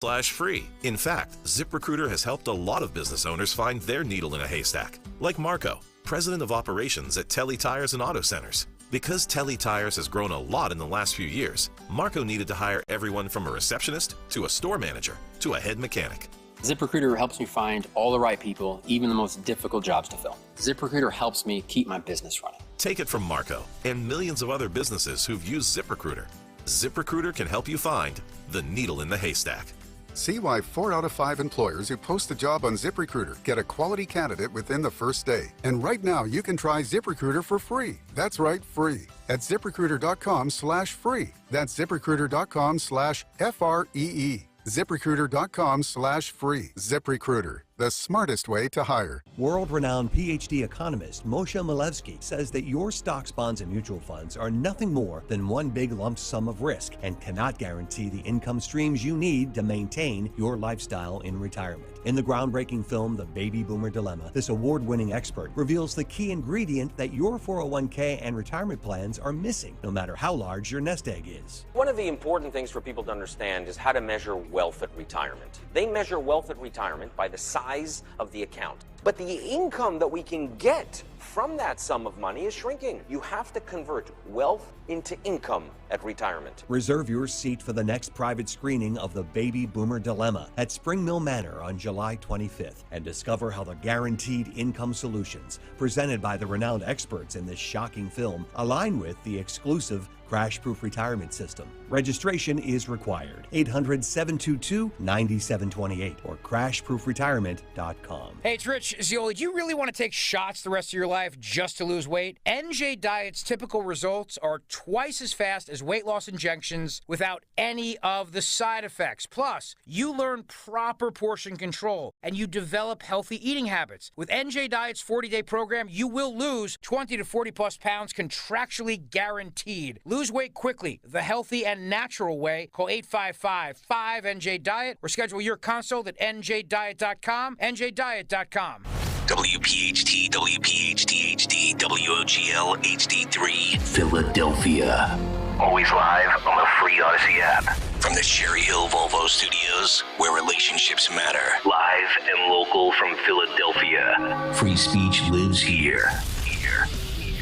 ZipRecruiter.com/free. In fact, ZipRecruiter has helped a lot of business owners find their needle in a haystack, like Marco, president of operations at Telly Tires and Auto Centers. Because Telly Tires has grown a lot in the last few years, Marco needed to hire everyone from a receptionist to a store manager to a head mechanic. ZipRecruiter helps me find all the right people, even the most difficult jobs to fill. ZipRecruiter helps me keep my business running. Take it from Marco and millions of other businesses who've used ZipRecruiter. ZipRecruiter can help you find the needle in the haystack. See why 4 out of 5 employers who post a job on ZipRecruiter get a quality candidate within the first day. And right now, you can try ZipRecruiter for free. That's right, free. At ZipRecruiter.com/free. That's ZipRecruiter.com/FREE. ZipRecruiter.com/free. ZipRecruiter, the smartest way to hire. World-renowned PhD economist Moshe Milevsky says that your stocks, bonds, and mutual funds are nothing more than one big lump sum of risk and cannot guarantee the income streams you need to maintain your lifestyle in retirement. In the groundbreaking film, The Baby Boomer Dilemma, this award-winning expert reveals the key ingredient that your 401k and retirement plans are missing, no matter how large your nest egg is. One of the important things for people to understand is how to measure wealth at retirement. They measure wealth at retirement by the size of the account. But the income that we can get from that sum of money is shrinking. You have to convert wealth into income at retirement. Reserve your seat for the next private screening of The Baby Boomer Dilemma at Spring Mill Manor on July 25th and discover how the guaranteed income solutions presented by the renowned experts in this shocking film align with the exclusive crash-proof retirement system. Registration is required. 800-722-9728 or crashproofretirement.com. Hey, it's Rich Ziola. Do you really want to take shots the rest of your life just to lose weight? NJ Diet's typical results are twice as fast as weight loss injections without any of the side effects. Plus, you learn proper portion control and you develop healthy eating habits. With NJ Diet's 40-day program, you will lose 20 to 40 plus pounds contractually guaranteed. Lose weight quickly, the healthy and natural way. Call 855-5NJ-DIET or schedule your consult at njdiet.com, njdiet.com. WPHT, WPHT HD, WOGL HD3, Philadelphia. Always live on the free Odyssey app. From the Cherry Hill Volvo Studios, where relationships matter. Live and local from Philadelphia. Free speech lives here.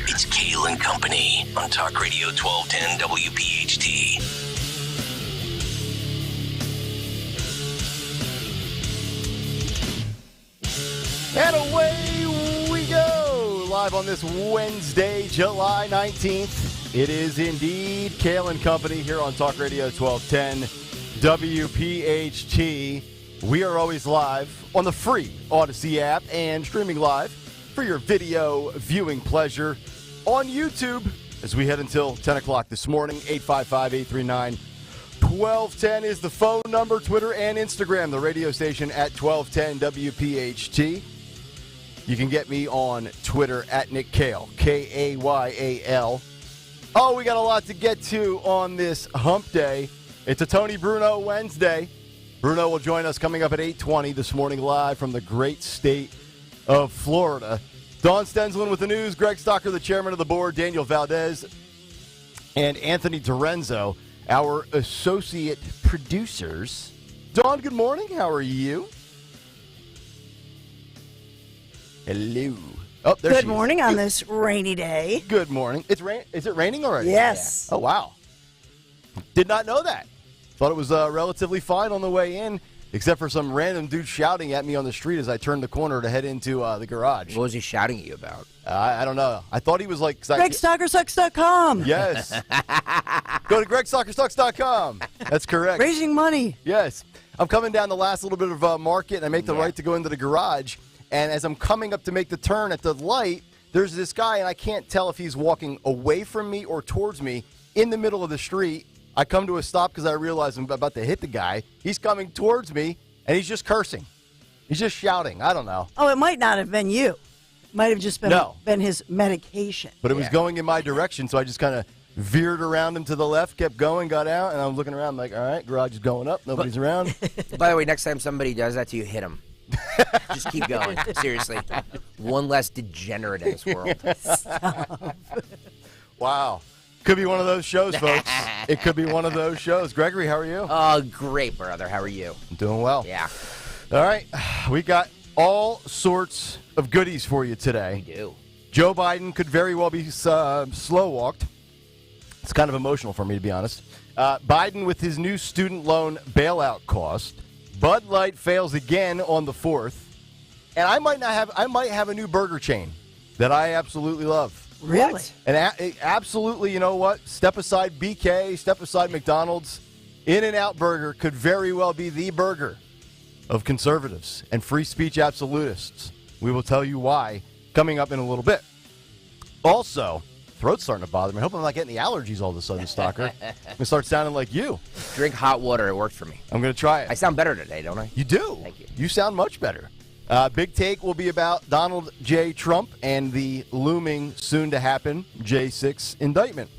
It's Kayal and Company on Talk Radio 1210 WPHT. And away we go, live on this Wednesday, July 19th. It is indeed Kayal and Company here on Talk Radio 1210 WPHT. We are always live on the free Odyssey app and streaming live for your video viewing pleasure on YouTube as we head until 10 o'clock this morning. 855-839-1210 is the phone number. Twitter and Instagram, the radio station at 1210 WPHT. You can get me on Twitter at Nick Kayal, Kayal. Oh, we got a lot to get to on this hump day. It's a Tony Bruno Wednesday. Bruno will join us coming up at 8:20 this morning live from the great state of Florida. Dawn Stensland with the news, Greg Stocker, the chairman of the board, Daniel Valdez, and Anthony Dorenzo, our associate producers. Dawn, good morning. How are you? Hello. Oh, there she is. Good morning on this rainy day. Good morning. Is it raining already? Yes. Oh, wow. Did not know that. Thought it was relatively fine on the way in, except for some random dude shouting at me on the street as I turned the corner to head into the garage. What was he shouting at you about? I don't know. I thought he was like... GregStockerSucks.com. Yes. Go to GregStockerSucks.com. That's correct. Raising money. Yes. I'm coming down the last little bit of market, and I make the right to go into the garage. And as I'm coming up to make the turn at the light, there's this guy, and I can't tell if he's walking away from me or towards me in the middle of the street. I come to a stop because I realize I'm about to hit the guy. He's coming towards me, and he's just cursing. He's just shouting. I don't know. Oh, it might not have been you. It might have just been his medication. But it was going in my direction, so I just kind of veered around him to the left, kept going, got out, and I'm looking around I'm like, all right, garage is going up. Nobody's around. By the way, next time somebody does that to you, hit him. Just keep going. Seriously. One less degenerate in this world. Wow. Could be one of those shows, folks. It could be one of those shows. Gregory, how are you? Oh, great, brother. How are you? I'm doing well. Yeah. All right. We got all sorts of goodies for you today. We do. Joe Biden could very well be slow-walked. It's kind of emotional for me, to be honest. Biden with his new student loan bailout cost. Bud Light fails again on the 4th. And I might have a new burger chain that I absolutely love. Really? What? And absolutely, you know what? Step aside BK, step aside McDonald's. In-N-Out Burger could very well be the burger of conservatives and free speech absolutists. We will tell you why coming up in a little bit. Also, throat's starting to bother me. I hope I'm not getting the allergies all of a sudden, Stalker. I'm going to start sounding like you. Drink hot water. It worked for me. I'm going to try it. I sound better today, don't I? You do. Thank you. You sound much better. Big Take will be about Donald J. Trump and the looming, soon-to-happen J6 indictment.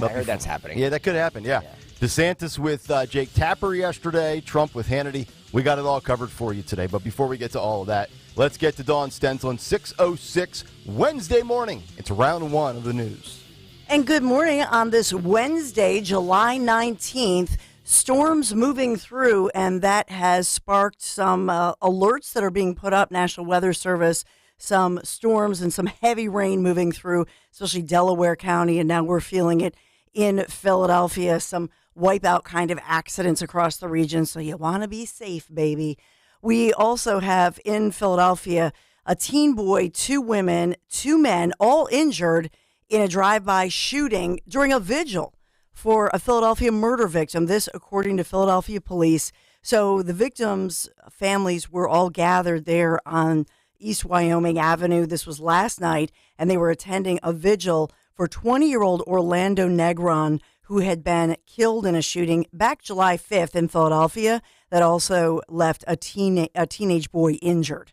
I heard that's happening. Yeah, that could happen, yeah. DeSantis with Jake Tapper yesterday, Trump with Hannity. We got it all covered for you today. But before we get to all of that, let's get to Dawn Stenslin, 6:06 Wednesday morning. It's round one of the news. And good morning on this Wednesday, July 19th. Storms moving through, and that has sparked some alerts that are being put up. National Weather Service, some storms and some heavy rain moving through, especially Delaware County, and now we're feeling it in Philadelphia. Some wipeout kind of accidents across the region, so you want to be safe, baby. We also have in Philadelphia a teen boy, 2 women, 2 men, all injured in a drive-by shooting during a vigil for a Philadelphia murder victim. This, according to Philadelphia police. So the victims' families were all gathered there on East Wyoming Avenue. This was last night, and they were attending a vigil for 20-year-old Orlando Negron, who had been killed in a shooting back July 5th in Philadelphia that also left a teenage boy injured.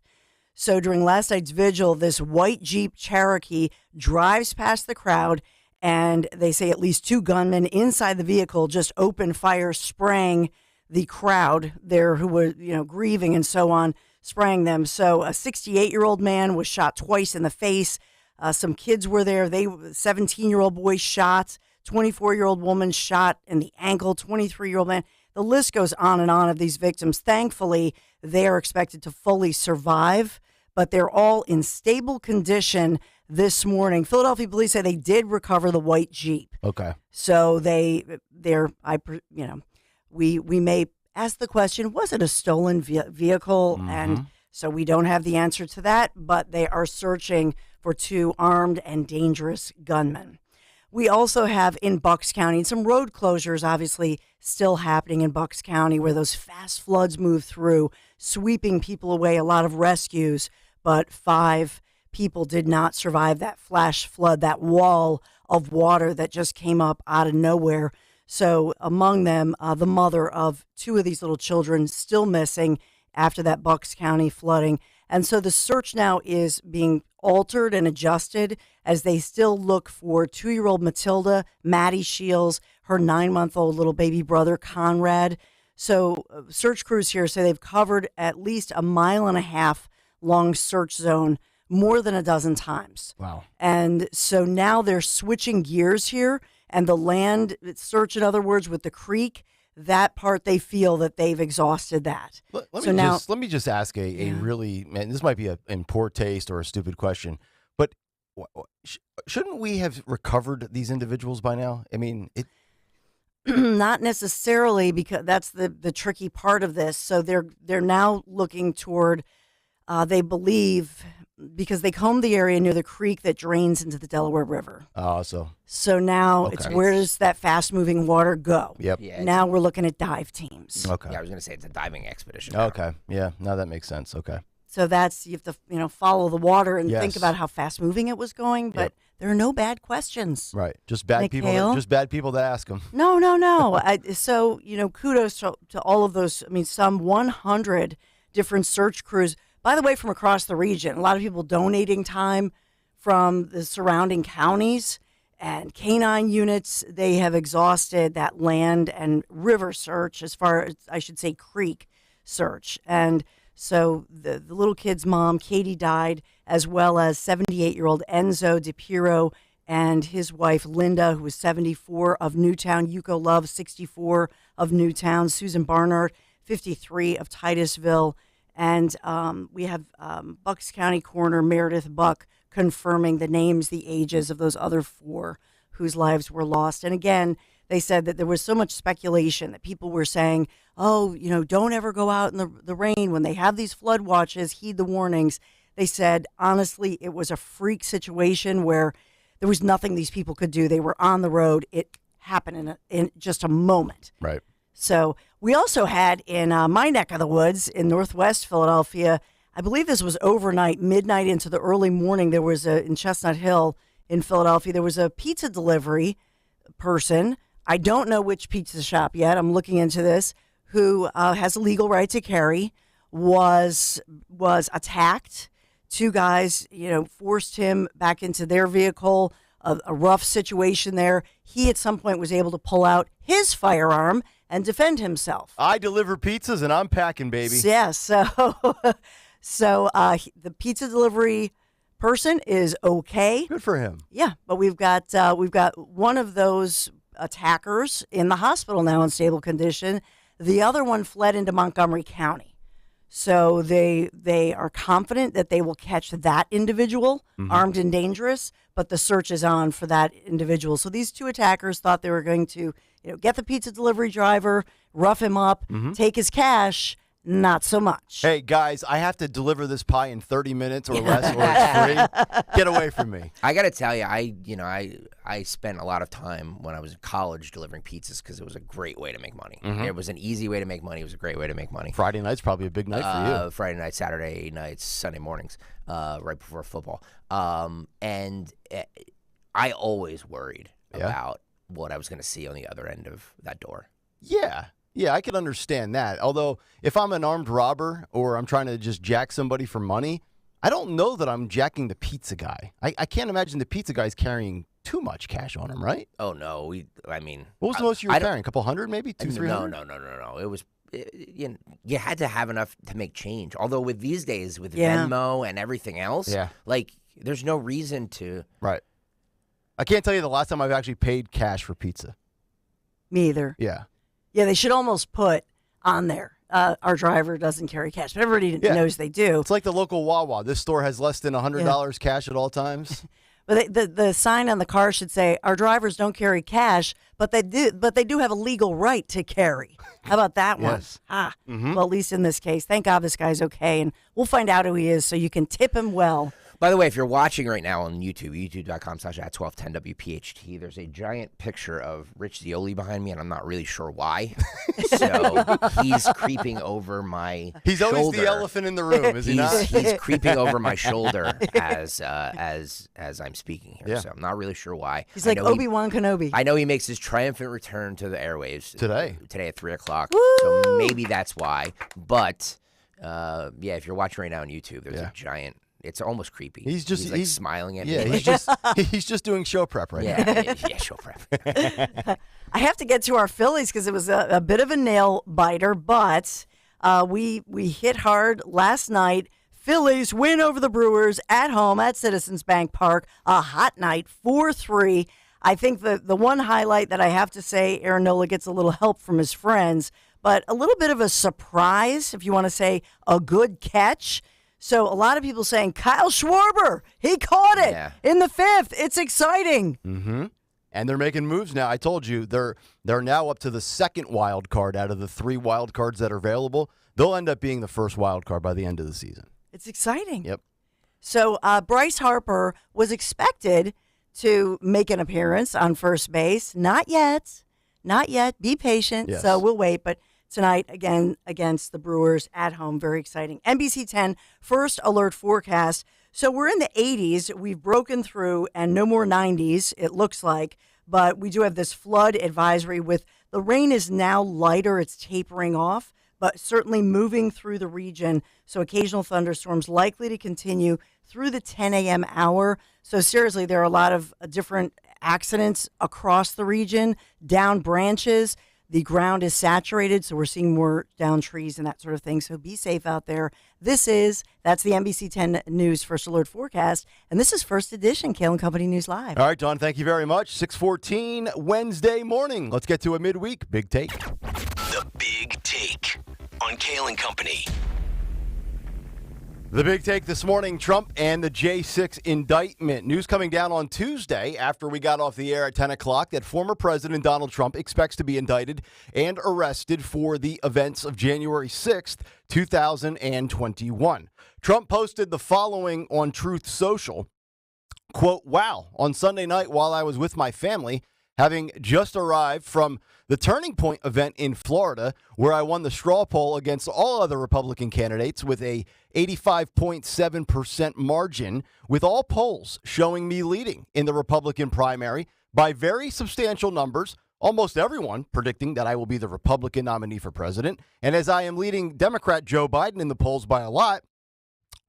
So during last night's vigil, this white Jeep Cherokee drives past the crowd, and they say at least 2 gunmen inside the vehicle just opened fire, spraying the crowd there who were, grieving and so on, spraying them. So a 68-year-old man was shot twice in the face. Some kids were there. 17-year-old boy shot, 24-year-old woman shot in the ankle, 23-year-old man. The list goes on and on of these victims. Thankfully, they are expected to fully survive, but they're all in stable condition this morning. Philadelphia police say they did recover the white Jeep. Okay. So we may ask the question, was it a stolen vehicle? Mm-hmm. And so we don't have the answer to that, but they are searching for 2 armed and dangerous gunmen. We also have in Bucks County some road closures, obviously still happening in Bucks County, where those fast floods move through, sweeping people away, a lot of rescues, but 5 people did not survive that flash flood, that wall of water that just came up out of nowhere. So among them, the mother of 2 of these little children still missing after that Bucks County flooding. And so the search now is being altered and adjusted as they still look for 2-year-old Matilda, Maddie Shields, her 9-month-old little baby brother, Conrad. So search crews here say they've covered at least a 1.5 mile long search zone more than a dozen times. Wow. And so now they're switching gears here, and the land search, in other words, with the creek, that part they feel that they've exhausted that. Let me just ask a really, man, this might be in poor taste or a stupid question, but shouldn't we have recovered these individuals by now? I mean, not necessarily, because that's the tricky part of this. So they're now looking toward, they believe, because they combed the area near the creek that drains into the Delaware River. Oh, so now it's where does that fast-moving water go? Yep. Yeah, now we're looking at dive teams. Okay. Yeah, I was going to say it's a diving expedition. Okay. Yeah. Now that makes sense. Okay. So that's, you have to, follow the water and think about how fast-moving it was going. But there are no bad questions. Right. Just bad people. Just bad people that ask them. No. So kudos to all of those. I mean, some 100 different search crews. By the way, from across the region, a lot of people donating time from the surrounding counties and canine units. They have exhausted that land and river search, as far as, I should say, creek search. And so the little kid's mom, Katie, died, as well as 78-year-old Enzo DiPiero and his wife, Linda, who was 74 of Newtown, Yuko Love, 64 of Newtown, Susan Barnard, 53 of Titusville, and we have Bucks County Coroner Meredith Buck confirming the names, the ages of those other 4 whose lives were lost. And again, they said that there was so much speculation that people were saying, oh, don't ever go out in the rain. When they have these flood watches, heed the warnings. They said, honestly, it was a freak situation where there was nothing these people could do. They were on the road. It happened in just a moment. Right. So we also had in my neck of the woods in Northwest Philadelphia, I believe this was overnight, midnight into the early morning, there was in Chestnut Hill in Philadelphia, there was a pizza delivery person. I don't know which pizza shop yet. I'm looking into this, who has a legal right to carry, was attacked. 2 guys, forced him back into their vehicle, a rough situation there. He at some point was able to pull out his firearm and defend himself. I deliver pizzas and I'm packing, baby. Yeah, so the pizza delivery person is okay. Good for him. Yeah, but we've got one of those attackers in the hospital now in stable condition. The other one fled into Montgomery County. So they are confident that they will catch that individual, armed and dangerous, but the search is on for that individual. So these 2 attackers thought they were going to, get the pizza delivery driver, rough him up, take his cash. Not so much. Hey, guys, I have to deliver this pie in 30 minutes or less, or it's free. Get away from me. I got to tell you, I spent a lot of time when I was in college delivering pizzas because it was a great way to make money. It was an easy way to make money. It was a great way to make money. Friday night's probably a big night for you. Friday night, Saturday nights, Sunday mornings, right before football. And I always worried about what I was going to see on the other end of that door. Yeah, I can understand that. Although, if I'm an armed robber or I'm trying to just jack somebody for money, I don't know that I'm jacking the pizza guy. I can't imagine the pizza guy's carrying too much cash on him, right? Oh, no. What was the most you were carrying? A couple hundred, maybe? 200-300? No. It was, you had to have enough to make change. Although with these days, with Venmo and everything else, there's no reason to. Right. I can't tell you the last time I've actually paid cash for pizza. Me either. Yeah. Yeah, they should almost put on there, our driver doesn't carry cash. But everybody knows they do. It's like the local Wawa. This store has less than $100 cash at all times. But the sign on the car should say, our drivers don't carry cash, but they do have a legal right to carry. How about that one? Yes. Well, at least in this case. Thank God this guy's okay, and we'll find out who he is so you can tip him well. By the way, if you're watching right now on YouTube, youtube.com/@1210WPHT, there's a giant picture of Rich Zioli behind me, and I'm not really sure why. So he's creeping over my He's shoulder. always the elephant in the room, is he not? He's creeping over my shoulder as I'm speaking here. So I'm not really sure why. He's like Obi-Wan Kenobi. I know he makes his triumphant return to the airwaves today at 3 o'clock. Woo! So maybe that's why. But if you're watching right now on YouTube, there's a giant. It's almost creepy. He's smiling at me. He's just doing show prep right now. Yeah, show prep. I have to get to our Phillies because it was a bit of a nail biter, but we hit hard last night. Phillies win over the Brewers at home at Citizens Bank Park. A hot night, 4-3. I think the one highlight that I have to say, Aaron Nola gets a little help from his friends, but a little bit of a surprise, if you want to say a good catch. So a lot of people saying, Kyle Schwarber, he caught it in the 5th. It's exciting. Mm-hmm. And they're making moves now. I told you, they're now up to the 2nd wild card out of the 3 wild cards that are available. They'll end up being the 1st wild card by the end of the season. It's exciting. Yep. So Bryce Harper was expected to make an appearance on first base. Not yet. Be patient. Yes. So we'll wait. But tonight, again, against the Brewers at home. Very exciting. NBC 10, first alert forecast. So we're in the 80s. We've broken through, and no more 90s, it looks like. But we do have this flood advisory with the rain is now lighter. It's tapering off, but certainly moving through the region. So occasional thunderstorms likely to continue through the 10 a.m. hour. So seriously, there are a lot of different accidents across the region, down branches. The ground is saturated, so we're seeing more down trees and that sort of thing. So be safe out there. That's the NBC 10 News First Alert Forecast. And this is First Edition, Kayal and Company News Live. All right, Don, thank you very much. 6:14 Wednesday morning. Let's get to a midweek Big Take. The Big Take on Kayal and Company. The Big Take this morning, Trump and the J6 indictment. News coming down on Tuesday after we got off the air at 10 o'clock that former President Donald Trump expects to be indicted and arrested for the events of January 6th, 2021. Trump posted the following on Truth Social, quote, "Wow, on Sunday night while I was with my family, having just arrived from the Turning Point event in Florida, where I won the straw poll against all other Republican candidates with a 85.7% margin, with all polls showing me leading in the Republican primary by very substantial numbers, almost everyone predicting that I will be the Republican nominee for president. And as I am leading Democrat Joe Biden in the polls by a lot,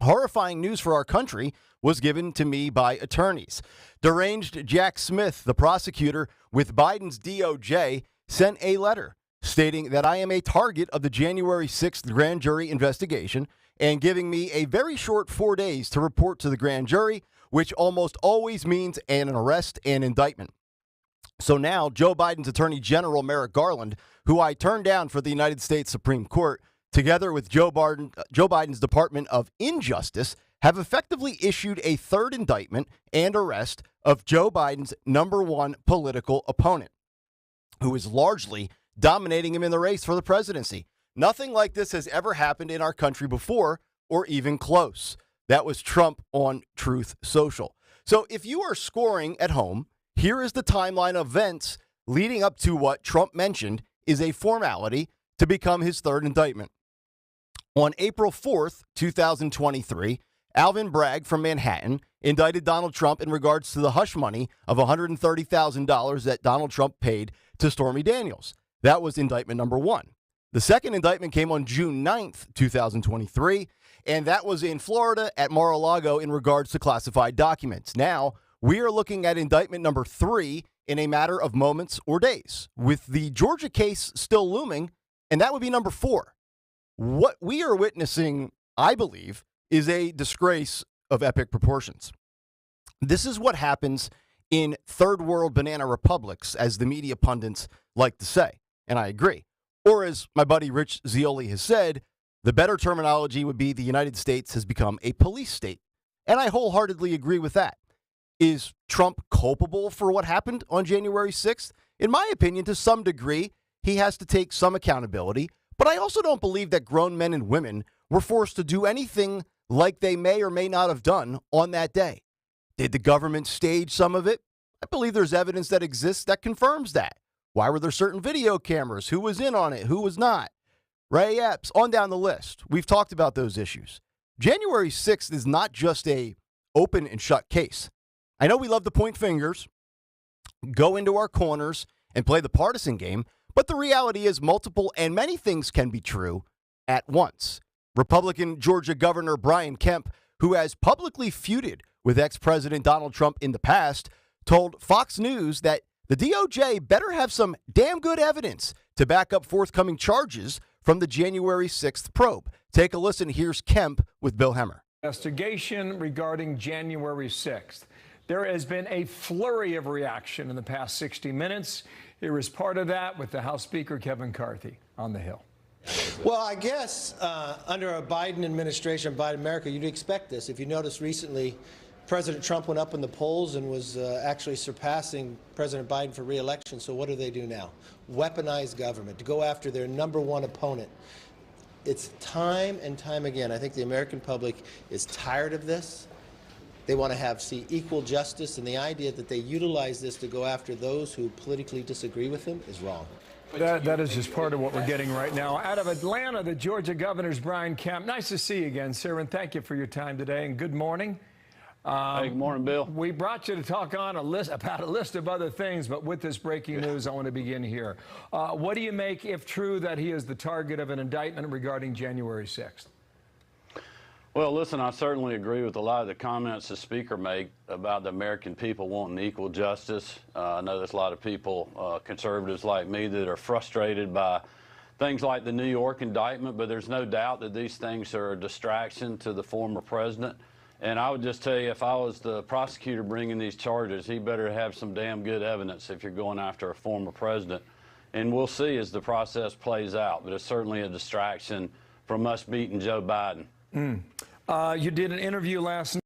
horrifying news for our country was given to me by attorneys. Deranged Jack Smith, the prosecutor with Biden's DOJ, sent a letter stating that I am a target of the January 6th grand jury investigation and giving me a very short 4 days to report to the grand jury, which almost always means an arrest and indictment. So now Joe Biden's Attorney General Merrick Garland, who I turned down for the United States Supreme Court, together with Joe Biden's Department of Injustice, have effectively issued a third indictment and arrest of Joe Biden's number one political opponent, who is largely dominating him in the race for the presidency. Nothing like this has ever happened in our country before, or even close. That was Trump on Truth Social. So if you are scoring at home, here is the timeline of events leading up to what Trump mentioned is a formality to become his third indictment. On April 4th, 2023, Alvin Bragg from Manhattan indicted Donald Trump in regards to the hush money of $130,000 that Donald Trump paid to Stormy Daniels. That was indictment number one. The second indictment came on June 9th, 2023, and that was in Florida at Mar-a-Lago in regards to classified documents. Now, we are looking at indictment number 3 in a matter of moments or days, with the Georgia case still looming, and that would be number 4. What we are witnessing, I believe, is a disgrace of epic proportions. This is what happens in third world banana republics, as the media pundits like to say, and I agree. Or as my buddy Rich Zioli has said, the better terminology would be the United States has become a police state. And I wholeheartedly agree with that. Is Trump culpable for what happened on January 6th? In my opinion, to some degree, he has to take some accountability. But I also don't believe that grown men and women were forced to do anything like they may or may not have done on that day. Did the government stage some of it? I believe there's evidence that exists that confirms that. Why were there certain video cameras? Who was in on it? Who was not? Ray Epps, on down the list. We've talked about those issues. January 6th is not just a open and shut case. I know we love to point fingers, go into our corners, and play the partisan game, but the reality is multiple and many things can be true at once. Republican Georgia Governor Brian Kemp, who has publicly feuded with ex-President Donald Trump in the past, told Fox News that the DOJ better have some damn good evidence to back up forthcoming charges from the January 6th probe. Take a listen. Here's Kemp with Bill Hemmer. Investigation regarding January 6th. There has been a flurry of reaction in the past 60 minutes. Here is part of that with the House Speaker Kevin McCarthy on the Hill. Well, I guess under a Biden administration, Biden America, you'd expect this. If you notice recently, President Trump went up in the polls and was actually surpassing President Biden for re-election. So what do they do now? Weaponize government to go after their number one opponent. It's time and time again. I think the American public is tired of this. They want to see equal justice, and the idea that they utilize this to go after those who politically disagree with them is wrong. That is just part of what we're getting right now. Out of Atlanta, the Georgia Governor's Brian Kemp. Nice to see you again, sir, and thank you for your time today, and good morning. Hey, good morning, Bill. We brought you to talk on about a list of other things, but with this breaking news, I want to begin here. What do you make, if true, that he is the target of an indictment regarding January 6th? Well, listen, I certainly agree with a lot of the comments the speaker made about the American people wanting equal justice. I know there's a lot of people, conservatives like me, that are frustrated by things like the New York indictment, but there's no doubt that these things are a distraction to the former president. And I would just tell you, if I was the prosecutor bringing these charges, he better have some damn good evidence if you're going after a former president. And we'll see as the process plays out, but it's certainly a distraction from us beating Joe Biden. You did an interview last night.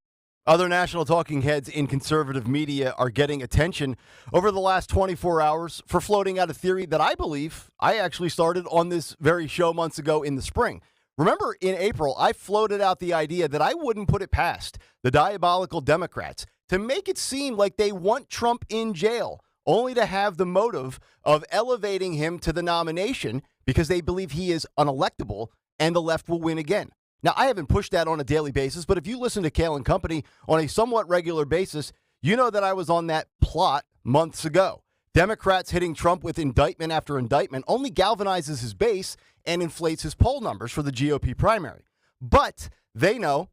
Other national talking heads in conservative media are getting attention over the last 24 hours for floating out a theory that I believe I actually started on this very show months ago in the spring. Remember, in April, I floated out the idea that I wouldn't put it past the diabolical Democrats to make it seem like they want Trump in jail, only to have the motive of elevating him to the nomination because they believe he is unelectable and the left will win again. Now, I haven't pushed that on a daily basis, but if you listen to Kayal and Company on a somewhat regular basis, you know that I was on that plot months ago. Democrats hitting Trump with indictment after indictment only galvanizes his base and inflates his poll numbers for the GOP primary. But they know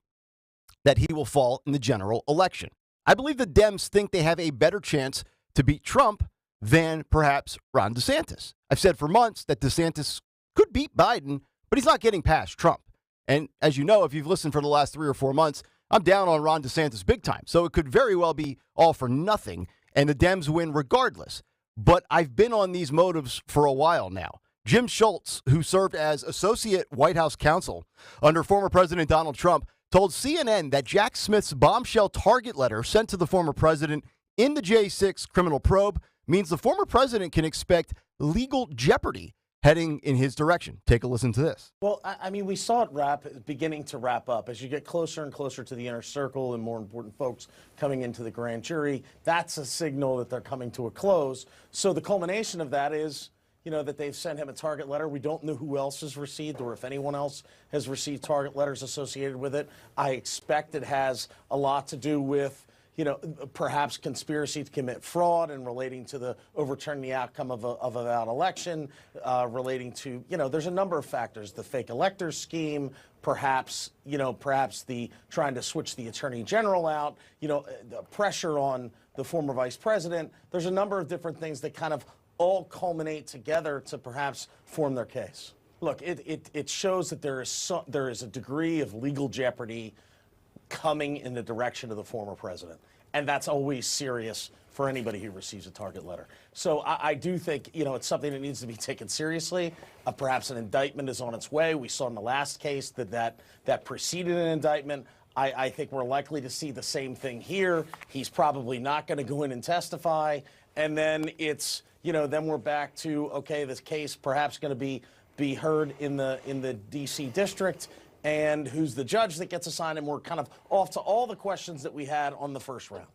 that he will fall in the general election. I believe the Dems think they have a better chance to beat Trump than perhaps Ron DeSantis. I've said for months that DeSantis could beat Biden, but he's not getting past Trump. And as you know, if you've listened for the last 3 or 4 months, I'm down on Ron DeSantis big time. So it could very well be all for nothing, and the Dems win regardless. But I've been on these motives for a while now. Jim Schultz, who served as associate White House counsel under former President Donald Trump, told CNN that Jack Smith's bombshell target letter sent to the former president in the J6 criminal probe means the former president can expect legal jeopardy heading in his direction. Take a listen to this. Well, I mean, we saw it beginning to wrap up. As you get closer and closer to the inner circle and more important folks coming into the grand jury, that's a signal that they're coming to a close. So the culmination of that is, you know, that they've sent him a target letter. We don't know who else has received or if anyone else has received target letters associated with it. I expect it has a lot to do with, you know, perhaps conspiracy to commit fraud and relating to the overturning the outcome of a valid election, relating to, you know, there's a number of factors, the fake electors scheme, perhaps the trying to switch the attorney general out, you know, the pressure on the former vice president. There's a number of different things that kind of all culminate together to perhaps form their case. Look, it shows that there is a degree of legal jeopardy coming in the direction of the former president. And that's always serious for anybody who receives a target letter. So I do think, you know, it's something that needs to be taken seriously. Perhaps an indictment is on its way. We saw in the last case that preceded an indictment. I think we're likely to see the same thing here. He's probably not going to go in and testify. And then it's, you know, then we're back to, okay, this case perhaps going to be heard in the D.C. district. And who's the judge that gets assigned, and we're kind of off to all the questions that we had on the first round.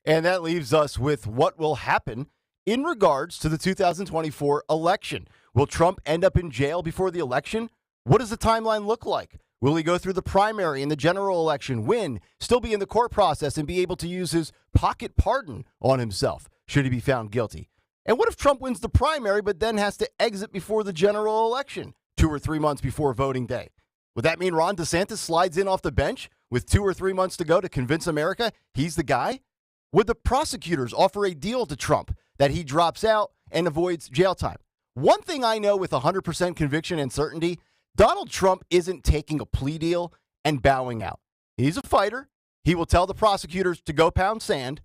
And that leaves us with what will happen in regards to the 2024 election. Will Trump end up in jail before the election? What does the timeline look like? Will he go through the primary and the general election, win, still be in the court process, and be able to use his pocket pardon on himself should he be found guilty? And what if Trump wins the primary but then has to exit before the general election 2 or 3 months before voting day? Would that mean Ron DeSantis slides in off the bench with 2 or 3 months to go to convince America he's the guy? Would the prosecutors offer a deal to Trump that he drops out and avoids jail time? One thing I know with 100% conviction and certainty, Donald Trump isn't taking a plea deal and bowing out. He's a fighter. He will tell the prosecutors to go pound sand,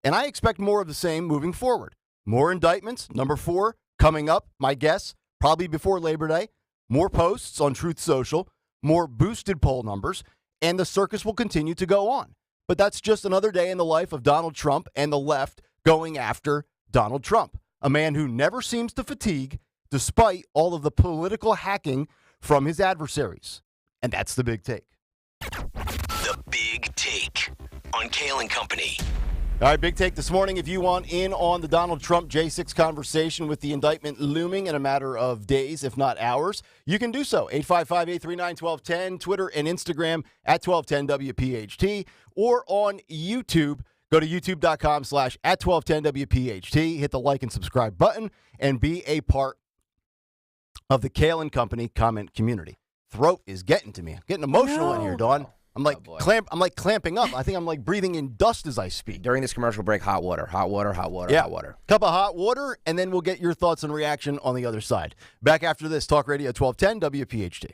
and I expect more of the same moving forward. More indictments, number 4, coming up, my guess, probably before Labor Day. More posts on Truth Social, more boosted poll numbers, and the circus will continue to go on. But that's just another day in the life of Donald Trump and the left going after Donald Trump, a man who never seems to fatigue despite all of the political hacking from his adversaries. And that's the big take. The Big Take on Kayal and Company. All right, big take this morning. If you want in on the Donald Trump J6 conversation with the indictment looming in a matter of days, if not hours, you can do so. 855-839-1210, Twitter and Instagram at 1210WPHT, or on YouTube. Go to youtube.com/@1210WPHT. Hit the like and subscribe button and be a part of the Kayal and Company comment community. throat is getting to me. I'm getting emotional in here, Dawn. I'm like clamping up. I think I'm like breathing in dust as I speak. During this commercial break, hot water. Yeah. Hot water. Cup of hot water, and then we'll get your thoughts and reaction on the other side. Back after this, Talk Radio 1210 WPHT.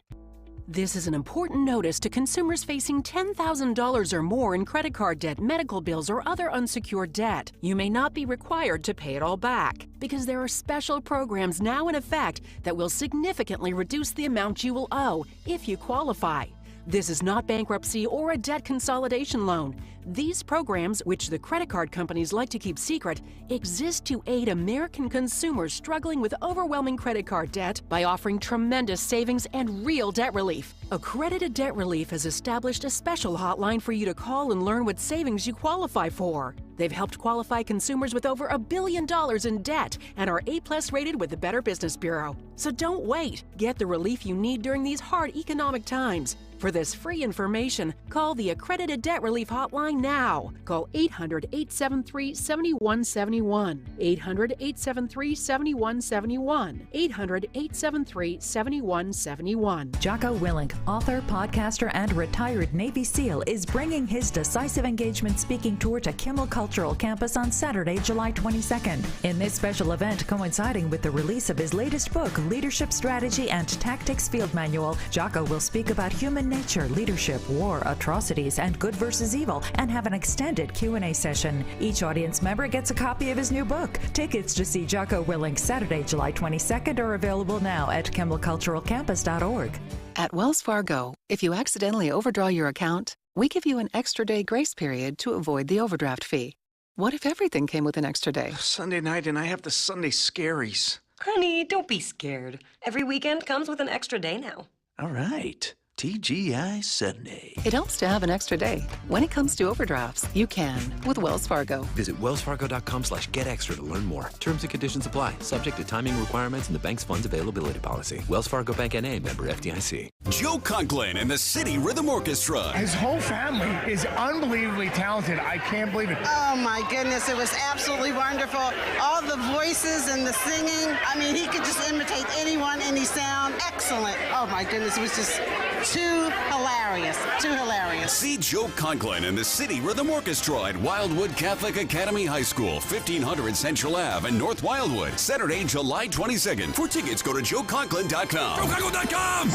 This is an important notice to consumers facing $10,000 or more in credit card debt, medical bills, or other unsecured debt. You may not be required to pay it all back because there are special programs now in effect that will significantly reduce the amount you will owe if you qualify. This is not bankruptcy or a debt consolidation loan. These programs, which the credit card companies like to keep secret, exist to aid American consumers struggling with overwhelming credit card debt by offering tremendous savings and real debt relief. Accredited Debt Relief has established a special hotline for you to call and learn what savings you qualify for. They've helped qualify consumers with over $1 billion in debt and are A+ rated with the Better Business Bureau. So don't wait. Get the relief you need during these hard economic times. For this free information, call the Accredited Debt Relief Hotline now. Call 800-873-7171. 800-873-7171. 800-873-7171. Jocko Willink, author, podcaster, and retired Navy SEAL, is bringing his Decisive Engagement speaking tour to Kimmel Cultural Campus on Saturday, July 22nd. In this special event, coinciding with the release of his latest book, Leadership Strategy and Tactics Field Manual, Jocko will speak about human nature, leadership, war, atrocities, and good versus evil, and have an extended Q&A session. Each audience member gets a copy of his new book. Tickets to see Jocko Willink Saturday, July 22nd are available now at KimmelCulturalCampus.org. At Wells Fargo, if you accidentally overdraw your account, we give you an extra day grace period to avoid the overdraft fee. What if everything came with an extra day? Sunday night and I have the Sunday scaries. Honey, don't be scared. Every weekend comes with an extra day now. All right. TGI Sunday. It helps to have an extra day. When it comes to overdrafts, you can with Wells Fargo. Visit wellsfargo.com/getextra to learn more. Terms and conditions apply. Subject to timing requirements and the bank's funds availability policy. Wells Fargo Bank N.A. member FDIC. Joe Conklin and the City Rhythm Orchestra. His whole family is unbelievably talented. I can't believe it. Oh my goodness, it was absolutely wonderful. All the voices and the singing. I mean, he could just imitate anyone, any sound. Excellent. Oh my goodness, it was just too hilarious. See Joe Conklin and the City Rhythm Orchestra at Wildwood Catholic Academy High School, 1500 Central Ave in North Wildwood, Saturday, July 22nd. For tickets, go to joeconklin.com. joeconklin.com!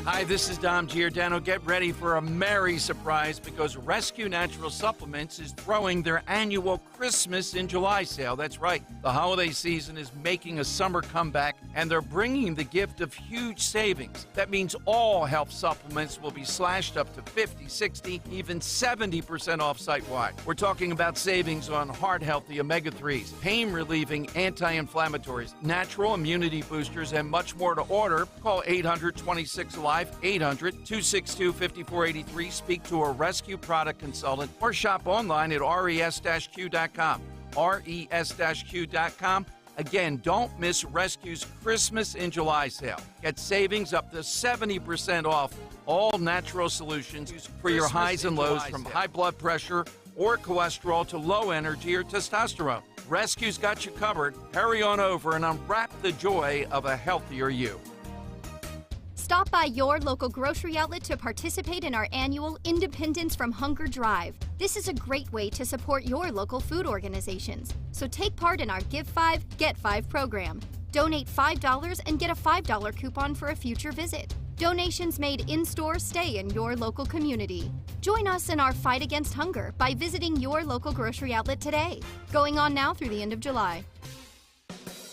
Hi, this is Dom Giordano. Get ready for a merry surprise because Rescue Natural Supplements is throwing their annual Christmas in July sale. That's right. The holiday season is making a summer comeback, and they're bringing the gift of huge savings. That means all health supplements will be slashed up to 50, 60, even 70% off site-wide. We're talking about savings on heart-healthy omega-3s, pain-relieving anti-inflammatories, natural immunity boosters, and much more to order. Call 800-26-ALIVE. 800-262-5483. Speak to a rescue product consultant or shop online at res-q.com. res-q.com. Again, don't miss Rescue's Christmas in July sale. Get savings up to 70% off all natural solutions for your highs and lows, from high blood pressure or cholesterol to low energy or testosterone. Rescue's got you covered. Hurry on over and unwrap the joy of a healthier you. Stop by your local grocery outlet to participate in our annual Independence from Hunger Drive. This is a great way to support your local food organizations. So take part in our Give 5, Get 5 program. Donate $5 and get a $5 coupon for a future visit. Donations made in-store stay in your local community. Join us in our fight against hunger by visiting your local grocery outlet today. Going on now through the end of July.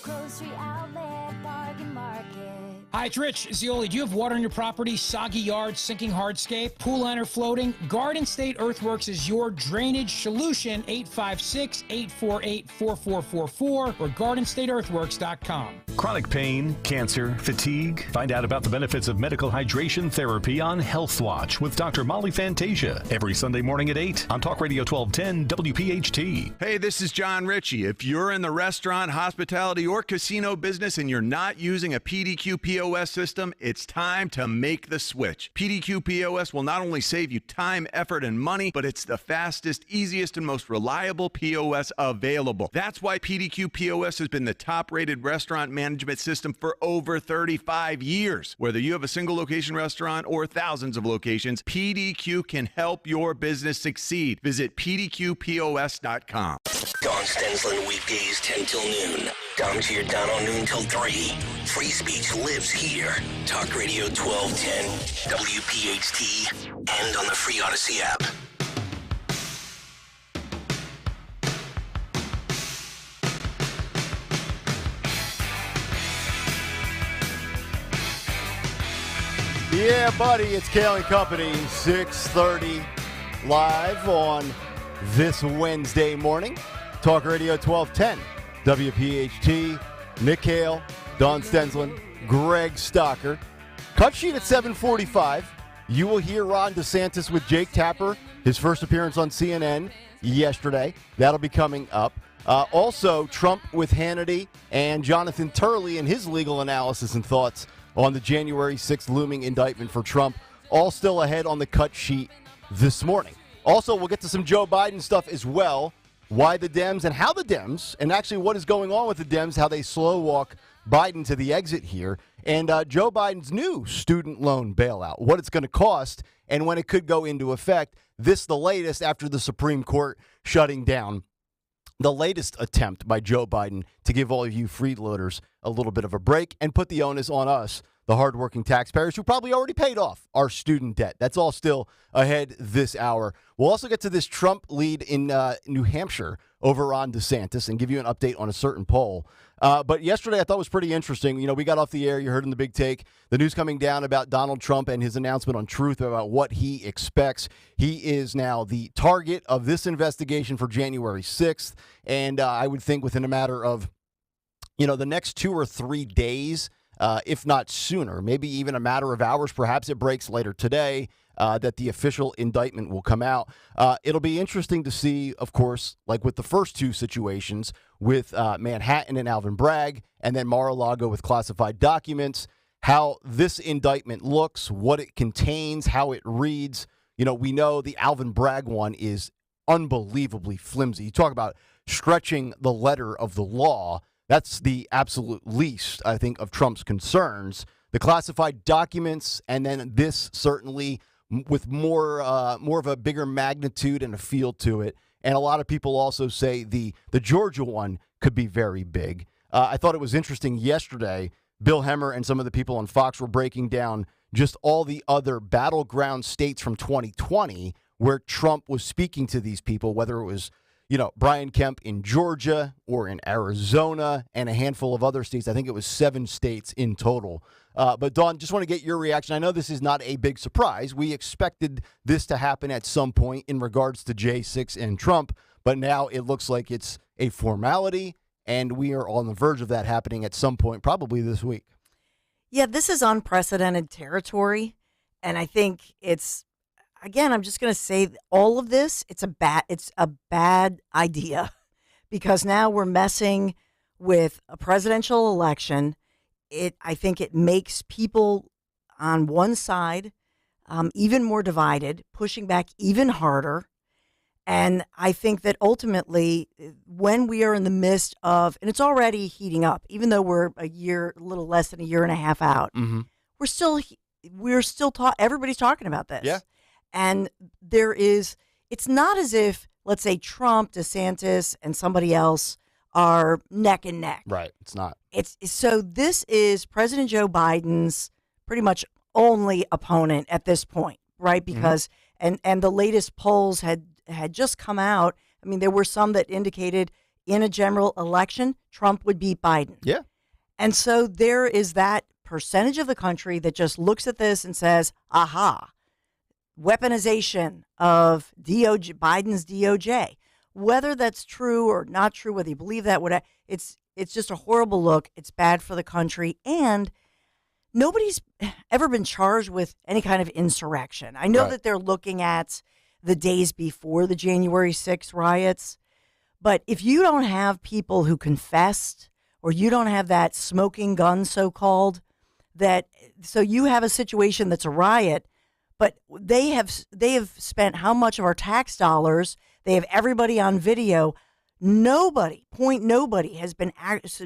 Grocery Outlet Bargain Market. Hi, it's Rich Zioli. Do you have water in your property, soggy yard, sinking hardscape, pool liner floating? Garden State Earthworks is your drainage solution. 856-848-4444 or GardenStateEarthworks.com. Chronic pain, cancer, fatigue. Find out about the benefits of medical hydration therapy on Health Watch with Dr. Molly Fantasia every Sunday morning at 8 on Talk Radio 1210 WPHT. Hey, this is John Ritchie. If you're in the restaurant, hospitality, or casino business and you're not using a PDQ PO POS system, it's time to make the switch. PDQ POS will not only save you time, effort, and money, but it's the fastest, easiest, and most reliable POS available. That's why PDQ POS has been the top-rated restaurant management system for over 35 years. Whether you have a single location restaurant or thousands of locations, PDQ can help your business succeed. Visit pdqpos.com. Don Stensland weekdays 10 till noon. Dom's here down on noon till 3. Free speech lives here. Talk Radio 1210, WPHT, and on the free Odyssey app. Yeah, buddy, it's Kayal and Company, 6:30 live on this Wednesday morning. Talk Radio 1210, WPHT, Nick Kayal, Don Stensland, Greg Stocker. Cut sheet at 7:45. You will hear Ron DeSantis with Jake Tapper, his first appearance on CNN yesterday. That'll be coming up. Also, Trump with Hannity and Jonathan Turley and his legal analysis and thoughts on the January 6th looming indictment for Trump. All still ahead on the cut sheet this morning. Also, we'll get to some Joe Biden stuff as well. Why the Dems and how the Dems, and actually what is going on with the Dems, how they slow walk Biden to the exit here, and Joe Biden's new student loan bailout, what it's going to cost, and when it could go into effect. This the latest after the Supreme Court shutting down the latest attempt by Joe Biden to give all of you freeloaders a little bit of a break and put the onus on us, the hardworking taxpayers who probably already paid off our student debt. That's all still ahead this hour. We'll also get to this Trump lead in New Hampshire over on DeSantis and give you an update on a certain poll. But yesterday I thought was pretty interesting. You know, we got off the air. You heard in the big take the news coming down about Donald Trump and his announcement on Truth about what he expects. He is now the target of this investigation for January 6th. And I would think within a matter of, the next 2 or 3 days, if not sooner, maybe even a matter of hours, perhaps it breaks later today, that the official indictment will come out. It'll be interesting to see, of course, like with the first two situations with Manhattan and Alvin Bragg, and then Mar-a-Lago with classified documents, how this indictment looks, what it contains, how it reads. We know the Alvin Bragg one is unbelievably flimsy. You talk about stretching the letter of the law. That's the absolute least, I think, of Trump's concerns. The classified documents, and then this certainly with more of a bigger magnitude and a feel to it. And a lot of people also say the Georgia one could be very big. I thought it was interesting yesterday. Bill Hemmer and some of the people on Fox were breaking down just all the other battleground states from 2020 where Trump was speaking to these people, whether it was Brian Kemp in Georgia or in Arizona and a handful of other states. I think it was 7 states in total. But, Dawn, just want to get your reaction. I know this is not a big surprise. We expected this to happen at some point in regards to J6 and Trump, but now it looks like it's a formality, and we are on the verge of that happening at some point, probably this week. Yeah, this is unprecedented territory, and I think it's, again, I'm just going to say all of this, it's a bad idea because now we're messing with a presidential election. I think it makes people on one side even more divided, pushing back even harder. And I think that ultimately, when we are in the midst of, and it's already heating up, even though we're a little less than a year and a half out, we're still everybody's talking about this. Yeah. And it's not as if, let's say, Trump, DeSantis, and somebody else are neck and neck. Right. It's not. So this is President Joe Biden's pretty much only opponent at this point, right? Because, and the latest polls had just come out. I mean, there were some that indicated in a general election, Trump would beat Biden. Yeah. And so there is that percentage of the country that just looks at this and says, aha, weaponization of Biden's DOJ. Whether that's true or not true, whether you believe that, it's just a horrible look. It's bad for the country. And nobody's ever been charged with any kind of insurrection. I know that they're looking at the days before the January 6th riots. But if you don't have people who confessed, or you don't have that smoking gun, so-called, that so you have a situation that's a riot, but they have spent how much of our tax dollars? They have everybody on video. Nobody has been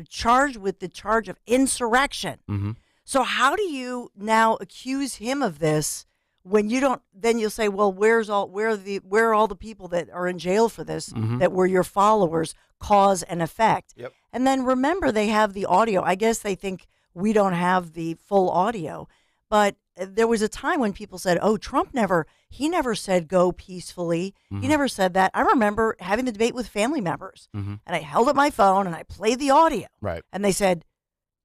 charged with the charge of insurrection. Mm-hmm. So how do you now accuse him of this when you don't? Then you'll say, well, where are all the people that are in jail for this that were your followers, cause and effect? Yep. And then remember, they have the audio. I guess they think we don't have the full audio, but there was a time when people said, oh, Trump never said go peacefully. He never said that. I remember having the debate with family members, and I held up my phone and I played the audio. Right. And they said,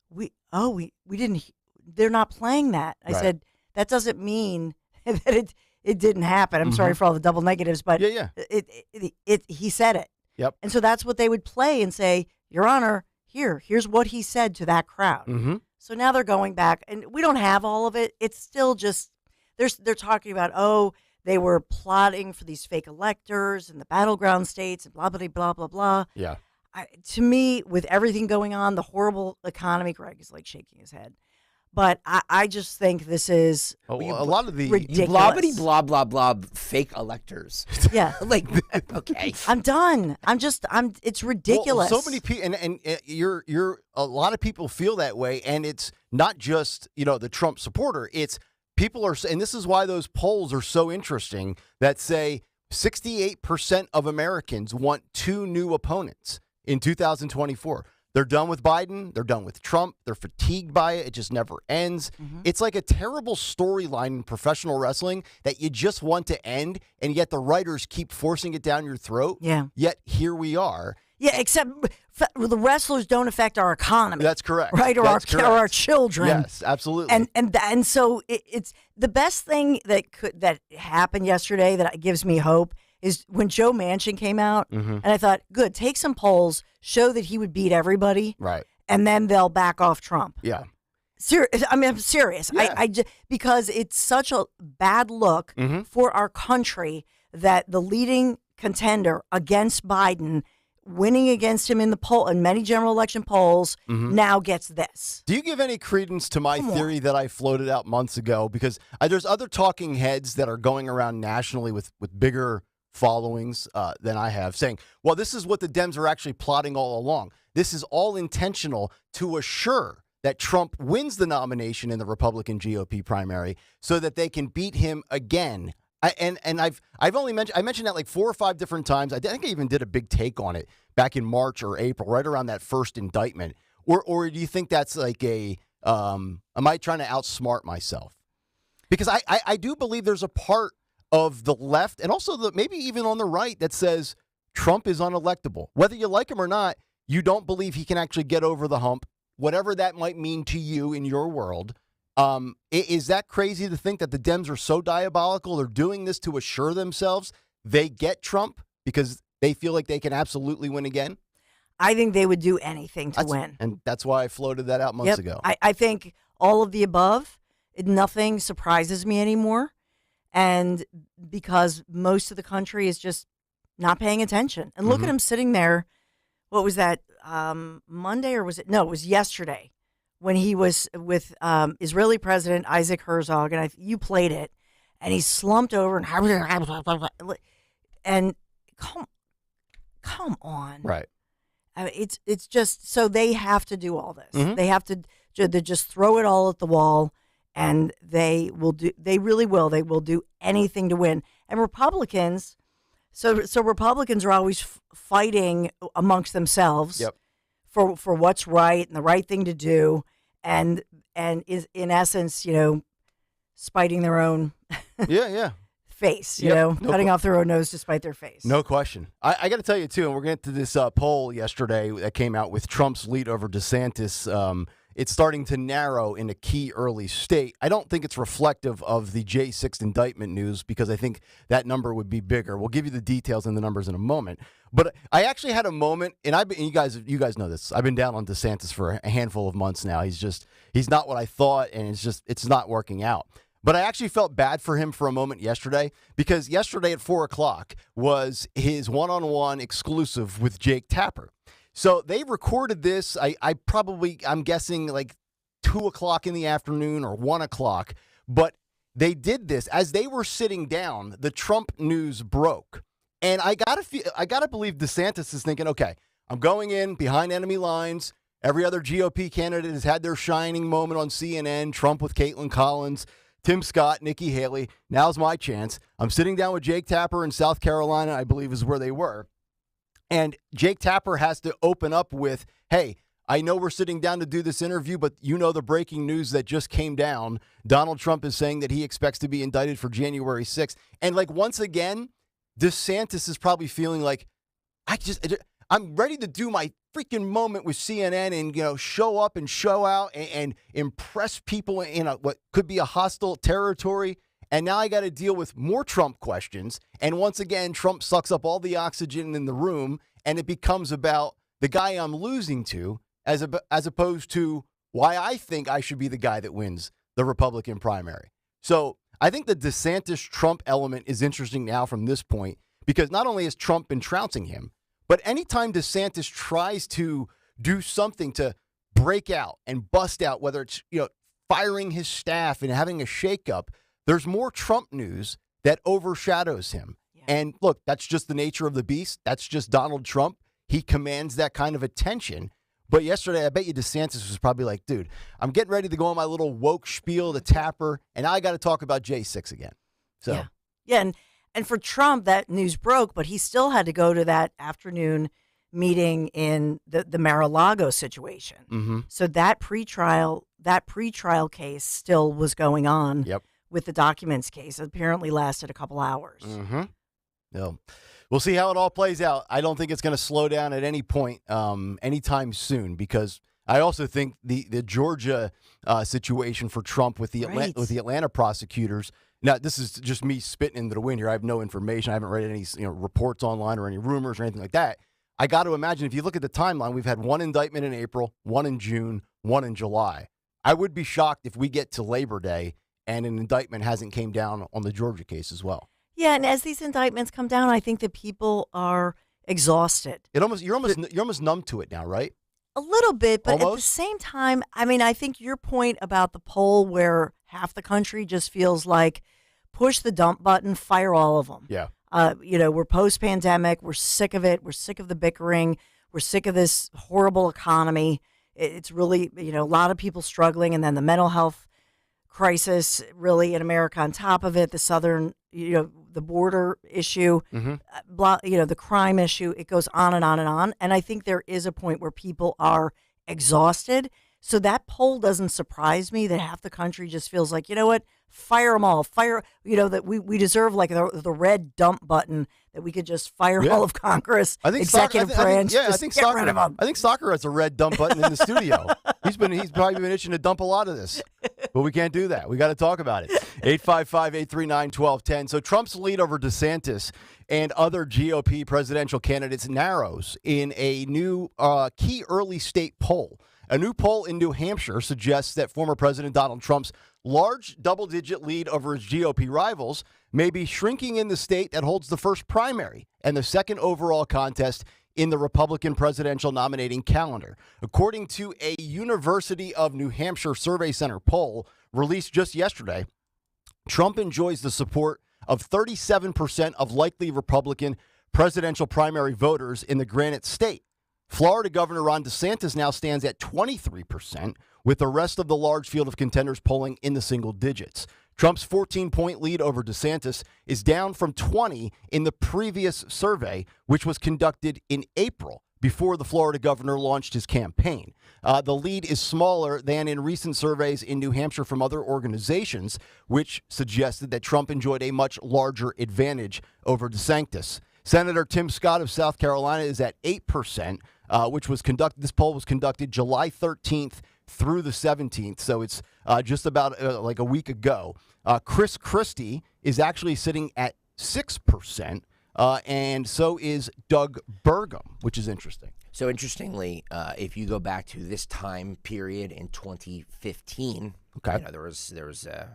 we didn't, they're not playing that. I said, that doesn't mean that it didn't happen. I'm sorry for all the double negatives, but he said it. Yep. And so that's what they would play and say, Your Honor, here's what he said to that crowd. Mm-hmm. So now they're going back, and we don't have all of it. It's still just they're talking about, oh, they were plotting for these fake electors in the battleground states and blah blah blah blah blah. Yeah. To me, with everything going on, the horrible economy, Greg is like shaking his head. But I just think this is a lot of the ridiculous. Blobbity blah blah blah fake electors. Yeah, like okay, I'm done. It's ridiculous. Well, so many people, and you're a lot of people feel that way, and it's not just the Trump supporter. It's people are, and this is why those polls are so interesting. That say 68% of Americans want two new opponents in 2024. They're done with Biden. They're done with Trump. They're fatigued by it. It just never ends. It's like a terrible storyline in professional wrestling that you just want to end, and yet the writers keep forcing it down your throat. Yeah. Yet here we are. Yeah, except the wrestlers don't affect our economy. That's correct. Right? Or That's our children. Yes, absolutely. And so it's the best thing that happened yesterday that gives me hope is when Joe Manchin came out, and I thought, good, take some polls, show that he would beat everybody, right, and then they'll back off Trump. Yeah. I'm serious. Yeah. Because it's such a bad look for our country that the leading contender against Biden, winning against him in many general election polls, now gets this. Do you give any credence to my theory that I floated out months ago? Because there's other talking heads that are going around nationally with bigger followings than I have, saying, well, this is what the Dems are actually plotting all along. This is all intentional to assure that Trump wins the nomination in the Republican GOP primary so that they can beat him again. I've only mentioned that like 4 or 5 different times. I think I even did a big take on it back in March or April, right around that first indictment. Or do you think that's like am I trying to outsmart myself? Because I do believe there's a part of the left and also maybe even on the right that says Trump is unelectable. Whether you like him or not, you don't believe he can actually get over the hump, whatever that might mean to you in your world. Is that crazy to think that the Dems are so diabolical? They're doing this to assure themselves they get Trump because they feel like they can absolutely win again? I think they would do anything to win. And that's why I floated that out months ago. I think all of the above, nothing surprises me anymore. And because most of the country is just not paying attention. And look at him sitting there. What was that, Monday or was it? No, it was yesterday when he was with Israeli President Isaac Herzog. And you played it. And he slumped over and come on. Right. I mean, it's just so they have to do all this. They have to just throw it all at the wall. And they really will. They will do anything to win. And Republicans, so Republicans are always fighting amongst themselves for what's right and the right thing to do, and is in essence, spiting their own face, cutting off their own nose to spite their face. No question. I got to tell you too, and we're going to this poll yesterday that came out with Trump's lead over DeSantis. It's starting to narrow in a key early state. I don't think it's reflective of the J6 indictment news because I think that number would be bigger. We'll give you the details and the numbers in a moment. But I actually had a moment, and you guys know this. I've been down on DeSantis for a handful of months now. He's not what I thought, and it's not working out. But I actually felt bad for him for a moment yesterday because yesterday at 4:00 was his one-on-one exclusive with Jake Tapper. So they recorded this, I'm guessing like 2 o'clock in the afternoon or 1 o'clock. But they did this as they were sitting down. The Trump news broke. And I gotta believe DeSantis is thinking, okay, I'm going in behind enemy lines. Every other GOP candidate has had their shining moment on CNN. Trump with Caitlin Collins, Tim Scott, Nikki Haley. Now's my chance. I'm sitting down with Jake Tapper in South Carolina, I believe is where they were. And Jake Tapper has to open up with, hey, I know we're sitting down to do this interview, but you know the breaking news that just came down. Donald Trump is saying that he expects to be indicted for January 6th. And like once again, DeSantis is probably feeling like, I'm ready to do my freaking moment with CNN and, you know, show up and show out and impress people in what could be a hostile territory. And now I got to deal with more Trump questions. And once again, Trump sucks up all the oxygen in the room, and it becomes about the guy I'm losing to as opposed to why I think I should be the guy that wins the Republican primary. So I think the DeSantis-Trump element is interesting now from this point, because not only has Trump been trouncing him, but anytime DeSantis tries to do something to break out and bust out, whether it's, you know, firing his staff and having a shakeup, there's more Trump news that overshadows him. Yeah. And look, that's just the nature of the beast. That's just Donald Trump. He commands that kind of attention. But yesterday, I bet you DeSantis was probably like, dude, I'm getting ready to go on my little woke spiel to Tapper, and now I got to talk about J6 again. So Yeah, and for Trump, that news broke, but he still had to go to that afternoon meeting in the Mar-a-Lago situation. Mm-hmm. So that pretrial case still was going on. Yep. With the documents case. It apparently lasted a couple hours. Mm-hmm. No. We'll see how it all plays out. I don't think it's going to slow down at any point anytime soon, because I also think the Georgia situation for Trump with the Atlanta prosecutors. Now, this is just me spitting into the wind here. I have no information. I haven't read any reports online or any rumors or anything like that. I got to imagine if you look at the timeline, we've had one indictment in April, one in June, one in July. I would be shocked if we get to Labor Day and an indictment hasn't came down on the Georgia case as well. Yeah, and as these indictments come down, I think that people are exhausted. You're almost numb to it now, right? A little bit, but almost? At the same time, I mean, I think your point about the poll where half the country just feels like push the dump button, fire all of them. Yeah. We're post-pandemic. We're sick of it. We're sick of the bickering. We're sick of this horrible economy. It's really, a lot of people struggling, and then the mental health crisis really in America on top of it, the southern, the border issue, the crime issue. It goes on and on and on. And I think there is a point where people are exhausted. So that poll doesn't surprise me that half the country just feels like, you know what, fire them all. Fire, that we deserve like the red dump button, that we could just fire all of Congress, executive branch. I think get rid of them. I think soccer has a red dump button in the studio. He's probably been itching to dump a lot of this, but we can't do that. We got to talk about it. 855-839-1210. So Trump's lead over DeSantis and other GOP presidential candidates narrows in a new key early state poll. A new poll in New Hampshire suggests that former President Donald Trump's large double-digit lead over his GOP rivals may be shrinking in the state that holds the first primary and the second overall contest in the Republican presidential nominating calendar. According to a University of New Hampshire Survey Center poll released just yesterday, Trump enjoys the support of 37% of likely Republican presidential primary voters in the Granite State. Florida Governor Ron DeSantis now stands at 23%, with the rest of the large field of contenders polling in the single digits. Trump's 14-point lead over DeSantis is down from 20 in the previous survey, which was conducted in April before the Florida governor launched his campaign. The lead is smaller than in recent surveys in New Hampshire from other organizations, which suggested that Trump enjoyed a much larger advantage over DeSantis. Senator Tim Scott of South Carolina is at 8%, which was conducted. This poll was conducted July 13th through the 17th, so it's just about like a week ago. Chris Christie is actually sitting at 6%, and so is Doug Burgum, which is interesting. So interestingly, if you go back to this time period in 2015, there was a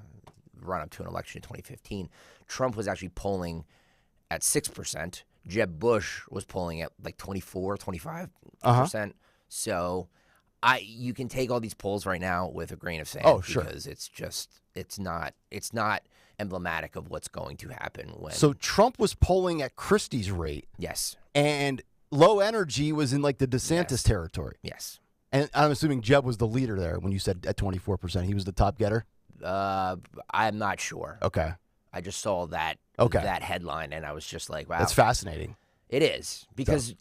run up to an election in 2015. Trump was actually polling at 6%. Jeb Bush was polling at like 24, 25%. So You can take all these polls right now with a grain of sand. Oh, sure. Because it's not emblematic of what's going to happen when. So Trump was polling at Christie's rate. Yes. And low energy was in like the DeSantis territory. Yes. And I'm assuming Jeb was the leader there when you said at 24%. He was the top getter? I'm not sure. Okay. I just saw that headline, and I was just like, wow. That's fascinating. It is, because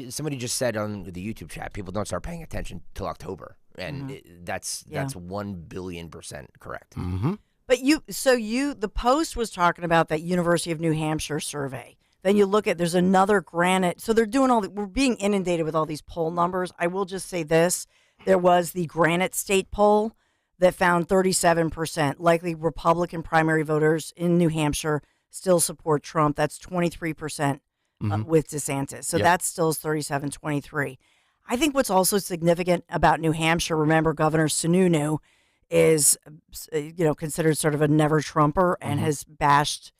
somebody just said on the YouTube chat, people don't start paying attention till October, and that's 1 billion% correct. Mm-hmm. But the Post was talking about that University of New Hampshire survey. Then you look at, there's another Granite. So they're doing we're being inundated with all these poll numbers. I will just say this. There was the Granite State poll that found 37% likely Republican primary voters in New Hampshire still support Trump. That's 23% with DeSantis. So that still is 37-23. I think what's also significant about New Hampshire, remember Governor Sununu is considered sort of a never Trumper and has bashed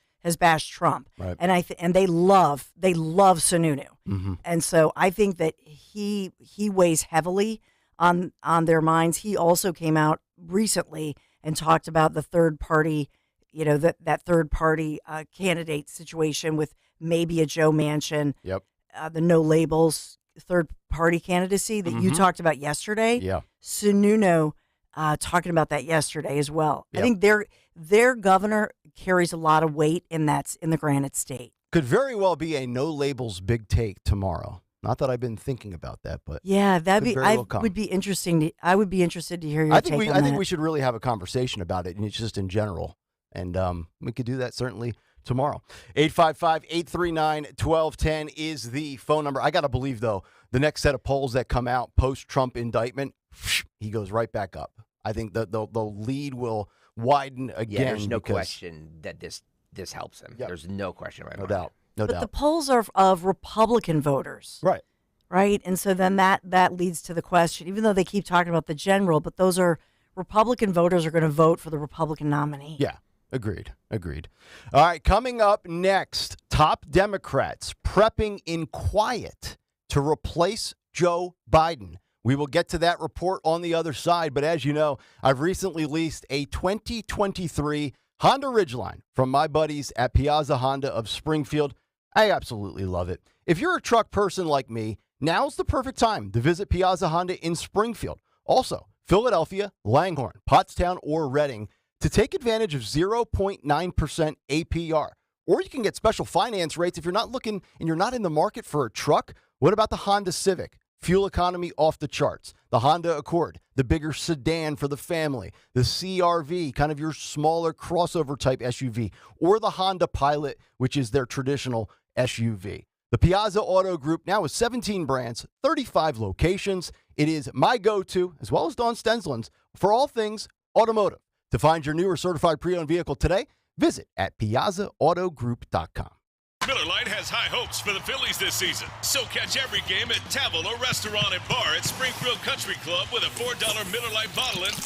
Trump. Right. And and they love Sununu. Mm-hmm. And so I think that he weighs heavily on their minds. He also came out recently and talked about the third party, that third party candidate situation with maybe a Joe Manchin, the no labels third party candidacy that you talked about yesterday. Yeah. Sununu talking about that yesterday as well. Yep. I think their governor carries a lot of weight in the Granite State. Could very well be a no labels big take tomorrow. Not that I've been thinking about that, but yeah, would be interesting. I would be interested to hear your take on that. I think we should really have a conversation about it, and it's just in general. And we could do that certainly tomorrow. 855-839-1210 is the phone number. I got to believe, though, the next set of polls that come out post-Trump indictment, he goes right back up. I think the lead will widen again. Yeah, there's no question that this helps him. Yep. There's no question right now. No doubt. But the polls are of Republican voters. Right. Right? And so then that leads to the question, even though they keep talking about the general, but those are Republican voters are going to vote for the Republican nominee. Yeah. Agreed. All right, coming up next, top Democrats prepping in quiet to replace Joe Biden. We will get to that report on the other side, but as you know, I've recently leased a 2023 Honda Ridgeline from my buddies at Piazza Honda of Springfield. I absolutely love it. If you're a truck person like me, now's the perfect time to visit Piazza Honda in Springfield. Also, Philadelphia, Langhorne, Pottstown, or Reading, to take advantage of 0.9% APR. Or you can get special finance rates if you're not looking and you're not in the market for a truck. What about the Honda Civic? Fuel economy off the charts. The Honda Accord, the bigger sedan for the family. The CR-V, kind of your smaller crossover type SUV. Or the Honda Pilot, which is their traditional SUV. The Piazza Auto Group now with 17 brands, 35 locations. It is my go-to, as well as Dawn Stensland's, for all things automotive. To find your new or certified pre-owned vehicle today, visit at piazzaautogroup.com. Miller Lite has high hopes for the Phillies this season. So catch every game at Tavolo Restaurant and Bar at Springfield Country Club with a $4 Miller Lite bottle and $5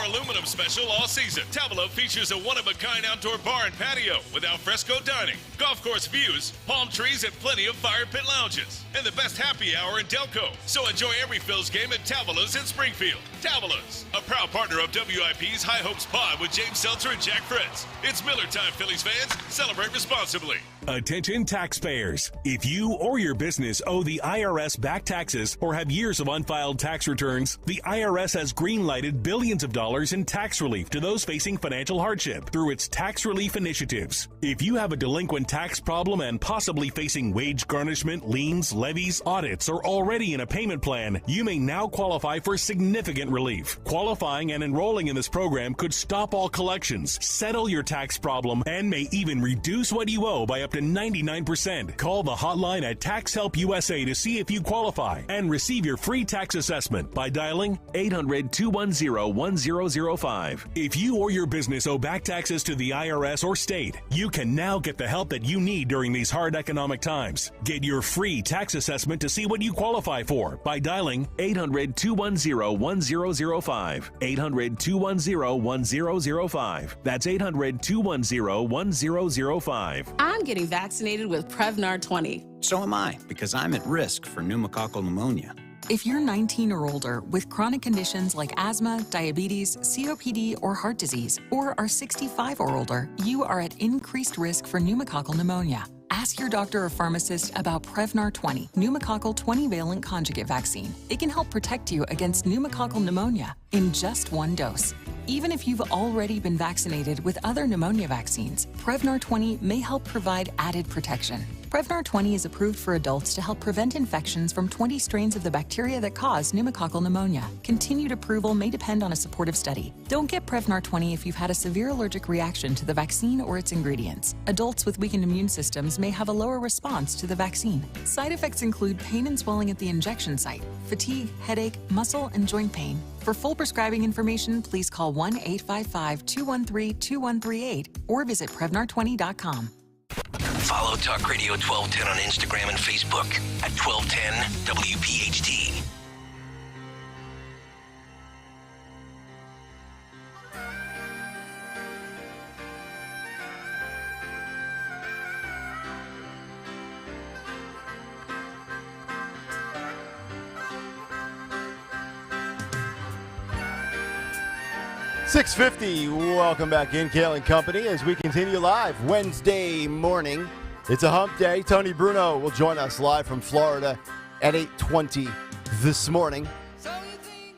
aluminum special all season. Tavolo features a one-of-a-kind outdoor bar and patio with alfresco dining, golf course views, palm trees, and plenty of fire pit lounges. And the best happy hour in Delco. So enjoy every Phil's game at Tavolo's in Springfield. Tavolo's, a proud partner of WIP's High Hopes Pod with James Seltzer and Jack Fritz. It's Miller time, Phillies fans. Celebrate responsibly. Attention taxpayers. If you or your business owe the IRS back taxes or have years of unfiled tax returns, the IRS has green-lighted billions of dollars in tax relief to those facing financial hardship through its tax relief initiatives. If you have a delinquent tax problem and possibly facing wage garnishment, liens, levies, audits, or already in a payment plan, you may now qualify for significant relief. Qualifying and enrolling in this program could stop all collections, settle your tax problem, and may even reduce what you owe by up to 99%. Call the hotline at Tax Help USA to see if you qualify and receive your free tax assessment by dialing 800-210-1005. If you or your business owe back taxes to the IRS or state, you can now get the help that you need during these hard economic times. Get your free tax assessment to see what you qualify for by dialing 800-210-1005. 800-210-1005. That's 800-210-1005. I'm getting vaccinated with Prevnar 20. So am I, because I'm at risk for pneumococcal pneumonia. If you're 19 or older with chronic conditions like asthma, diabetes, COPD, or heart disease, or are 65 or older, you are at increased risk for pneumococcal pneumonia. Ask your doctor or pharmacist about Prevnar 20, pneumococcal 20-valent conjugate vaccine. It can help protect you against pneumococcal pneumonia in just one dose. Even if you've already been vaccinated with other pneumonia vaccines, Prevnar 20 may help provide added protection. Prevnar 20 is approved for adults to help prevent infections from 20 strains of the bacteria that cause pneumococcal pneumonia. Continued approval may depend on a supportive study. Don't get Prevnar 20 if you've had a severe allergic reaction to the vaccine or its ingredients. Adults with weakened immune systems may have a lower response to the vaccine. Side effects include pain and swelling at the injection site, fatigue, headache, muscle, and joint pain. For full prescribing information, please call 1-855-213-2138 or visit Prevnar20.com. Follow Talk Radio 1210 on Instagram and Facebook at 1210 WPHT. .650, welcome back in, Kayal and Company, as we continue live Wednesday morning. It's a hump day. Tony Bruno will join us live from Florida at 8:20 this morning.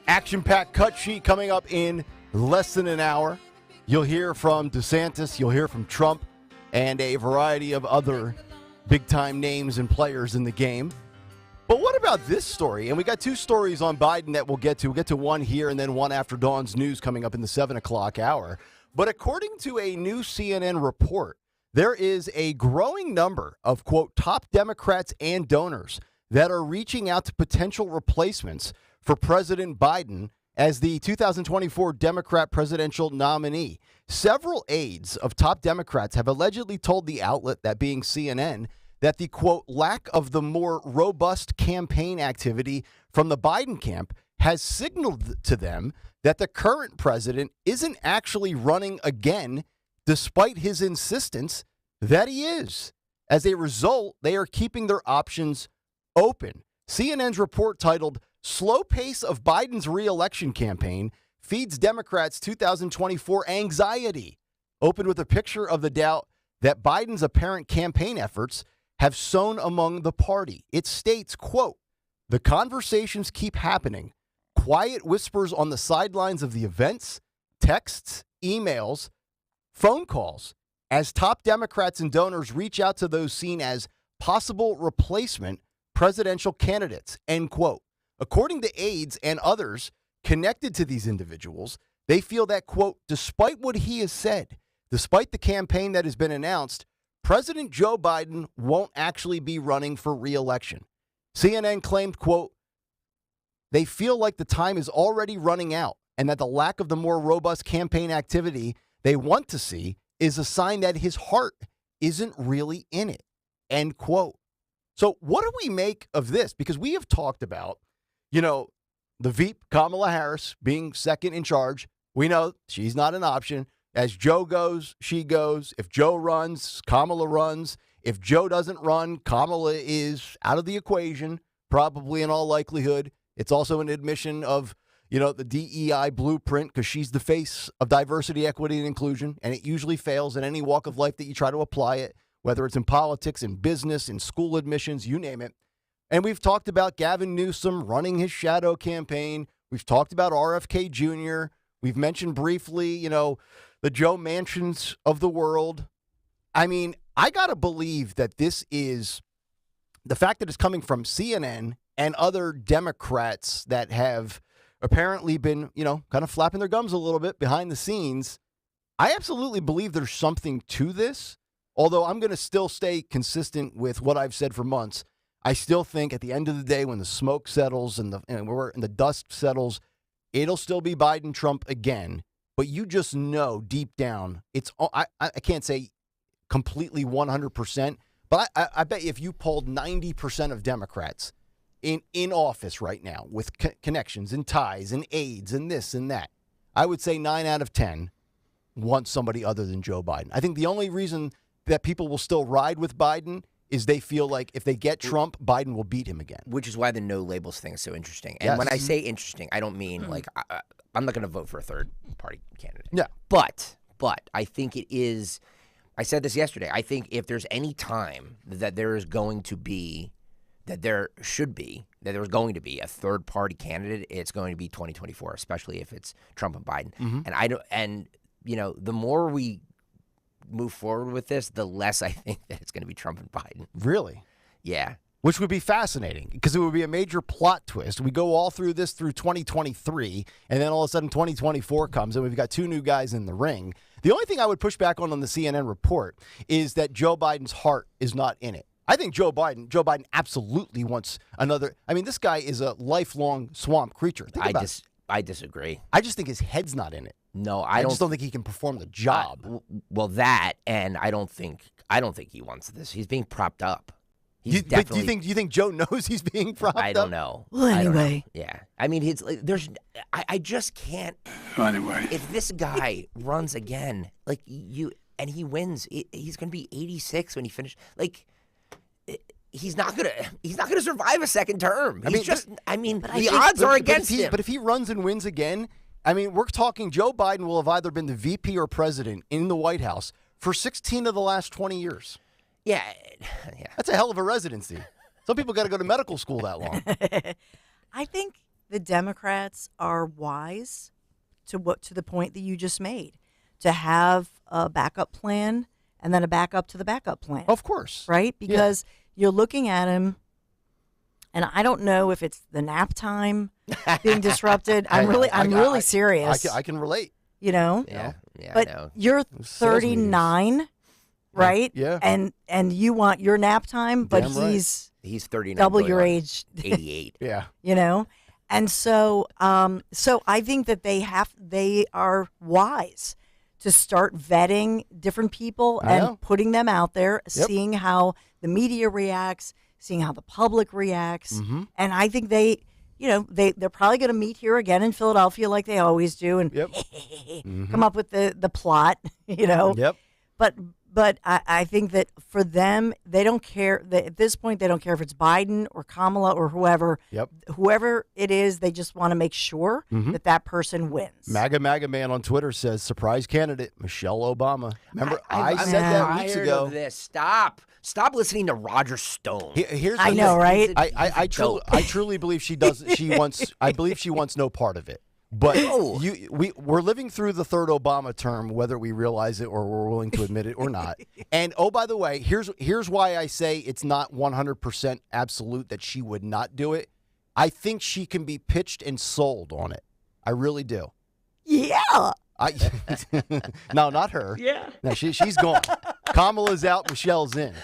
Action-packed cut sheet coming up in less than an hour. You'll hear from DeSantis, you'll hear from Trump, and a variety of other big-time names and players in the game. But what about this story? And we got two stories on Biden that we'll get to. We'll get to one here and then one after Dawn's news coming up in the 7 o'clock hour. But according to a new CNN report, there is a growing number of, quote, top Democrats and donors that are reaching out to potential replacements for President Biden as the 2024 Democrat presidential nominee. Several aides of top Democrats have allegedly told the outlet, that being CNN, that the, quote, lack of the more robust campaign activity from the Biden camp has signaled to them that the current president isn't actually running again, despite his insistence that he is. As a result, they are keeping their options open. CNN's report, titled "Slow Pace of Biden's Re-Election Campaign Feeds Democrats 2024 Anxiety," opened with a picture of the doubt that Biden's apparent campaign efforts have sown among the party. It states, quote, "The conversations keep happening. Quiet whispers on the sidelines of the events, texts, emails, phone calls, as top Democrats and donors reach out to those seen as possible replacement presidential candidates," end quote. According to aides and others connected to these individuals, they feel that, quote, despite what he has said, despite the campaign that has been announced, President Joe Biden won't actually be running for re-election. CNN claimed, quote, they feel like the time is already running out and that the lack of the more robust campaign activity they want to see is a sign that his heart isn't really in it, end quote. So what do we make of this? Because we have talked about, the Veep, Kamala Harris, being second in charge. We know she's not an option. As Joe goes, she goes. If Joe runs, Kamala runs. If Joe doesn't run, Kamala is out of the equation, probably in all likelihood. It's also an admission of, the DEI blueprint, because she's the face of diversity, equity, and inclusion, and it usually fails in any walk of life that you try to apply it, whether it's in politics, in business, in school admissions, you name it. And we've talked about Gavin Newsom running his shadow campaign. We've talked about RFK Jr. We've mentioned briefly, the Joe Manchins of the world. I mean, I got to believe that this is the fact that it's coming from CNN and other Democrats that have apparently been, kind of flapping their gums a little bit behind the scenes. I absolutely believe there's something to this, although I'm going to still stay consistent with what I've said for months. I still think at the end of the day, when the smoke settles and the dust settles, it'll still be Biden, Trump again. But you just know deep down, I can't say completely 100%, but I bet if you polled 90% of Democrats in office right now with connections and ties and aides and this and that, I would say 9 out of 10 want somebody other than Joe Biden. I think the only reason that people will still ride with Biden is they feel like if they get Trump, Biden will beat him again. Which is why the no labels thing is so interesting. And when I say interesting, I don't mean like I'm not going to vote for a third party candidate. Yeah. But I think it is. I said this yesterday. I think if there's any time that there is going to be, that there should be, that there was going to be a third party candidate, it's going to be 2024, especially if it's Trump and Biden. And the more we move forward with this, the less I think that it's going to be Trump and Biden. Really? Yeah. Which would be fascinating because it would be a major plot twist. We go all through this through 2023, and then all of a sudden 2024 comes, and we've got two new guys in the ring. The only thing I would push back on the CNN report is that Joe Biden's heart is not in it. I think Joe Biden absolutely wants another. I mean, this guy is a lifelong swamp creature. I disagree. I just think his head's not in it. No, I just don't think he can perform the job. Well, that, and I don't think he wants this. He's being propped up. But do you think Joe knows he's being propped up? I don't know. Well, anyway. Yeah. I mean, I just can't. Anyway. If this guy runs again, and he wins, he's going to be 86 when he finishes. He's not gonna survive a second term. The odds are against him. But if he runs and wins again, I mean, we're talking Joe Biden will have either been the VP or president in the White House for 16 of the last 20 years. Yeah. That's a hell of a residency. Some people got to go to medical school that long. I think the Democrats are wise to the point that you just made, to have a backup plan and then a backup to the backup plan. Of course. Right? Because you're looking at him, and I don't know if it's the nap time being disrupted. I'm really serious. I can relate. You know? Yeah. But I know. you're 39, right? Yeah. And you want your nap time, but he's 39, double your age. 88. Yeah. You know? And so I think that they are wise to start vetting different people and putting them out there, seeing how the media reacts, seeing how the public reacts. And I think they're probably going to meet here again in Philadelphia like they always do and come up with the plot, But I think that for them, they don't care. At this point, they don't care if it's Biden or Kamala or whoever. Whoever it is, they just want to make sure that person wins. MAGA Man on Twitter says, surprise candidate, Michelle Obama. Remember, I said that weeks ago. Of this. Stop listening to Roger Stone. I know, right? I truly believe she does. I believe she wants no part of it. But we're living through the third Obama term, whether we realize it or we're willing to admit it or not. And, oh, by the way, here's why I say it's not 100% absolute that she would not do it. I think she can be pitched and sold on it. I really do. Yeah. No, not her. Yeah. No, she's gone. Kamala's out. Michelle's in.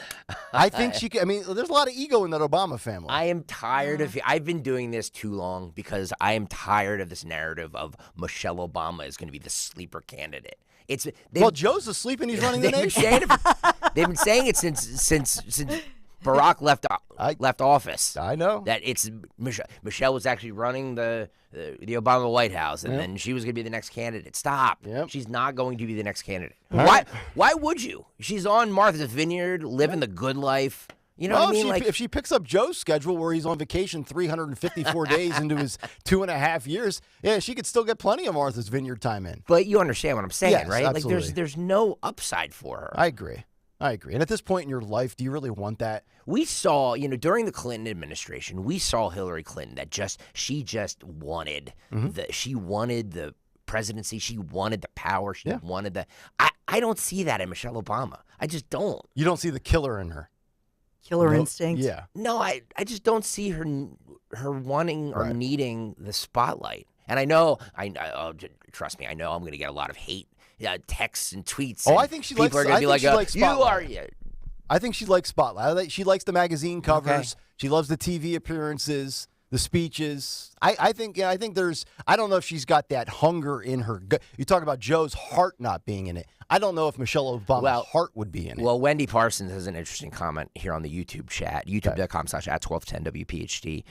I think she can. I mean, there's a lot of ego in that Obama family. I am tired of. I've been doing this too long because I am tired of this narrative of Michelle Obama is going to be the sleeper candidate. Joe's asleep and he's running the nation. They've been saying it since Barack left office. I know that it's Michelle was actually running the Obama White House, and then she was going to be the next candidate. Stop. She's not going to be the next candidate. Why would you? She's on Martha's Vineyard, living the good life. You know what I mean? If she picks up Joe's schedule where he's on vacation 354 days into his 2.5 years, she could still get plenty of Martha's Vineyard time in. But you understand what I'm saying, yes, right? Absolutely. Like there's no upside for her. I agree. And at this point in your life, do you really want that? We saw, during the Clinton administration, we saw Hillary Clinton she just wanted the presidency. She wanted the power. She wanted the. I don't see that in Michelle Obama. I just don't. You don't see the killer in her. Killer instinct. Yeah. No, I just don't see her wanting or needing the spotlight. And I know, trust me, I know I'm going to get a lot of hate. Texts and tweets. I think she likes. People are going to be like, "You are." I think she likes spotlight. She likes the magazine covers. Okay. She loves the TV appearances, the speeches. I think there's. I don't know if she's got that hunger in her. You talk about Joe's heart not being in it. I don't know if Michelle Obama's heart would be in it. Well, Wendy Parsons has an interesting comment here on the YouTube chat, youtube.com/@1210WPHT.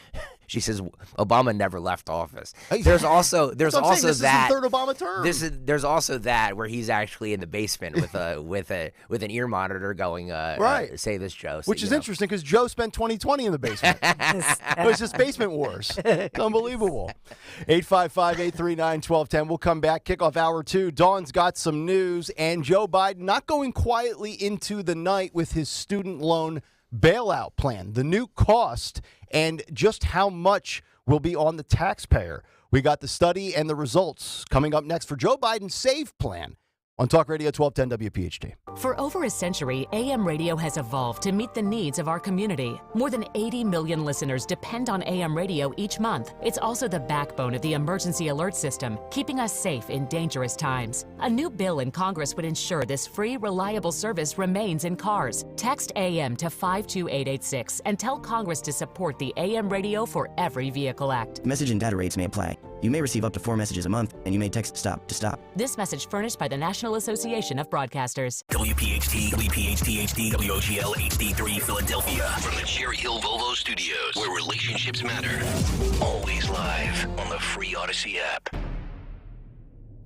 She says Obama never left office. There's also that. This is the third Obama term. There's also that where he's actually in the basement with an ear monitor going, right. Say this, Joe. Which is interesting because Joe spent 2020 in the basement. It was just basement wars. It's unbelievable. 855-839-1210. We'll come back. Kickoff hour 2. Dawn's got some news. And Joe Biden not going quietly into the night with his student loan bailout plan. The new cost and just how much will be on the taxpayer. We got the study and the results coming up next for Joe Biden's SAVE plan on Talk Radio 1210 WPHT. For over a century, AM radio has evolved to meet the needs of our community. More than 80 million listeners depend on AM radio each month. It's also the backbone of the emergency alert system, keeping us safe in dangerous times. A new bill in Congress would ensure this free, reliable service remains in cars. Text AM to 52886 and tell Congress to support the AM radio for every vehicle act. Message and data rates may apply. You may receive up to 4 messages a month, and you may text STOP to stop. This message furnished by the National Association of Broadcasters. WPHT, WPHT HD, WOGL HD3 Philadelphia. From the Cherry Hill Volvo Studios, where relationships matter. Always live on the free Odyssey app.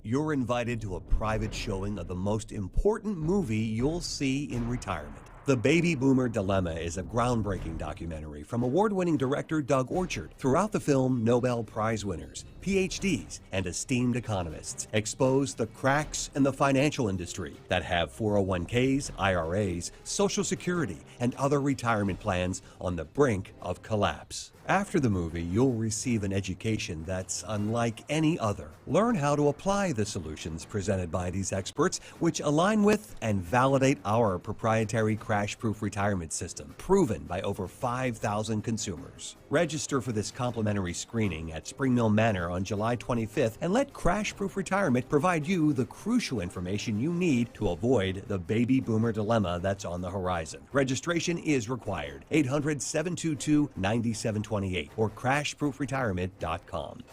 You're invited to a private showing of the most important movie you'll see in retirement. The Baby Boomer Dilemma is a groundbreaking documentary from award-winning director Doug Orchard. Throughout the film, Nobel Prize winners, PhDs, and esteemed economists expose the cracks in the financial industry that have 401ks, IRAs, Social Security, and other retirement plans on the brink of collapse. After the movie, you'll receive an education that's unlike any other. Learn how to apply the solutions presented by these experts, which align with and validate our proprietary crash-proof retirement system, proven by over 5,000 consumers. Register for this complimentary screening at Spring Mill Manor on July 25th and let Crash-Proof Retirement provide you the crucial information you need to avoid the baby boomer dilemma that's on the horizon. Registration is required. 800-722-9728 or crashproofretirement.com.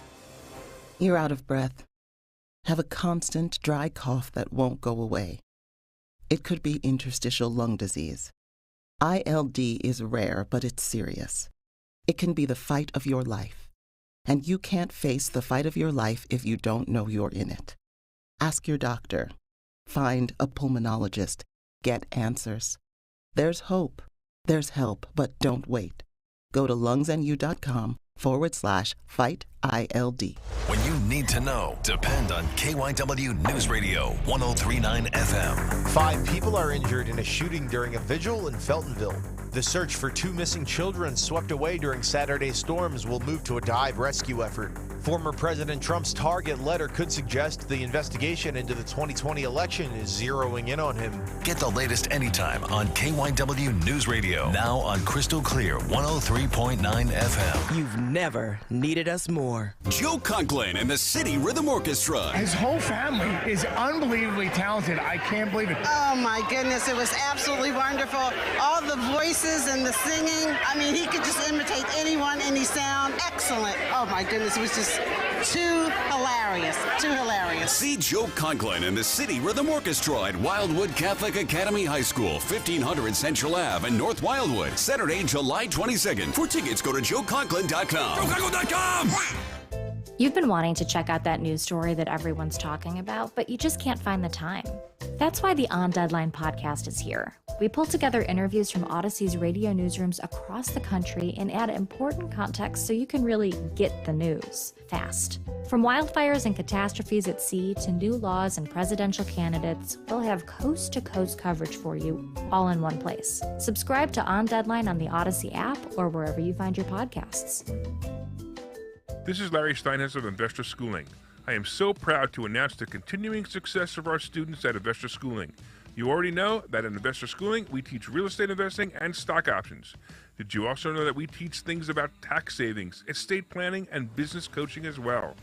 You're out of breath. Have a constant dry cough that won't go away. It could be interstitial lung disease. ILD is rare, but it's serious. It can be the fight of your life. And you can't face the fight of your life if you don't know you're in it. Ask your doctor. Find a pulmonologist. Get answers. There's hope. There's help, but don't wait. Go to lungsandU.com/fight ILD. When you need to know, depend on KYW News Radio 103.9 FM. 5 people are injured in a shooting during a vigil in Feltonville. The search for 2 missing children swept away during Saturday's storms will move to a dive rescue effort. Former President Trump's target letter could suggest the investigation into the 2020 election is zeroing in on him. Get the latest anytime on KYW News Radio. Now on Crystal Clear 103.9 FM. You've never needed us more. Joe Conklin and the City Rhythm Orchestra. His whole family is unbelievably talented. I can't believe it. Oh my goodness, it was absolutely wonderful. All the voices and the singing. I mean, he could just imitate anyone, any sound. Excellent. Oh my goodness, it was just too hilarious. Too hilarious. See Joe Conklin and the City Rhythm Orchestra at Wildwood Catholic Academy High School, 1500 Central Ave in North Wildwood, Saturday, July 22nd. For tickets, go to joeconklin.com. joeconklin.com! You've been wanting to check out that news story that everyone's talking about, but you just can't find the time. That's why the On Deadline podcast is here. We pull together interviews from Odyssey's radio newsrooms across the country and add important context so you can really get the news fast. From wildfires and catastrophes at sea to new laws and presidential candidates, we'll have coast-to-coast coverage for you all in one place. Subscribe to On Deadline on the Odyssey app or wherever you find your podcasts. This is Larry Steinhaus of Investor Schooling. I am so proud to announce the continuing success of our students at Investor Schooling. You already know that at Investor Schooling, we teach real estate investing and stock options. Did you also know that we teach things about tax savings, estate planning, and business coaching as well?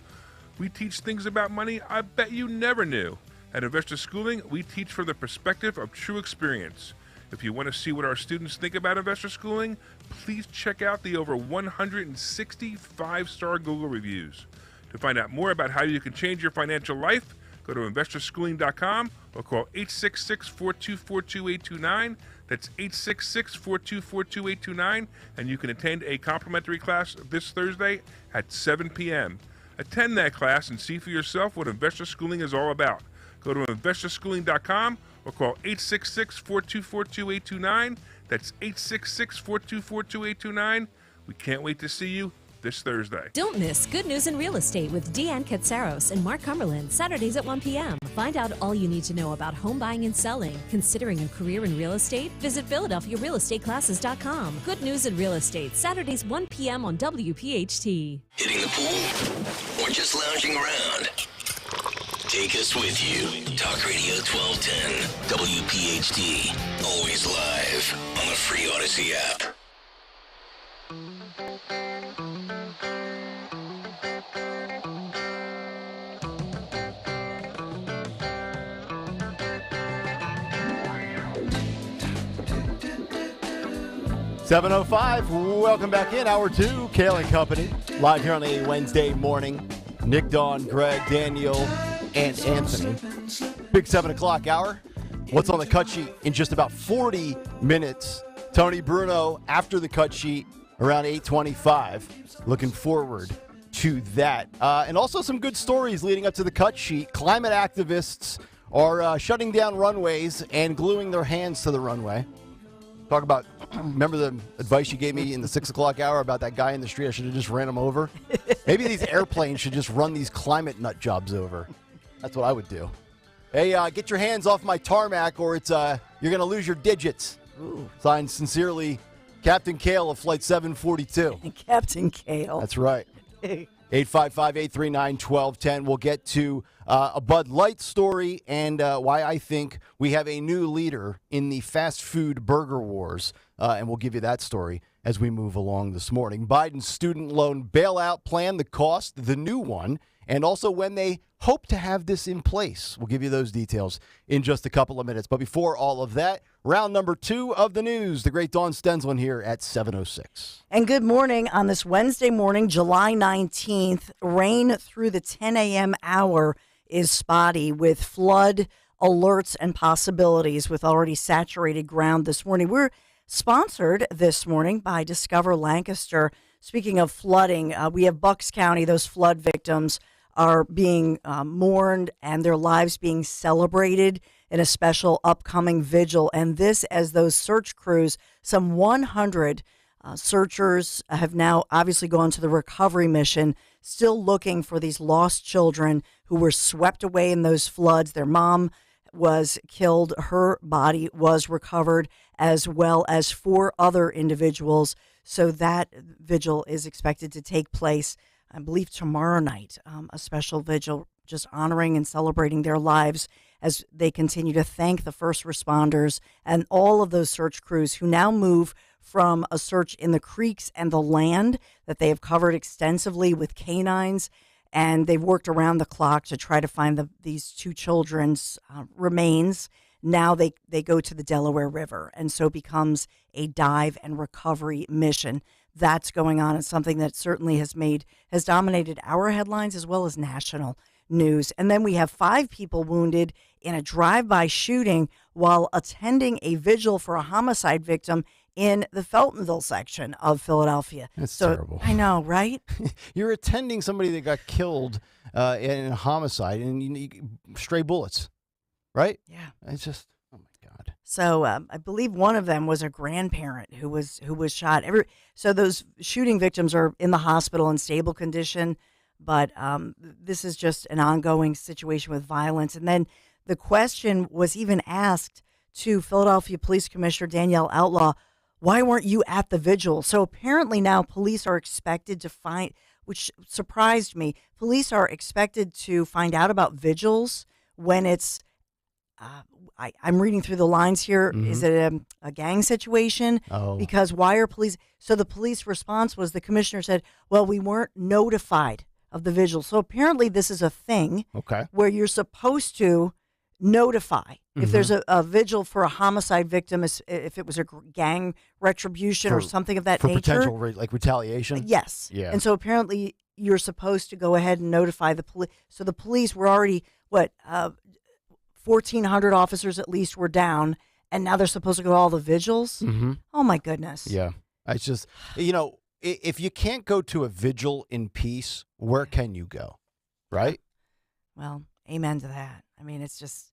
We teach things about money I bet you never knew. At Investor Schooling, we teach from the perspective of true experience. If you want to see what our students think about Investor Schooling, please check out the over 160 5-star Google reviews. To find out more about how you can change your financial life, go to investorschooling.com or call 866-424-2829. That's 866-424-2829, and you can attend a complimentary class this Thursday at 7 p.m. Attend that class and see for yourself what investor schooling is all about. Go to investorschooling.com or call 866-424-2829. That's 866-424-2829. We can't wait to see you this Thursday. Don't miss Good News in Real Estate with Deanne Katsaros and Mark Cumberland, Saturdays at 1 p.m. Find out all you need to know about home buying and selling. Considering a career in real estate? Visit PhiladelphiaRealEstateClasses.com. Good News in Real Estate, Saturdays 1 p.m. on WPHT. Hitting the pool or just lounging around? Take us with you. Talk Radio 1210, WPHT. Always live on the free Odyssey app. $7:05. Welcome back in. Hour 2, Kayal and Company. Live here on a Wednesday morning. Nick, Dawn, Greg, Daniel, and Anthony. Big 7 o'clock hour. What's on the cut sheet in just about 40 minutes? Tony Bruno after the cut sheet around 8:25. Looking forward to that. And also some good stories leading up to the cut sheet. Climate activists are shutting down runways and gluing their hands to the runway. Talk about, remember the advice you gave me in the 6 o'clock hour about that guy in the street? I should have just ran him over. Maybe these airplanes should just run these climate nut jobs over. That's what I would do. Hey, get your hands off my tarmac or it's you're going to lose your digits. Ooh. Signed sincerely, Captain Kayal of Flight 742. Captain Kayal. That's right. 855-839-1210. We'll get to a Bud Light story and why I think we have a new leader in the fast food burger wars. And we'll give you that story as we move along this morning. Biden's student loan bailout plan, the cost, the new one, and also when they hope to have this in place. We'll give you those details in just a couple of minutes. But before all of that, round number 2 of the news. The great Dawn Stensland here at 7:06. And good morning on this Wednesday morning, July 19th. Rain through the 10 a.m. hour is spotty with flood alerts and possibilities with already saturated ground this morning. We're sponsored this morning by Discover Lancaster. Speaking of flooding, we have Bucks County. Those flood victims are being mourned and their lives being celebrated in a special upcoming vigil. And this as those search crews, some 100 searchers have now obviously gone to the recovery mission, still looking for these lost children who were swept away in those floods. Their mom was killed. Her body was recovered, as well as 4 other individuals. So that vigil is expected to take place, I believe, tomorrow night, a special vigil just honoring and celebrating their lives as they continue to thank the first responders and all of those search crews who now move from a search in the creeks and the land that they have covered extensively with canines, and they've worked around the clock to try to find these 2 children's remains. Now they go to the Delaware River, and so becomes a dive and recovery mission. That's going on. It's something that certainly has dominated our headlines as well as national news. And then we have 5 people wounded in a drive-by shooting while attending a vigil for a homicide victim in the Feltonville section of Philadelphia. That's terrible. I know, right? You're attending somebody that got killed in a homicide and stray bullets, right? Yeah. It's just, oh my God. So I believe one of them was a grandparent who was shot. So those shooting victims are in the hospital in stable condition, but this is just an ongoing situation with violence. And then the question was even asked to Philadelphia Police Commissioner Danielle Outlaw, why weren't you at the vigil? So apparently now police are expected to find, which surprised me, police are expected to find out about vigils when it's, I'm reading through the lines here. Mm-hmm. Is it a gang situation? Oh. Because why are police? So the police response was the commissioner said, well, we weren't notified of the vigil. So apparently this is a thing where you're supposed to notify if there's a vigil for a homicide victim, if it was a gang retribution or something of that nature. For potential retaliation? Yes. Yeah. And so apparently you're supposed to go ahead and notify the police. So the police were already, 1,400 officers at least were down, and now they're supposed to go to all the vigils. Mm-hmm. Oh my goodness. Yeah. It's just, if you can't go to a vigil in peace, where can you go? Right? Well, amen to that. I mean, it's just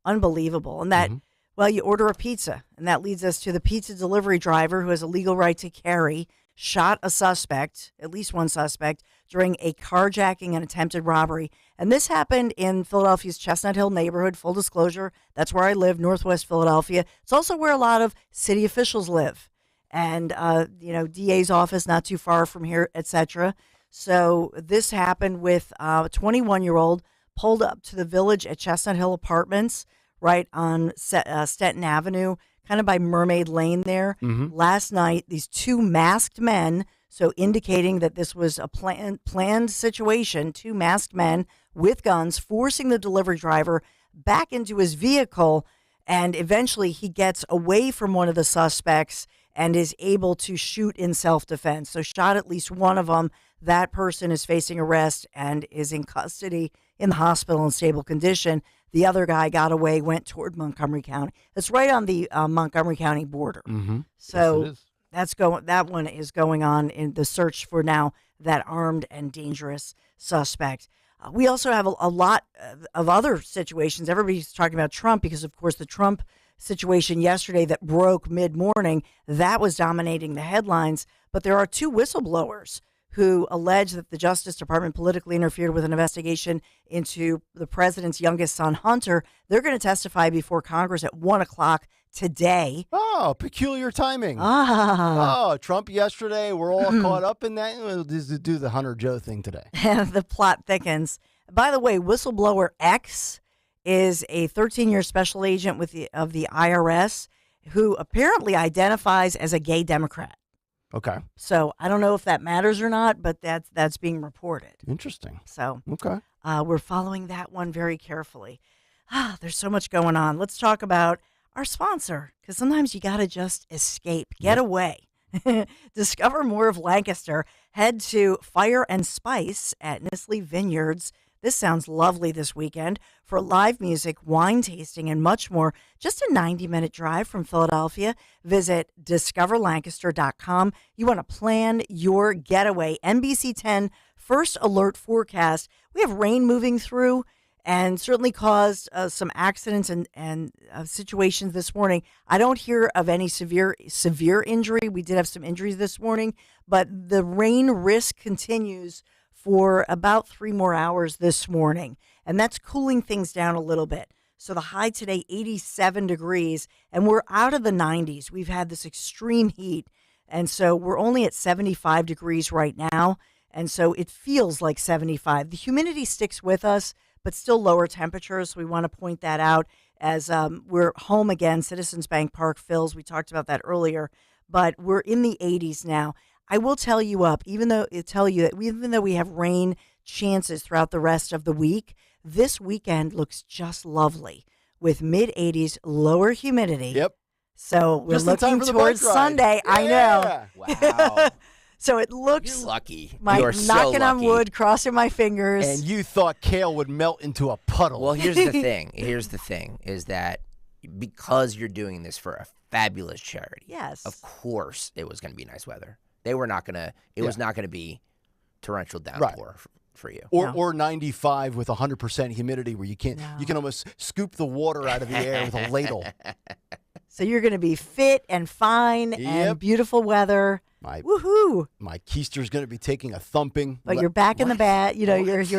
unbelievable. And that, well, you order a pizza, and that leads us to the pizza delivery driver who has a legal right to carry, shot a suspect, at least one suspect, during a carjacking and attempted robbery. And this happened in Philadelphia's Chestnut Hill neighborhood. Full disclosure, that's where I live, Northwest Philadelphia. It's also where a lot of city officials live. And, DA's office not too far from here, etc. So this happened with a 21-year-old pulled up to the Village at Chestnut Hill Apartments right on Staten Avenue, kind of by Mermaid Lane there. Last night, these two masked men, so indicating that this was a planned situation, two masked men with guns forcing the delivery driver back into his vehicle, and eventually he gets away from one of the suspects and is able to shoot in self-defense. So shot at least one of them. That person is facing arrest and is in custody in the hospital in stable condition. The other guy got away, went toward Montgomery County. It's right on the Montgomery County border. So yes, that one is going on in the search for now that armed and dangerous suspect. We also have a lot of other situations. Everybody's talking about Trump because, of course, the Trump situation yesterday that broke mid-morning, that was dominating the headlines. But there are two whistleblowers who allege that the Justice Department politically interfered with an investigation into the president's youngest son, Hunter. They're going to testify before Congress at 1 o'clock today. Oh, peculiar timing. Oh, Trump yesterday. We're all caught up in that. We'll just do the Hunter Joe thing today. The plot thickens. By the way, whistleblower X is a 13-year special agent of the IRS who apparently identifies as a gay Democrat. Okay. So I don't know if that matters or not, but that's being reported. Interesting. So okay, we're following that one very carefully. There's so much going on. Let's talk about our sponsor, because sometimes you got to just escape, get away. Discover more of Lancaster. Head to Fire and Spice at Nisley Vineyards. This sounds lovely this weekend for live music, wine tasting, and much more. Just a 90-minute drive from Philadelphia. Visit discoverlancaster.com. You want to plan your getaway. NBC 10 first alert forecast. We have rain moving through and certainly caused some accidents and situations this morning. I don't hear of any severe injury. We did have some injuries this morning, but the rain risk continues for about 3 more hours this morning, and that's cooling things down a little bit. So the high today, 87 degrees, and we're out of the 90s. We've had this extreme heat, and so we're only at 75 degrees right now, and so it feels like 75. The humidity sticks with us, but still lower temperatures. So we want to point that out as we're home again. Citizens Bank Park fills. We talked about that earlier, but we're in the 80s now. I will tell you even though we have rain chances throughout the rest of the week, this weekend looks just lovely with mid-80s, lower humidity. Yep. So we're Just in time looking for the towards bike ride. Sunday. Yeah. I know. Wow. So it looks You're lucky. You're so knocking on lucky. wood, crossing my fingers. And you thought Kayal would melt into a puddle. Well, here's the thing. Is that because you're doing this for a fabulous charity. Yes. Of course it was going to be nice weather. They were not going to, it was not going to be torrential downpour for you. Or 95 with 100% humidity where you can almost scoop the water out of the air with a ladle. So you're going to be fit and fine and beautiful weather. Woohoo! My keister's going to be taking a thumping. But you're back in the bad. You know, he's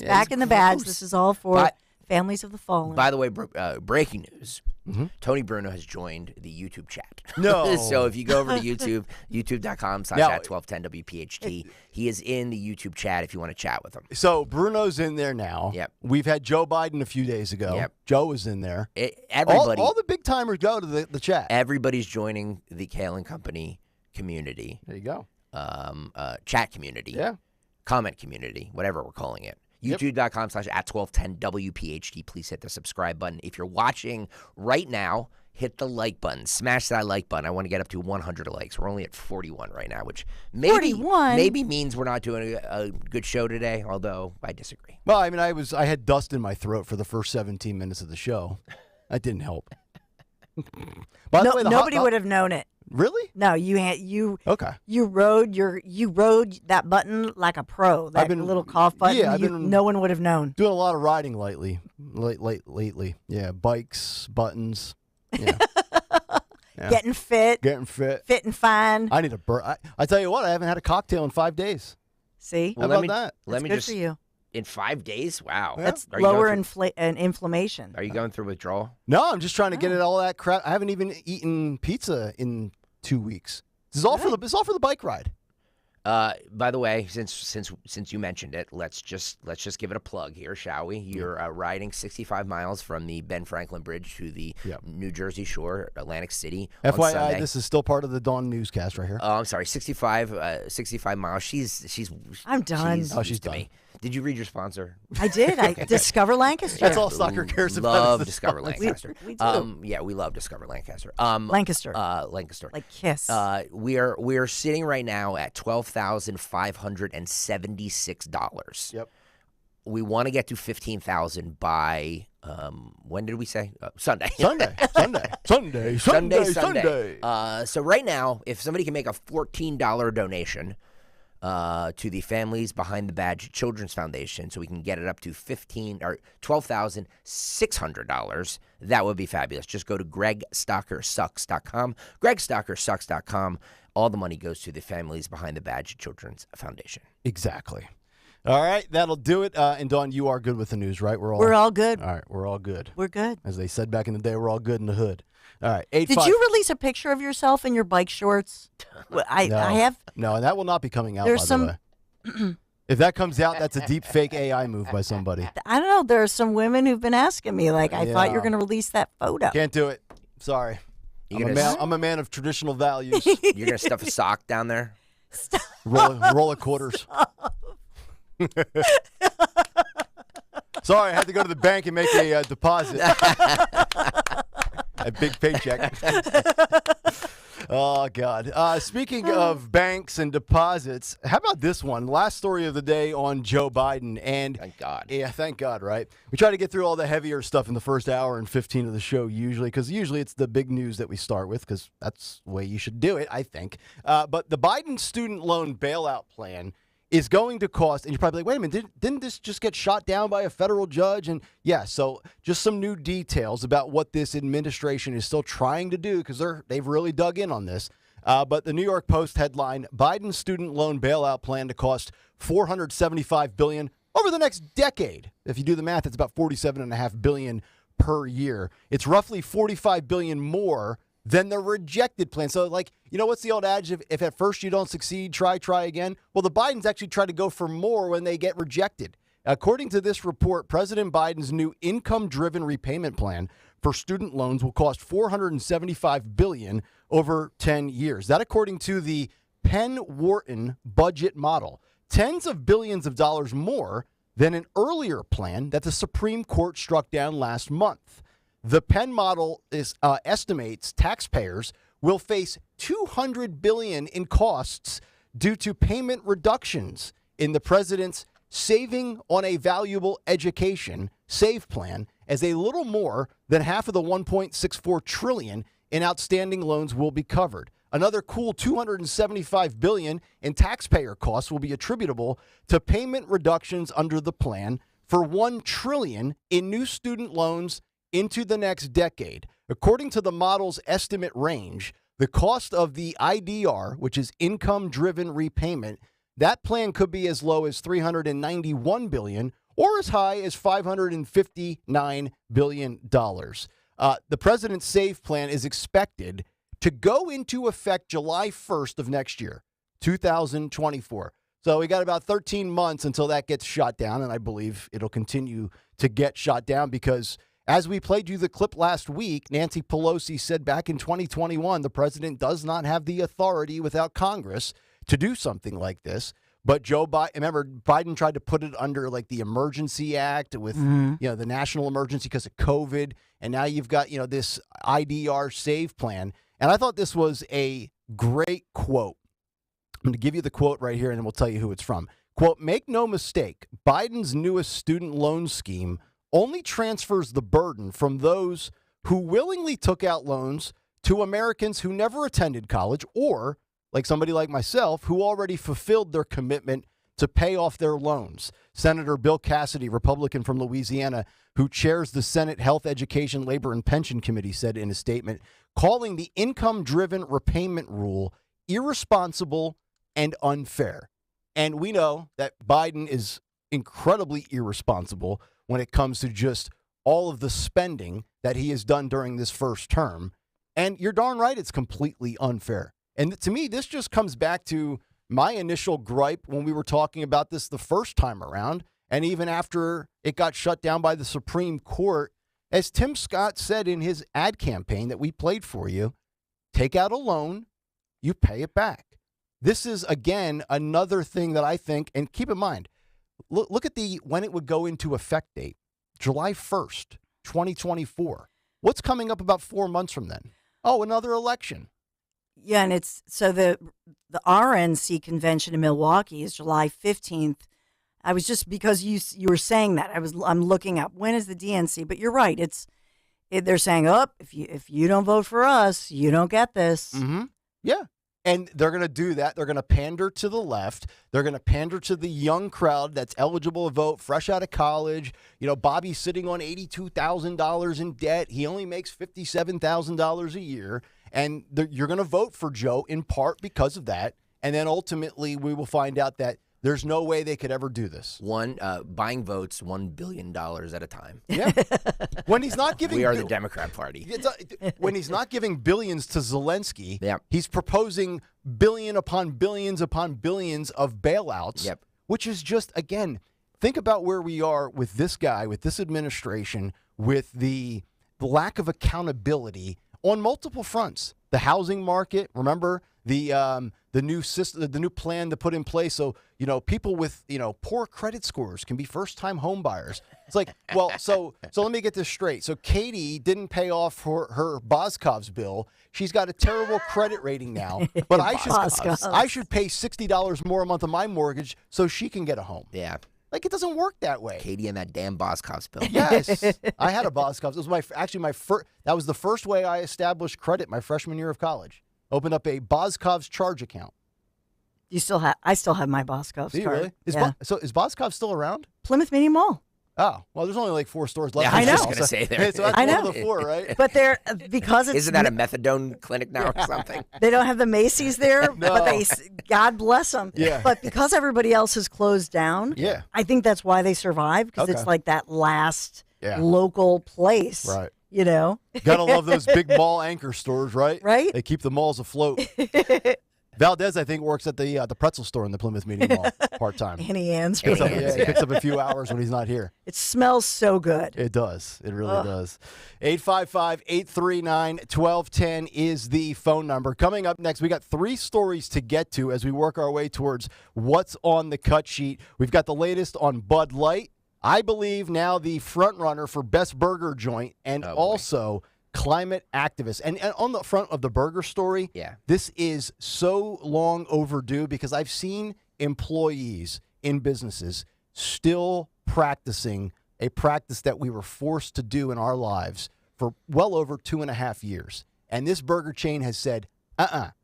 back in the badge. This is all for families of the fallen. By the way, breaking news. Tony Bruno has joined the YouTube chat. No. So if you go over to YouTube, youtube.com/@1210WPHT, he is in the YouTube chat if you want to chat with him. So Bruno's in there now. Yep. We've had Joe Biden a few days ago. Yep. Joe is in there. Everybody. All the big timers go to the chat. Everybody's joining the Kayal and Company community. There you go. Chat community. Yeah. Comment community, whatever we're calling it. YouTube.com/@1210WPHT. Please hit the subscribe button. If you're watching right now, hit the like button. Smash that like button. I want to get up to 100 likes. We're only at 41 right now, which maybe means we're not doing a good show today, although I disagree. Well, I mean, I had dust in my throat for the first 17 minutes of the show. That didn't help. By the way, nobody would have known it. Really? No, you Okay. You rode that button like a pro. That little cough button. Yeah, I've been no one would have known. Doing a lot of riding lately. Yeah, bikes, buttons. Yeah. Yeah. Getting fit and fine. I need a I tell you what, I haven't had a cocktail in 5 days. See? How about that? Let me good just for you. In 5 days? Wow. That's Are you lower going through- inflammation. Are you going through withdrawal? No, I'm just trying to get it all that crap. I haven't even eaten pizza in 2 weeks. This is all for the bike ride. By the way, since you mentioned it, let's just give it a plug here, shall we? You're riding 65 miles from the Ben Franklin Bridge to the New Jersey Shore, Atlantic City. FYI, on Sunday. this is still part of the Dawn newscast right here. Oh, I'm sorry, 65 miles. She's. I'm done. She's done. Me. Did you read your sponsor? I did. Discover Lancaster. That's all soccer cares about. Love Discover Lancaster. We do. Yeah, we love Discover Lancaster. Lancaster. Lancaster. Like Kiss. We're sitting right now at $12,576. Yep. We want to get to 15,000 by when did we say? Sunday. Sunday. So right now, if somebody can make a $14 donation to the Families Behind the Badge Children's Foundation, so we can get it up to $12,600. That would be fabulous. Just go to GregStockerSucks.com. GregStockerSucks.com. All the money goes to the Families Behind the Badge Children's Foundation. Exactly. All right, that'll do it. And Dawn, you are good with the news, right? We're all good. All right, we're all good. We're good. As they said back in the day, we're all good in the hood. All right, Did you release a picture of yourself in your bike shorts? I have. No, and that will not be coming out. There's by some. the way. If that comes out, that's a deep fake AI move by somebody. I don't know. There are some women who've been asking me, like, I thought you were going to release that photo. Can't do it. Sorry. I'm a man of traditional values. You're going to stuff a sock down there? Roll of quarters. Sorry, I had to go to the bank and make a deposit. A big paycheck. Oh, God. Speaking of banks and deposits, how about this one? Last story of the day on Joe Biden. And thank God. Yeah, thank God, right? We try to get through all the heavier stuff in the first hour and 15 of the show usually, because usually it's the big news that we start with, because that's the way you should do it, I think. But the Biden student loan bailout plan is going to cost, and you're probably like, wait a minute, didn't this just get shot down by a federal judge? And yeah, so just some new details about what this administration is still trying to do, because they've really dug in on this. But the New York Post headline, Biden's student loan bailout plan to cost $475 billion over the next decade. If you do the math, it's about $47.5 billion per year. It's roughly $45 billion more than the rejected plan. So, like, you know what's the old adage? If at first you don't succeed, try again. Well, the Bidens actually try to go for more when they get rejected. According to this report, President Biden's new income-driven repayment plan for student loans will cost $475 billion over 10 years. That according to the Penn-Wharton budget model. Tens of billions of dollars more than an earlier plan that the Supreme Court struck down last month. The Penn model estimates taxpayers will face $200 billion in costs due to payment reductions in the president's Saving on a Valuable Education SAVE plan, as a little more than half of the $1.64 trillion in outstanding loans will be covered. Another cool $275 billion in taxpayer costs will be attributable to payment reductions under the plan for $1 trillion in new student loans into the next decade. According to the model's estimate range, the cost of the IDR, which is income-driven repayment, that plan could be as low as $391 billion or as high as $559 billion. The president's SAVE plan is expected to go into effect July 1st of next year, 2024. So we got about 13 months until that gets shot down, and I believe it'll continue to get shot down because, as we played you the clip last week, Nancy Pelosi said back in 2021, the president does not have the authority without Congress to do something like this. But Joe Biden, remember, Biden tried to put it under like the Emergency Act with, the national emergency because of COVID. And now you've got, this IDR SAVE plan. And I thought this was a great quote. I'm going to give you the quote right here and then we'll tell you who it's from. Quote, "Make no mistake, Biden's newest student loan scheme only transfers the burden from those who willingly took out loans to Americans who never attended college, or like somebody like myself who already fulfilled their commitment to pay off their loans. Senator Bill Cassidy, Republican from Louisiana, who chairs the Senate Health, Education, Labor, and Pension Committee, said in a statement, calling the income-driven repayment rule irresponsible and unfair. And we know that Biden is incredibly irresponsible when it comes to just all of the spending that he has done during this first term. And you're darn right, it's completely unfair. And to me, this just comes back to my initial gripe when we were talking about this the first time around, and even after it got shut down by the Supreme Court. As Tim Scott said in his ad campaign that we played for you, take out a loan, you pay it back. This is, again, another thing that I think, and keep in mind, look at the when it would go into effect date, July 1st, 2024. What's coming up about 4 months from then? Oh, another election. Yeah, and it's so the RNC convention in Milwaukee is July 15th. I was just because you were saying that I'm looking up when is the DNC, but you're right. They're saying, if you don't vote for us, you don't get this. Mm-hmm. Yeah. And they're going to do that. They're going to pander to the left. They're going to pander to the young crowd that's eligible to vote, fresh out of college. You know, Bobby's sitting on $82,000 in debt. He only makes $57,000 a year. And you're going to vote for Joe in part because of that. And then ultimately we will find out that there's no way they could ever do this. Buying votes $1 billion at a time. Yeah. When he's not giving... We are the Democrat Party. When he's not giving billions to Zelensky, yep. He's proposing billion upon billions upon billions of bailouts, yep. Which is just, again, think about where we are with this guy, with this administration, with the lack of accountability on multiple fronts. The housing market, remember the new system, the new plan to put in place, so people with poor credit scores can be first-time home buyers. It's like, well, so let me get this straight. So Katie didn't pay off her Boscov's bill. She's got a terrible credit rating now, but I should pay $60 more a month on my mortgage so she can get a home. Yeah. Like, it doesn't work that way. Katie and that damn Boscov's bill. Yes. I had a Boscov's. It was that was the first way I established credit my freshman year of college. Opened up a Boscov's charge account. I still have my Boscov's Do you card. really? Is Boscov still around? Plymouth Meeting Mall. Oh, well, there's only like 4 stores left. Yeah, I was just going to say there. So that's I know. one of the 4, right? But they're because it's Isn't that a methadone clinic now or something? They don't have the Macy's there, No. but God bless them. Yeah. But because everybody else has closed down, Yeah. I think that's why they survive, because it's Okay. like that last Yeah. local place. Right. Gotta love those big mall anchor stores, right? Right. They keep the malls afloat. Valdez, I think, works at the pretzel store in the Plymouth Meeting Mall part-time. Annie Ann's. He picks up a few hours when he's not here. It smells so good. It does. It really does. 855-839-1210 is the phone number. Coming up next, we got 3 stories to get to as we work our way towards what's on the cut sheet. We've got the latest on Bud Light. I believe now the front runner for best burger joint, and also climate activists. And on the front of the burger story, this is so long overdue because I've seen employees in businesses still practicing a practice that we were forced to do in our lives for well over 2.5 years. And this burger chain has said,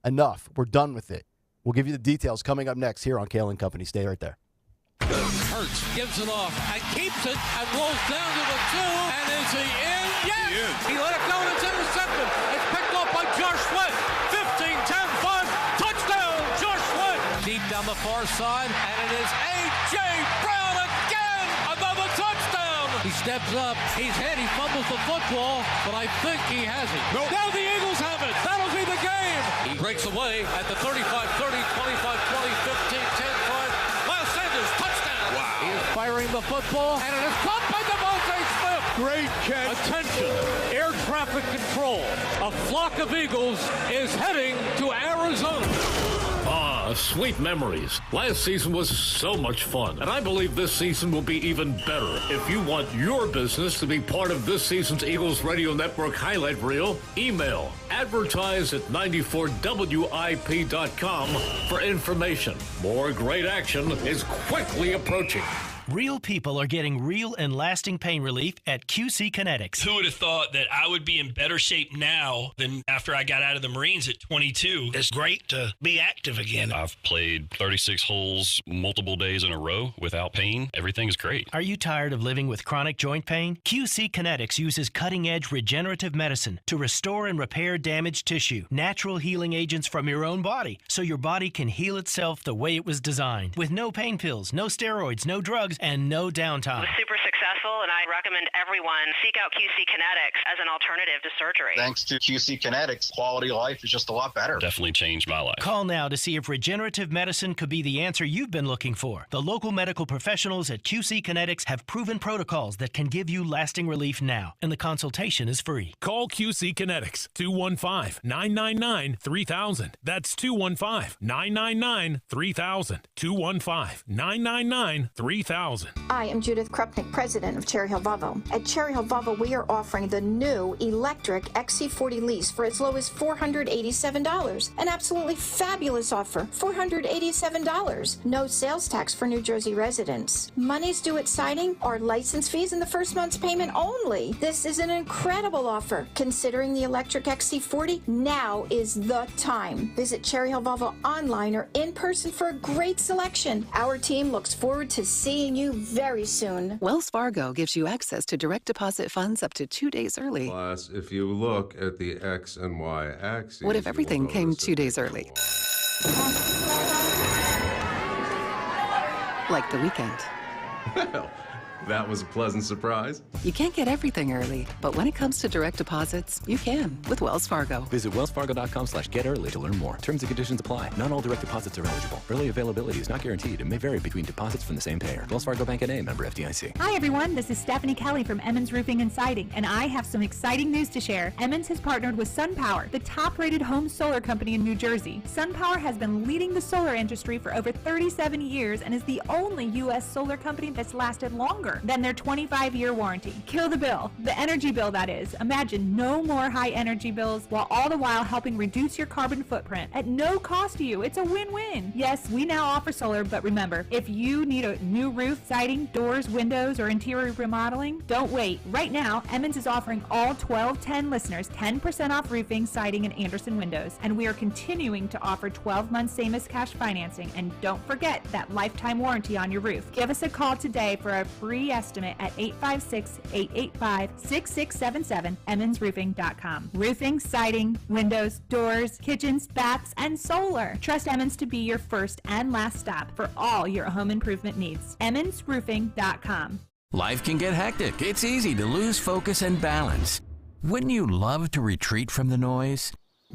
enough. We're done with it. We'll give you the details coming up next here on Kayal & Company. Stay right there. Hurts gives it off and keeps it and rolls down to the 2. And is he in? Yes! He let it go and it's intercepted. It's picked up by Josh Sweat. 15, 10, 5. Touchdown, Josh Sweat. Deep down the far side, and it is A.J. Brown again. Another touchdown. He steps up. He's hit. He fumbles the football, but I think he has it. No. Now the Eagles have it. That'll be the game. He breaks away at the 35, 30, 25, 20, 15, 10, 5. Miles Sanders, touchdown. Wow. He is firing the football, and it is caught by Devontae Smith. Great catch. Attention, air traffic control. A flock of eagles is heading to Arizona. Ah, sweet memories. Last season was so much fun, and I believe this season will be even better. If you want your business to be part of this season's Eagles Radio Network highlight reel, email advertise@94wip.com for information. More great action is quickly approaching. Real people are getting real and lasting pain relief at QC Kinetics. Who would have thought that I would be in better shape now than after I got out of the Marines at 22? It's great to be active again. I've played 36 holes multiple days in a row without pain. Everything is great. Are you tired of living with chronic joint pain? QC Kinetics uses cutting-edge regenerative medicine to restore and repair damaged tissue. Natural healing agents from your own body, so your body can heal itself the way it was designed. With no pain pills, no steroids, no drugs, and no downtime. It was super successful, and I recommend everyone seek out QC Kinetics as an alternative to surgery. Thanks to QC Kinetics, quality of life is just a lot better. Definitely changed my life. Call now to see if regenerative medicine could be the answer you've been looking for. The local medical professionals at QC Kinetics have proven protocols that can give you lasting relief now, and the consultation is free. Call QC Kinetics, 215-999-3000. That's 215-999-3000. 215-999-3000. I am Judith Krupnik, president of Cherry Hill Volvo. At Cherry Hill Volvo, we are offering the new electric XC40 lease for as low as $487. An absolutely fabulous offer, $487. No sales tax for New Jersey residents. Monies due at signing are license fees and the first month's payment only. This is an incredible offer. Considering the electric XC40, now is the time. Visit Cherry Hill Volvo online or in person for a great selection. Our team looks forward to seeing you very soon. Wells Fargo gives you access to direct deposit funds up to 2 days early. Plus, if you look at the X and Y axes... What if everything came 2 days early? Like the weekend. Well, that was a pleasant surprise. You can't get everything early, but when it comes to direct deposits, you can with Wells Fargo. Visit wellsfargo.com/get-early to learn more. Terms and conditions apply. Not all direct deposits are eligible. Early availability is not guaranteed and may vary between deposits from the same payer. Wells Fargo Bank N.A., member FDIC. Hi, everyone. This is Stephanie Kelly from Emmons Roofing and Siding, and I have some exciting news to share. Emmons has partnered with SunPower, the top-rated home solar company in New Jersey. SunPower has been leading the solar industry for over 37 years and is the only U.S. solar company that's lasted longer than their 25-year warranty. Kill the bill. The energy bill, that is. Imagine no more high energy bills, while all the while helping reduce your carbon footprint at no cost to you. It's a win-win. Yes, we now offer solar, but remember, if you need a new roof, siding, doors, windows, or interior remodeling, don't wait. Right now, Emmons is offering all 1210 listeners 10% off roofing, siding, and Anderson windows, and we are continuing to offer 12-month same as cash financing, and don't forget that lifetime warranty on your roof. Give us a call today for a free estimate at 856-885-6677, emmonsroofing.com. Roofing, siding, windows, doors, kitchens, baths, and solar. Trust Emmons to be your first and last stop for all your home improvement needs. emmonsroofing.com. Life can get hectic. It's easy to lose focus and balance. Wouldn't you love to retreat from the noise?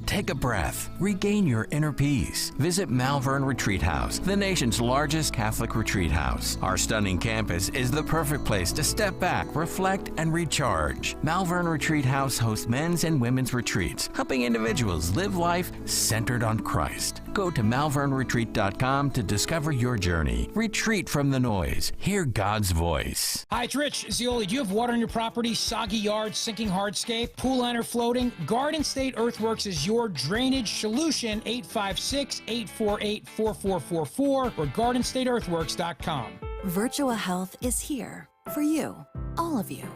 Take a breath. Regain your inner peace. Visit Malvern Retreat House, the nation's largest Catholic retreat house. Our stunning campus is the perfect place to step back, reflect, and recharge. Malvern Retreat House hosts men's and women's retreats, helping individuals live life centered on Christ. Go to malvernretreat.com to discover your journey. Retreat from the noise. Hear God's voice. Hi, it's Rich Zioli. Do you have water on your property, soggy yard, sinking hardscape, pool liner floating? Garden State Earthworks is your drainage solution. 856-848-4444 or gardenstateearthworks.com. Virtua Health is here for you, all of you.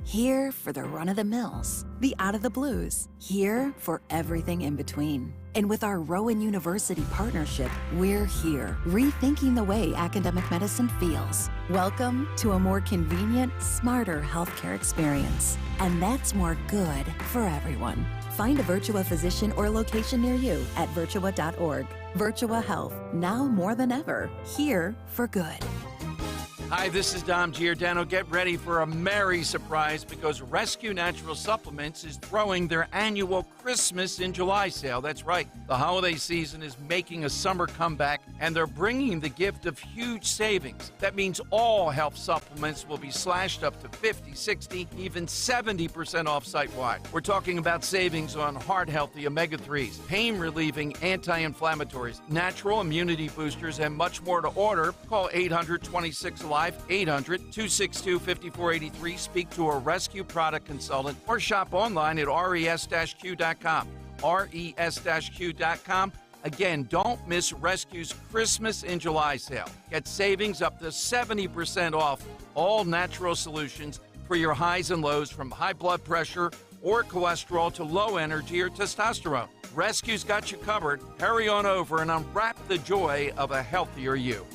Here for the run-of-the-mills, the out-of-the-blues. Here for everything in between. And with our Rowan University partnership, we're here, rethinking the way academic medicine feels. Welcome to a more convenient, smarter healthcare experience. And that's more good for everyone. Find a Virtua physician or location near you at virtua.org. Virtua Health, now more than ever, here for good. Hi, this is Dom Giordano. Get ready for a merry surprise because Rescue Natural Supplements is throwing their annual Christmas in July sale. That's right. The holiday season is making a summer comeback, and they're bringing the gift of huge savings. That means all health supplements will be slashed up to 50, 60, even 70% off site-wide. We're talking about savings on heart-healthy omega-3s, pain-relieving anti-inflammatories, natural immunity boosters, and much more to order. Call 800-26-ALIVE. 800-262-5483. Speak to a rescue product consultant or shop online at res-q.com. res-q.com. Again, don't miss Rescue's Christmas in July sale. Get savings up to 70% off all natural solutions for your highs and lows, from high blood pressure or cholesterol to low energy or testosterone. Rescue's got you covered. Hurry on over and unwrap the joy of a healthier you.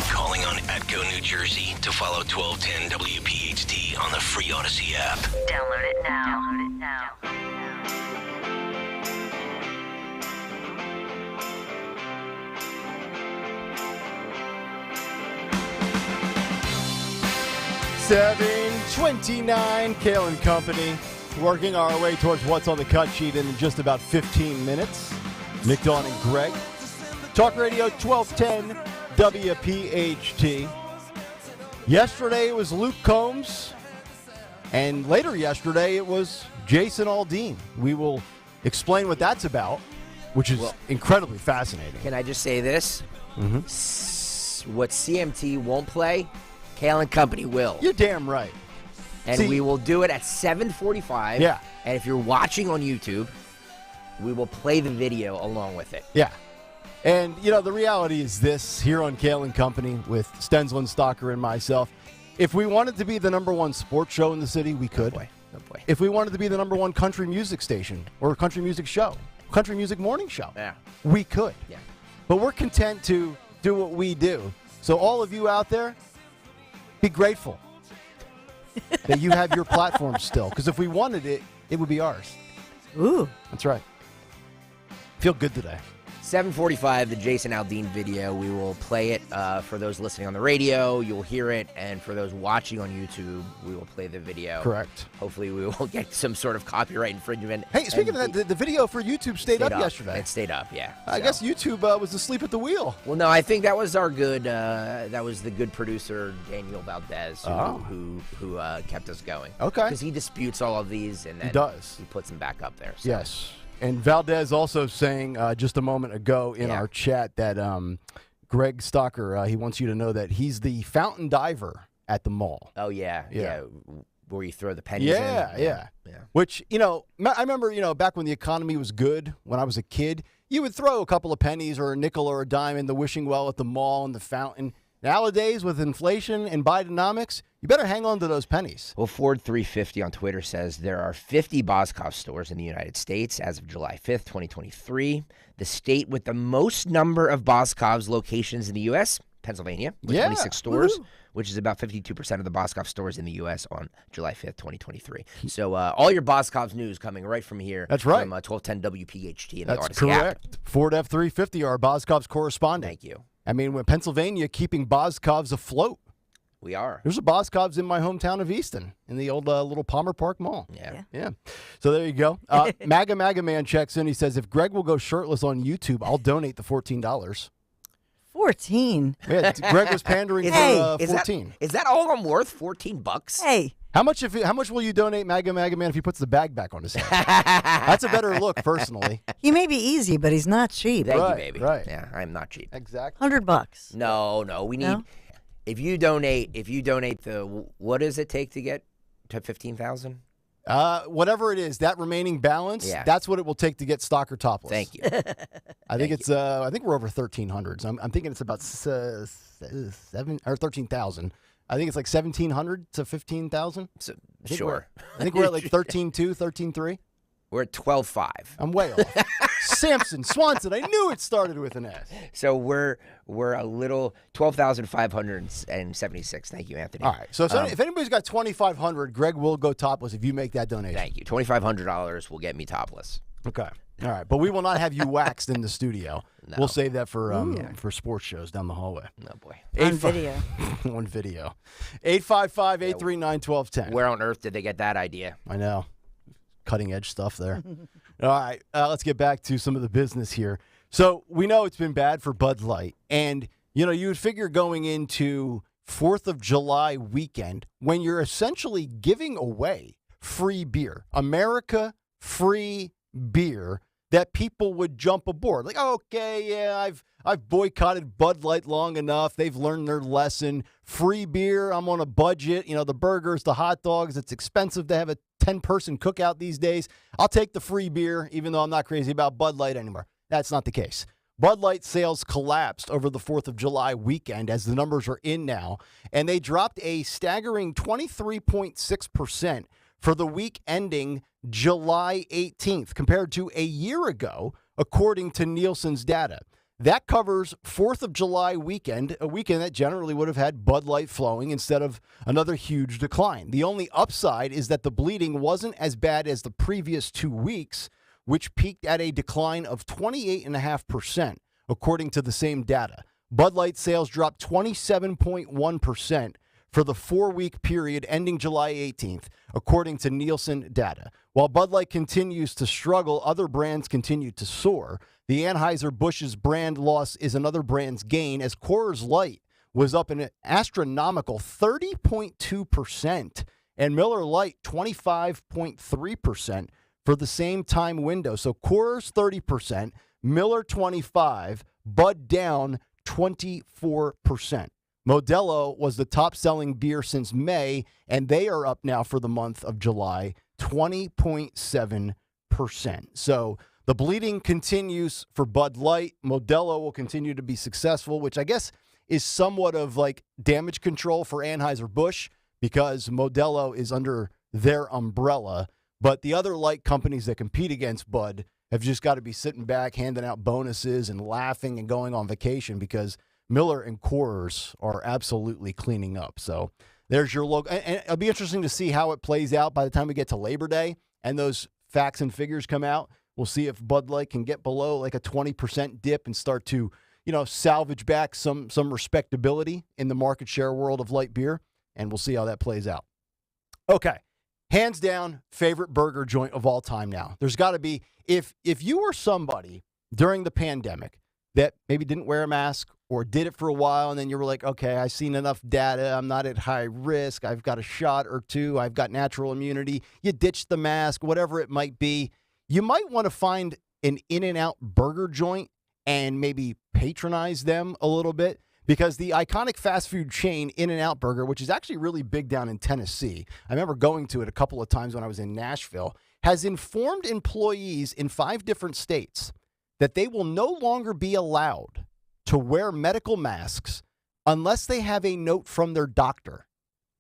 Calling on Atco, New Jersey to follow 1210 WPHT on the free Odyssey app. Download it now. Download it now. 7:29, Kayal and Company, working our way towards what's on the cut sheet in just about 15 minutes. Nick, Dawn, and Greg. Talk Radio 1210 WPHT. Yesterday it was Luke Combs, and later yesterday it was Jason Aldean. We will explain what that's about, which is incredibly fascinating. Can I just say this? Mm-hmm. What CMT won't play, Kayal and Company will. You're damn right. And we will do it at 7:45. Yeah. And if you're watching on YouTube, we will play the video along with it. Yeah. And, you know, the reality is this, here on Kayal and Company with Stenslin, Stalker, and myself, if we wanted to be the number one sports show in the city, we could. No boy. If we wanted to be the number one country music station or country music show, country music morning show, we could. Yeah. But we're content to do what we do. So all of you out there, be grateful that you have your platform still. Because if we wanted it, it would be ours. Ooh. That's right. Feel good today. 7:45, the Jason Aldean video. We will play it for those listening on the radio. You'll hear it. And for those watching on YouTube, we will play the video. Correct. Hopefully we will get some sort of copyright infringement. Hey, speaking of that, the video for YouTube stayed up yesterday. It stayed up, yeah. I guess YouTube was asleep at the wheel. Well, no, I think that was our good, that was the good producer, Daniel Valdez, who kept us going. Okay. Because he disputes all of these, and then he puts them back up there. So. Yes. And Valdez also saying just a moment ago in our chat that Greg Stalker, he wants you to know that he's the fountain diver at the mall. Oh, yeah. Where you throw the pennies in. Yeah. Which, you know, I remember, you know, back when the economy was good, when I was a kid, you would throw a couple of pennies or a nickel or a dime in the wishing well at the mall and the fountain. Nowadays, with inflation and Bidenomics, you better hang on to those pennies. Well, Ford350 on Twitter says there are 50 Boscov stores in the United States as of July 5th, 2023. The state with the most number of Boscov's locations in the U.S., Pennsylvania, with 26 stores, which is about 52% of the Boscov stores in the U.S. on July 5th, 2023. So all your Boscov's news coming right from here. That's right. From 1210 WPHT and That's the Odyssey correct. app. Ford F-350, our Boscov's correspondent. Thank you. I mean, when Pennsylvania keeping Boscov's afloat. We are. There's a Boscov's in my hometown of Easton, in the old little Palmer Park Mall. Yeah. So there you go. MAGA Man checks in. He says, if Greg will go shirtless on YouTube, I'll donate the $14. 14. Yeah, Greg was pandering for 14. Is that all I'm worth? $14? Hey. How much will you donate MAGA Man if he puts the bag back on his head? That's a better look, personally. He may be easy, but he's not cheap. Thank you, baby. Right. Yeah, I'm not cheap. Exactly. $100. No, we need. If you donate the, what does it take to get to 15,000? Whatever it is, that remaining balance, that's what it will take to get Stalker topless. Thank you. I think it's I think we're over 1,300. So I'm thinking it's about 7 or 13,000. I think it's like 1,700 to 15,000. So, sure. I think we're at like 13.2, 13.3. We're at 12.5. I'm way off. Samson, Swanson, I knew it started with an S. So we're a little 12,576. Thank you, Anthony. All right. So if anybody's got 2,500, Greg will go topless if you make that donation. Thank you. $2,500 will get me topless. Okay. All right. But we will not have you waxed in the studio. No. We'll save that for sports shows down the hallway. No, boy. On video. On video. 855-839-1210. Where on earth did they get that idea? I know. Cutting edge stuff there. All right, let's get back to some of the business here. So we know it's been bad for Bud Light. And, you know, you would figure going into 4th of July weekend when you're essentially giving away free beer, America free beer, that people would jump aboard. Like, okay, yeah, I've boycotted Bud Light long enough. They've learned their lesson. Free beer, I'm on a budget. You know, the burgers, the hot dogs, it's expensive to have a 10-person cookout these days. I'll take the free beer, even though I'm not crazy about Bud Light anymore. That's not the case. Bud Light sales collapsed over the 4th of July weekend as the numbers are in now, and they dropped a staggering 23.6% for the week ending July 18th compared to a year ago, according to Nielsen's data. That covers 4th of July weekend, a weekend that generally would have had Bud Light flowing instead of another huge decline. The only upside is that the bleeding wasn't as bad as the previous 2 weeks, which peaked at a decline of 28.5%, according to the same data. Bud Light sales dropped 27.1% for the 4-week period ending July 18th, according to Nielsen data. While Bud Light continues to struggle, other brands continue to soar. The Anheuser-Busch's brand loss is another brand's gain, as Coors Light was up an astronomical 30.2%, and Miller Lite 25.3%. for the same time window. So Coors 30%, Miller 25%, Bud down 24%. Modelo was the top-selling beer since May, and they are up now for the month of July, 20.7%. So the bleeding continues for Bud Light. Modelo will continue to be successful, which I guess is somewhat of like damage control for Anheuser-Busch because Modelo is under their umbrella. But the other light companies that compete against Bud have just got to be sitting back, handing out bonuses and laughing and going on vacation because Miller and Coors are absolutely cleaning up. So there's your look. And it'll be interesting to see how it plays out by the time we get to Labor Day and those facts and figures come out. We'll see if Bud Light can get below like a 20% dip and start to, salvage back some respectability in the market share world of light beer. And we'll see how that plays out. Okay. Hands down, favorite burger joint of all time now. There's got to be, if you were somebody during the pandemic that maybe didn't wear a mask or did it for a while and then you were like, okay, I've seen enough data. I'm not at high risk. I've got a shot or two. I've got natural immunity. You ditched the mask, whatever it might be. You might want to find an In-N-Out burger joint and maybe patronize them a little bit. Because the iconic fast food chain In-N-Out Burger, which is actually really big down in Tennessee, I remember going to it a couple of times when I was in Nashville, has informed employees in 5 different states that they will no longer be allowed to wear medical masks unless they have a note from their doctor,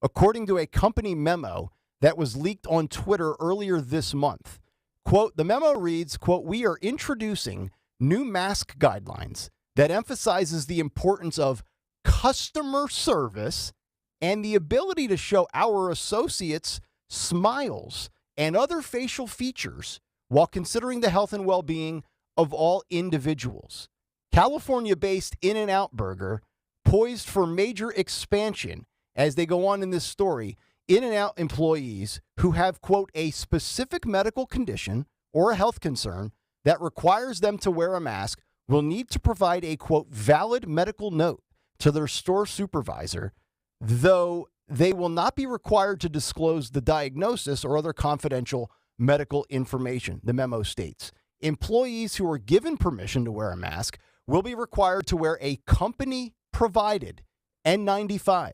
according to a company memo that was leaked on Twitter earlier this month. Quote, the memo reads, quote, we are introducing new mask guidelines that emphasizes the importance of customer service and the ability to show our associates smiles and other facial features while considering the health and well-being of all individuals. California-based In-N-Out Burger, poised for major expansion as they go on in this story, In-N-Out employees who have, quote, a specific medical condition or a health concern that requires them to wear a mask will need to provide a, quote, valid medical note to their store supervisor, though they will not be required to disclose the diagnosis or other confidential medical information, the memo states. Employees who are given permission to wear a mask will be required to wear a company-provided N95.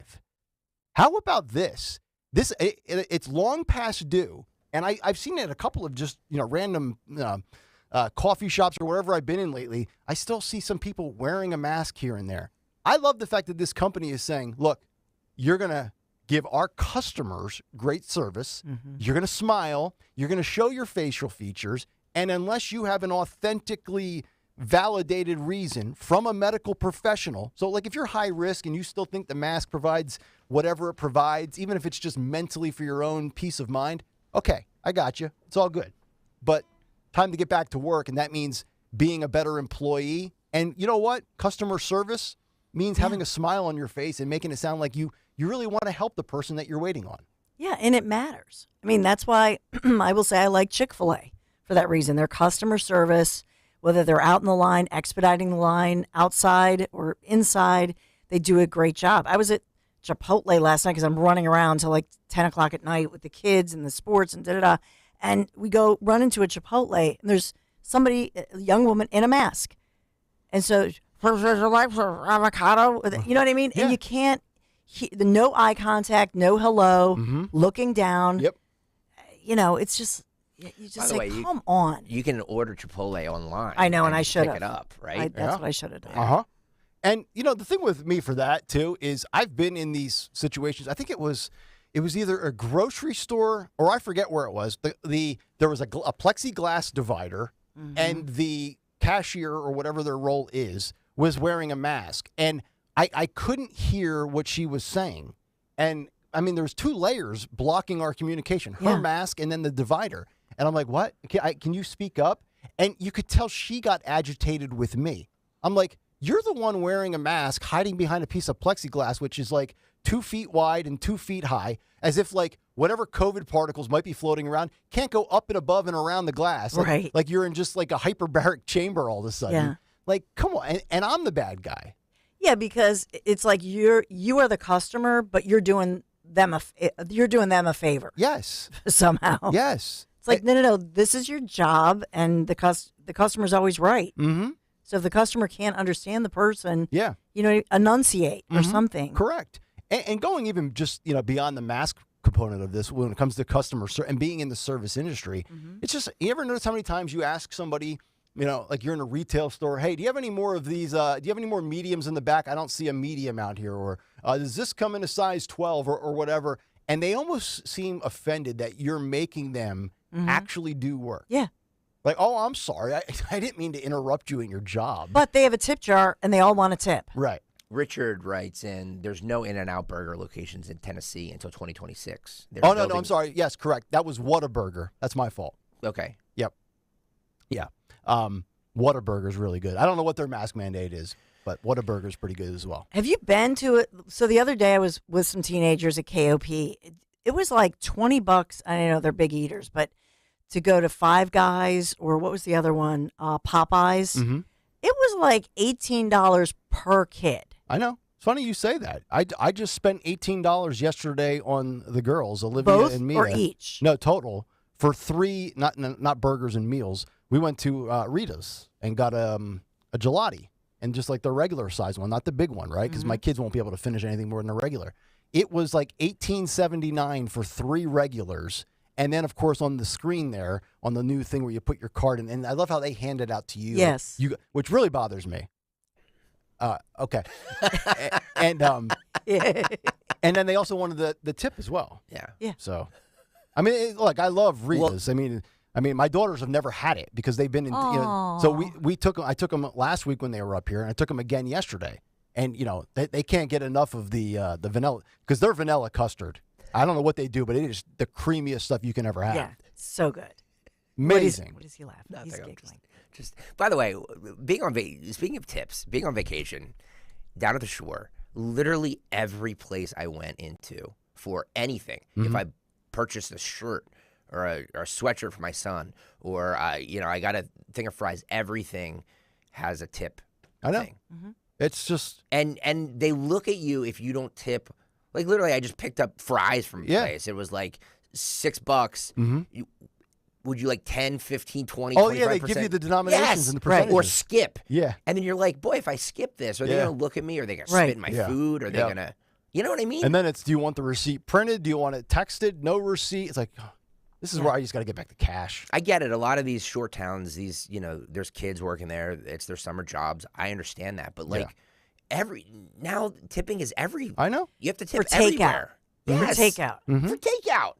How about this? It's long past due, and I've seen it at a couple of just random coffee shops or wherever I've been in lately. I still see some people wearing a mask here and there. I love the fact that this company is saying, look, you're going to give our customers great service. Mm-hmm. You're going to smile. You're going to show your facial features. And unless you have an authentically validated reason from a medical professional, so like if you're high risk and you still think the mask provides whatever it provides, even if it's just mentally for your own peace of mind, okay, I got you. It's all good. But time to get back to work, and that means being a better employee. And you know what? Customer service means having a smile on your face and making it sound like you really want to help the person that you're waiting on. Yeah, and it matters. I mean, that's why I will say I like Chick-fil-A for that reason. Their customer service, whether they're out in the line, expediting the line, outside or inside, they do a great job. I was at Chipotle last night because I'm running around till like 10 o'clock at night with the kids and the sports and da-da-da. And we go run into a Chipotle, and there's somebody, a young woman in a mask. And so, avocado, you know what I mean? Yeah. And you can't, no eye contact, no hello, looking down. Yep. It's just, You just By the say, way, come on. You can order Chipotle online. I know, and I should pick have. it up, right? That's what I should have done. Uh-huh. And, the thing with me for that, too, is I've been in these situations. I think it was either a grocery store or I forget where it was. There was a plexiglass divider, and the cashier or whatever their role is was wearing a mask. And I couldn't hear what she was saying. And, there was 2 layers blocking our communication, her mask and then the divider. And I'm like, what? Can you speak up? And you could tell she got agitated with me. I'm like, you're the one wearing a mask, hiding behind a piece of plexiglass, which is like 2 feet wide and 2 feet high, as if like whatever COVID particles might be floating around can't go up and above and around the glass. Like you're in just like a hyperbaric chamber all of a sudden. Yeah. Like, come on. And I'm the bad guy. Yeah, because it's like you are the customer, but you're doing them a favor. Yes. Somehow. Yes. It's like, no. This is your job, and the customer's always right. Mm-hmm. So if the customer can't understand the person, enunciate or something. Correct. And going even just beyond the mask component of this, when it comes to customer and being in the service industry, it's just, you ever notice how many times you ask somebody, like you're in a retail store, hey, do you have any more of these? Do you have any more mediums in the back? I don't see a medium out here. Or does this come in a size 12 or whatever? And they almost seem offended that you're making them actually do work. Yeah. Like, oh, I'm sorry. I didn't mean to interrupt you in your job. But they have a tip jar, and they all want a tip. Right. Richard writes in, there's no In-N-Out Burger locations in Tennessee until 2026. No, I'm sorry. Yes, correct. That was Whataburger. That's my fault. Okay. Yep. Yeah. Whataburger's really good. I don't know what their mask mandate is, but Whataburger's pretty good as well. Have you been to it? So the other day I was with some teenagers at KOP. It was like $20. I know they're big eaters, but to go to Five Guys or what was the other one? Popeyes. Mm-hmm. It was like $18 per kid. I know. It's funny you say that. I just spent $18 yesterday on the girls, Olivia Both and Mia. or each? No, total. For 3, not burgers and meals. We went to Rita's and got a gelati, and just like the regular size one, not the big one, right? Because my kids won't be able to finish anything more than a regular. It was like $18.79 for 3 regulars. And then, of course, on the screen there, on the new thing where you put your card in, and I love how they hand it out to you. Yes. Which really bothers me. Okay. and then they also wanted the tip as well. Yeah. So, look, I love Rita's. Well, my daughters have never had it because they've been in. So I took them last week when they were up here, and I took them again yesterday. And they can't get enough of the vanilla because they're vanilla custard. I don't know what they do, but it is the creamiest stuff you can ever have. Yeah, so good. Amazing. What is he laughing? Nothing, He's giggling. Just by the way, speaking of tips, being on vacation down at the shore, literally every place I went into for anything, if I purchased a shirt or a sweatshirt for my son, or I got a thing of fries, everything has a tip. I know. Thing. It's just and they look at you if you don't tip. Like literally, I just picked up fries from a place. It was like $6. Would you like 10, 15, 20, 25%? Oh, yeah, they give you the denominations and the percentages. Or skip. Yeah. And then you're like, boy, if I skip this, are they going to look at me? Are they going to spit in my food? Are they going to, you know what I mean? And then it's, do you want the receipt printed? Do you want it texted? No receipt? It's like, this is where I just got to get back to cash. I get it. A lot of these short towns, there's kids working there. It's their summer jobs. I understand that. But now tipping is every. I know. You have to tip for takeout. everywhere. Yes. For takeout. For takeout.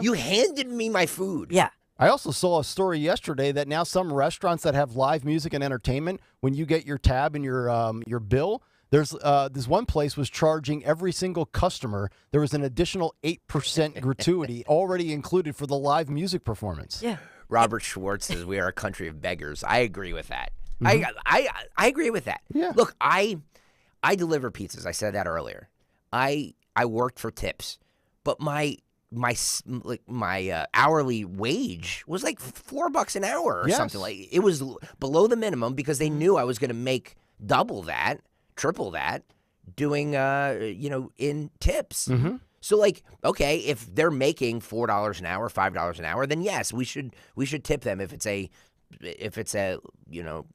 You handed me my food. Yeah. I also saw a story yesterday that now some restaurants that have live music and entertainment, when you get your tab and your bill, there's this one place was charging every single customer. There was an additional 8% gratuity already included for the live music performance. Yeah. Robert Schwartz says we are a country of beggars. I agree with that. I agree with that. Yeah. Look, I deliver pizzas. I said that earlier. I worked for tips, but my hourly wage was like $4 an hour or something. Like it was below the minimum because they knew I was going to make double that, triple that, doing in tips. So okay, if they're making $4 an hour, $5 an hour, then yes, we should tip them if it's a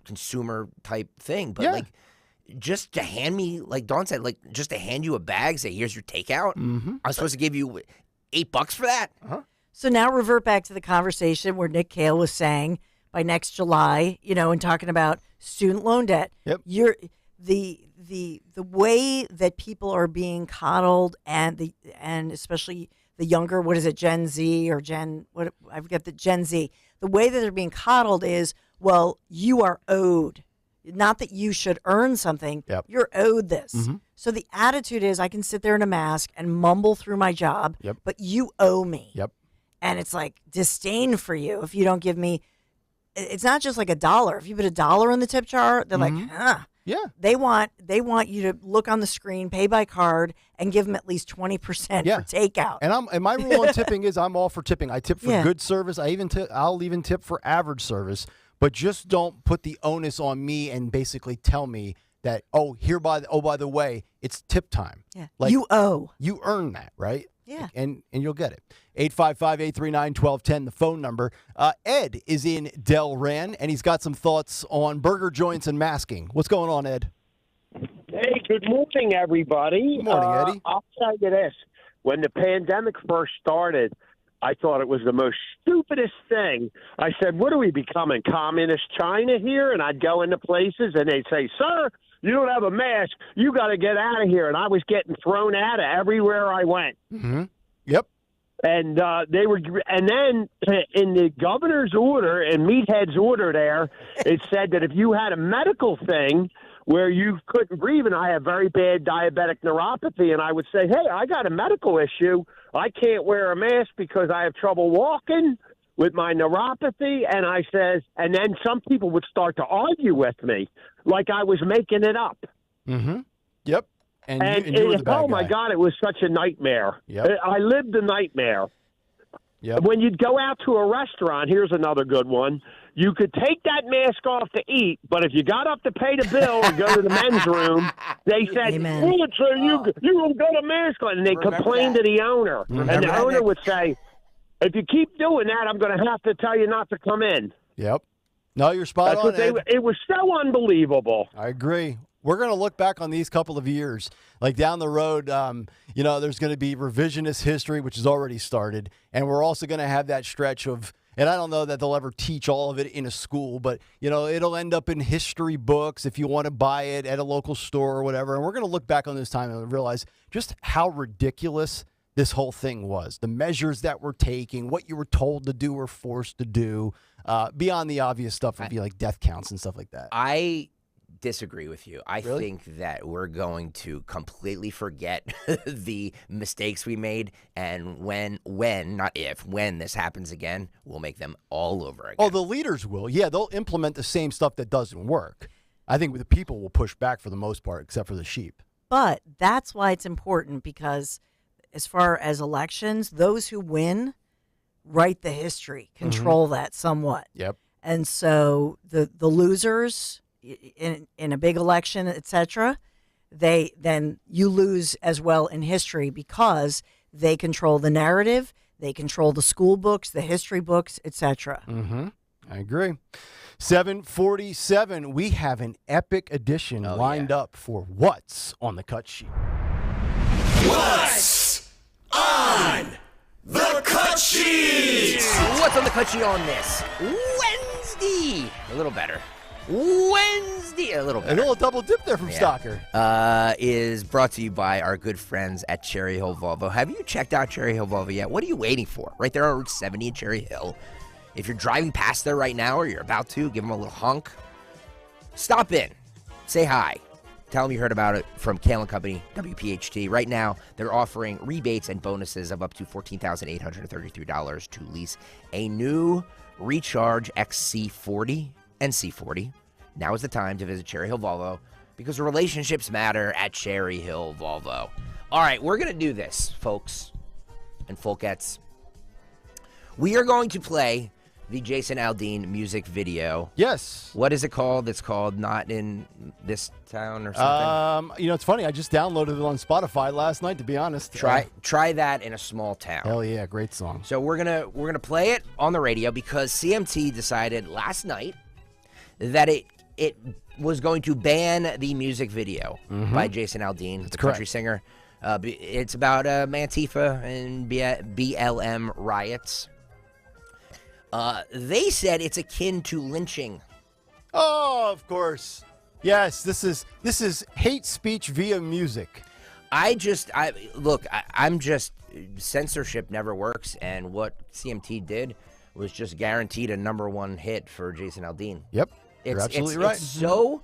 consumer type thing. But just to hand me, like Dawn said, just to hand you a bag, say here's your takeout. I'm supposed to give you $8 for that? So now revert back to the conversation where Nick Kayal was saying by next July, and talking about student loan debt. Yep. You're the way that people are being coddled and especially the younger, what is it, Gen Z or I forget the Gen Z. The way that they're being coddled is, well, you are owed. Not that you should earn something. Yep. You're owed this. Mm-hmm. So the attitude is I can sit there in a mask and mumble through my job, Yep. but you owe me. Yep. And it's like disdain for you if you don't give me. It's not just like $1. If you put $1 in the tip jar, they're like, huh. Yeah. They want you to look on the screen, pay by card, and give them at least 20% for takeout. And my rule on tipping is I'm all for tipping. I tip for good service. I'll even tip for average service. But just don't put the onus on me and basically tell me that, by the way, it's tip time. Yeah. Like, you owe. You earn that, right? Yeah. And you'll get it. 855-839-1210, the phone number. Ed is in Delran, and he's got some thoughts on burger joints and masking. What's going on, Ed? Hey, good morning, everybody. Good morning, Eddie. I'll tell you this. When the pandemic first started, I thought it was the most stupidest thing. I said, what are we becoming, communist China here? And I'd go into places, and they'd say, sir, you don't have a mask. You got to get out of here. And I was getting thrown out of everywhere I went. Mm-hmm. Yep. And and then in the governor's order and Meathead's order there, it said that if you had a medical thing where you couldn't breathe, and I have very bad diabetic neuropathy, and I would say, hey, I got a medical issue. I can't wear a mask because I have trouble walking with my neuropathy. And I says, and then some people would start to argue with me like I was making it up. Mm-hmm. Yep. And you were the bad my guy. God, it was such a nightmare. Yep. I lived the nightmare. Yep. When you'd go out to a restaurant, here's another good one. You could take that mask off to eat, but if you got up to pay the bill or go to the men's room, they said, Pulitzer, you don't got a mask on. And they complained to the owner. And the owner would say, if you keep doing that, I'm going to have to tell you not to come in. Yep. No, you're spot on, Ed. It was so unbelievable. I agree. We're going to look back on these couple of years. Like down the road, there's going to be revisionist history, which has already started. And we're also going to have that stretch of, and I don't know that they'll ever teach all of it in a school, but, it'll end up in history books if you want to buy it at a local store or whatever. And we're going to look back on this time and realize just how ridiculous this whole thing was. The measures that we're taking, what you were told to do or forced to do, beyond the obvious stuff would be like death counts and stuff like that. I disagree with you. I think that we're going to completely forget the mistakes we made, and when this happens again, we'll make them all over again. Oh, the leaders will. Yeah, they'll implement the same stuff that doesn't work. I think the people will push back for the most part, except for the sheep. But that's why it's important, because as far as elections, those who win write the history, control that somewhat. Yep. And so the losers in a big election, etc., then you lose as well in history, because they control the narrative, they control the school books, the history books, etc. Mm-hmm. I agree. 7:47. We have an epic edition lined up for What's on the Cut Sheet. What's on the Cut Sheet? What's on the cut sheet on this Wednesday? A little better. Wednesday, a little better. A little double dip there from Stalker. Is brought to you by our good friends at Cherry Hill Volvo. Have you checked out Cherry Hill Volvo yet? What are you waiting for? Right there on Route 70 in Cherry Hill. If you're driving past there right now, or you're about to, give them a little honk. Stop in. Say hi. Tell them you heard about it from Kayal & Company, WPHT. Right now, they're offering rebates and bonuses of up to $14,833 to lease a new Recharge XC40 and C40. Now is the time to visit Cherry Hill Volvo, because relationships matter at Cherry Hill Volvo. All right, we're going to do this, folks and folkettes. We are going to play the Jason Aldean music video. Yes. What is it called? It's called Not in This Town or something? It's funny. I just downloaded it on Spotify last night, to be honest. Try that in a small town. Hell yeah, great song. So we're gonna play it on the radio because CMT decided last night that it was going to ban the music video by Jason Aldean, the country singer, It's about Antifa and BLM riots. They said it's akin to lynching. Oh, of course. Yes, this is hate speech via music. I'm just censorship never works, and what CMT did was just guaranteed a #1 hit for Jason Aldean. Yep, you're absolutely right. It's so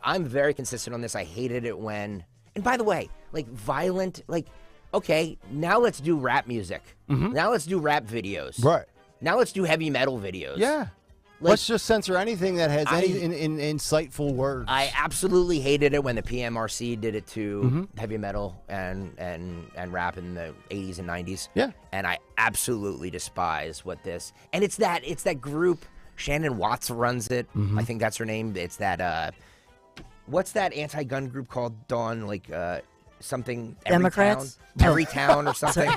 I'm very consistent on this. I hated it when, and by the way, like violent, like, okay, now let's do rap music. Now let's do rap videos. Right. Now let's do heavy metal videos. Yeah. Like, let's just censor anything that has any insightful words. I absolutely hated it when the PMRC did it to heavy metal and rap in the 80s and 90s. Yeah. And I absolutely despise what this, and it's that group, Shannon Watts runs it. I think that's her name. It's that, what's that anti-gun group called, Dawn? Like, something, Democrats? Everytown or something.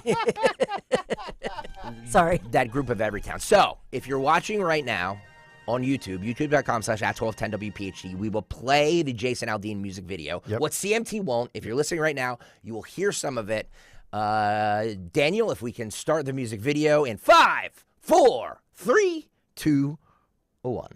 Sorry. That group of Everytown. So, if you're watching right now on YouTube, youtube.com/@1210WPHT, we will play the Jason Aldean music video. Yep. What CMT won't, if you're listening right now, you will hear some of it. Daniel, if we can start the music video in 5, 4, 3, 2, 1.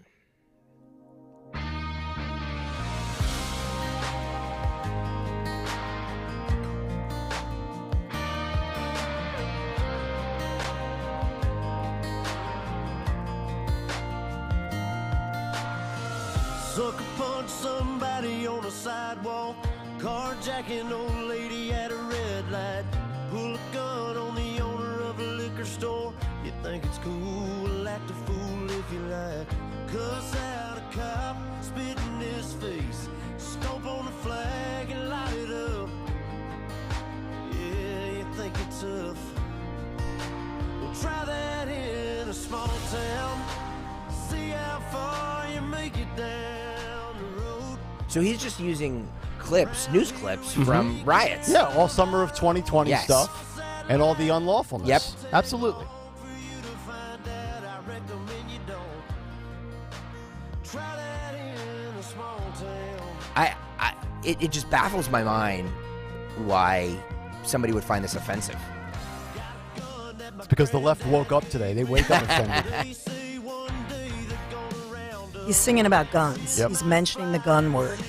Sucker punch somebody on a sidewalk, carjacking old lady at a red light, pull a gun on the owner of a liquor store. You think it's cool, act a fool if you like, cuss out a cop, spit in his face, stomp on the flag and light it up. Yeah, you think it's tough? Well, try that in a small town, see how far you make it down. So he's just using clips, news clips from riots. Yeah, all summer of 2020 Yes. stuff and all the unlawfulness. Yep. Absolutely. It just baffles my mind why somebody would find this offensive. It's because the left woke up today. They wake up offended. He's singing about guns. Yep. He's mentioning the gun word.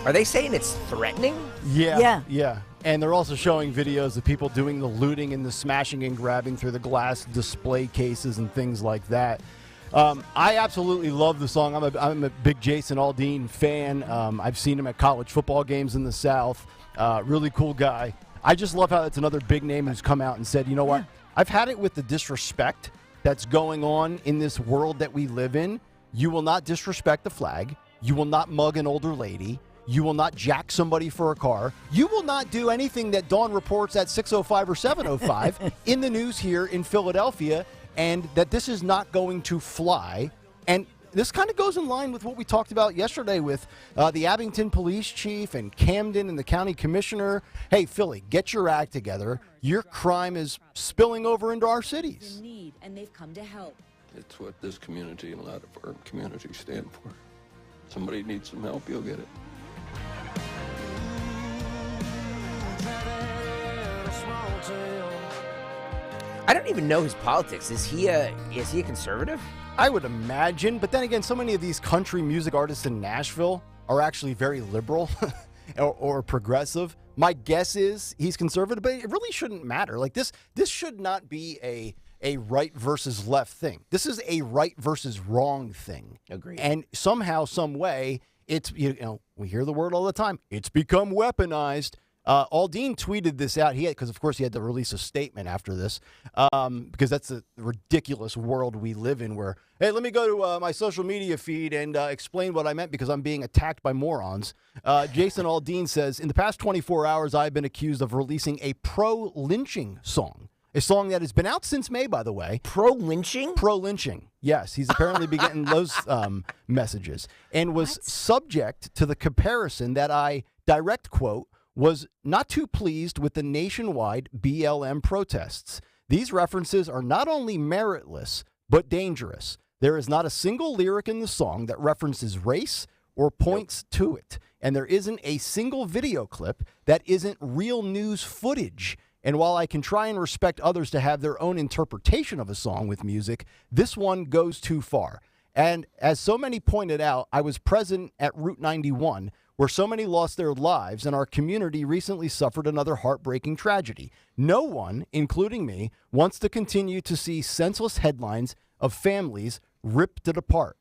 Are they saying it's threatening? Yeah. And they're also showing videos of people doing the looting and the smashing and grabbing through the glass display cases and things like that. I absolutely love the song. I'm a big Jason Aldean fan. I've seen him at college football games in the South. Really cool guy. I just love how it's another big name who's come out and said, you know what? I've had it with the disrespect that's going on in this world that we live in. You will not disrespect the flag. You will not mug an older lady. You will not jack somebody for a car. You will not do anything that Dawn reports at 6:05 or 7:05 in the news here in Philadelphia, and that this is not going to fly. And this kind of goes in line with what we talked about yesterday with the Abington police chief and Camden and the county commissioner. Hey, Philly, get your act together. Your crime is spilling over into our cities. And they've come to help. It's what this community and a lot of our communities stand for. Somebody needs some help, you'll get it. I don't even know his politics. Is he a conservative? I would imagine, but then again, so many of these country music artists in Nashville are actually very liberal or progressive. My guess is he's conservative, but it really shouldn't matter. Like this should not be a right versus left thing. This is a right versus wrong thing. Agreed. And somehow, some way, it's, we hear the word all the time. It's become weaponized. Aldean tweeted this out. Because of course he had to release a statement after this, because that's the ridiculous world we live in. Where, hey, let me go to my social media feed and explain what I meant because I'm being attacked by morons. Jason Aldean says, in the past 24 hours, I've been accused of releasing a pro-lynching song. a song that has been out since May, by the way. Pro-lynching? Pro-lynching. Yes, he's apparently been getting those messages. And was subject to the comparison that I, direct quote, was not too pleased with the nationwide BLM protests. These references are not only meritless, but dangerous. There is not a single lyric in the song that references race or points to it. And there isn't a single video clip that isn't real news footage. And while I can try and respect others to have their own interpretation of a song with music, this one goes too far. And as so many pointed out, I was present at Route 91, where so many lost their lives, and our community recently suffered another heartbreaking tragedy. No one, including me, wants to continue to see senseless headlines of families ripped apart.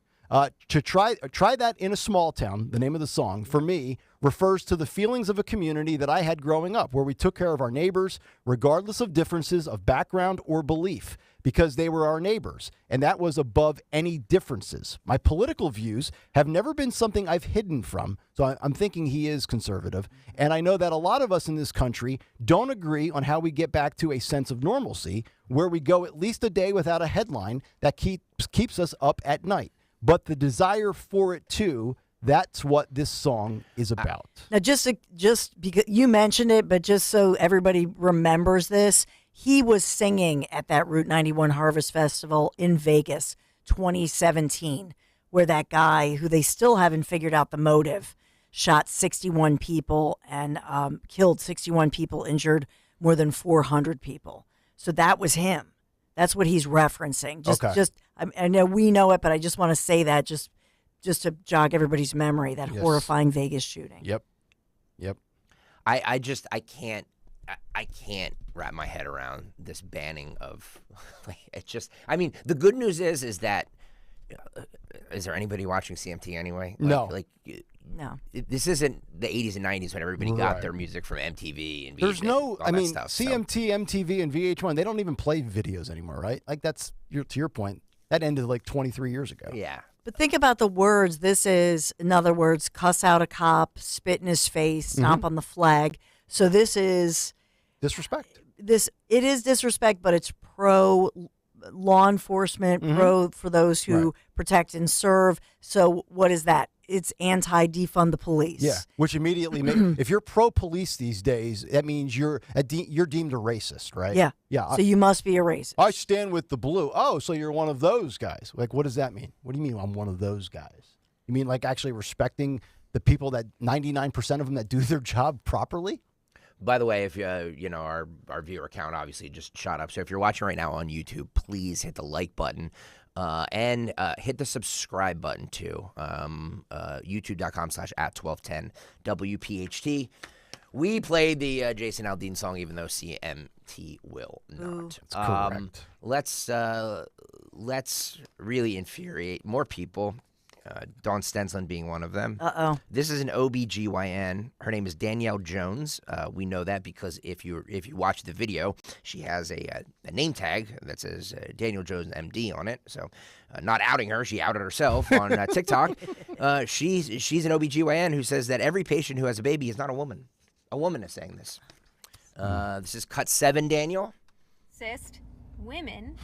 To try that in a small town, the name of the song, for me, refers to the feelings of a community that I had growing up, where we took care of our neighbors, regardless of differences of background or belief, because they were our neighbors, and that was above any differences. My political views have never been something I've hidden from, so I'm thinking he is conservative, and I know that a lot of us in this country don't agree on how we get back to a sense of normalcy, where we go at least a day without a headline that keeps us up at night. But the desire for it too, that's what this song is about. Now, just because you mentioned it, but just so everybody remembers this, he was singing at that Route 91 Harvest Festival in Vegas 2017, where that guy, who they still haven't figured out the motive, shot 61 people and killed 61 people, injured more than 400 people. So that was him. That's what he's referencing. I know we know it, but I just want to say that just to jog everybody's memory, that horrifying Vegas shooting. Yep. I can't wrap my head around this banning of, I mean, the good news is that, is there anybody watching CMT anyway? No. No. This isn't the 80s and 90s when everybody got their music from MTV and There's no, all that stuff, CMT, MTV, and VH1, they don't even play videos anymore, right? Like, that's, to your point, that ended like 23 years ago. Yeah. But think about the words. This is, in other words, cuss out a cop, spit in his face, stomp on the flag. So this is disrespect. It is disrespect, but it's pro law enforcement, pro for those who protect and serve. So what is that? It's anti-defund the police. Yeah, which immediately if you're pro-police these days, that means you're deemed a racist, right? Yeah. Yeah. So you must be a racist. I stand with the blue. Oh, so you're one of those guys. Like, what does that mean? What do you mean I'm one of those guys? You mean like actually respecting the people, that 99% of them that do their job properly? By the way, if our viewer count obviously just shot up. So if you're watching right now on YouTube, please hit the like button. And hit the subscribe button too. YouTube.com/@1210WPHT. We played the Jason Aldean song, even though CMT will not. That's correct. Let's really infuriate more people. Dawn Stensland being one of them. Uh-oh. This is an OBGYN. Her name is Danielle Jones. We know that because if you watch the video, she has a name tag that says Danielle Jones MD on it. So not outing her, she outed herself on TikTok. She's an OBGYN who says that every patient who has a baby is not a woman. A woman is saying this. This is cut 7, Daniel. Assist women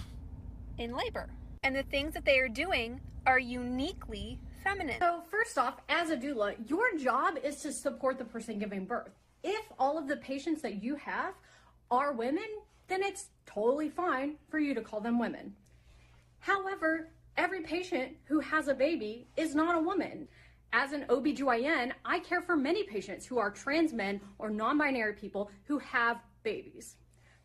in labor. And the things that they are doing are uniquely feminine. So first off, as a doula, your job is to support the person giving birth. If all of the patients that you have are women, then it's totally fine for you to call them women. However, every patient who has a baby is not a woman. As an OBGYN, I care for many patients who are trans men or non-binary people who have babies.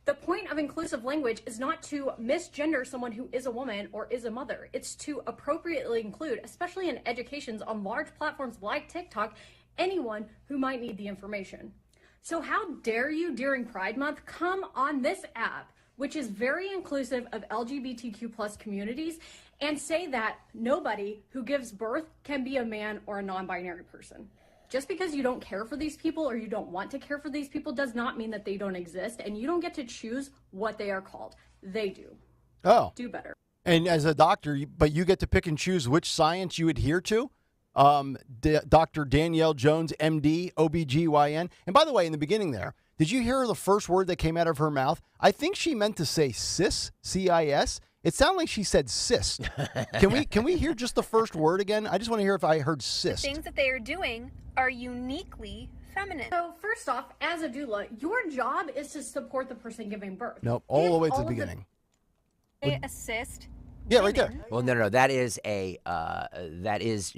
The point of inclusive language is not to misgender someone who is a woman or is a mother. It's to appropriately include, especially in educations on large platforms like TikTok, anyone who might need the information. So how dare you, during Pride Month, come on this app, which is very inclusive of LGBTQ+ communities, and say that nobody who gives birth can be a man or a non-binary person. Just because you don't care for these people or you don't want to care for these people does not mean that they don't exist, and you don't get to choose what they are called. They do. Oh. Do better. And as a doctor, but you get to pick and choose which science you adhere to? Dr. Danielle Jones, MD, OBGYN. And by the way, in the beginning there, Did you hear the first word that came out of her mouth? I think she meant to say cis, C-I-S. It sounded like she said cyst. Can we hear just the first word again? I just want to hear if I heard The cyst. things that they are doing are uniquely feminine. So first off, as a doula, your job is to support the person giving birth. Nope, all the way to all the of the- beginning. They assist. Yeah, right there. Well, no. That is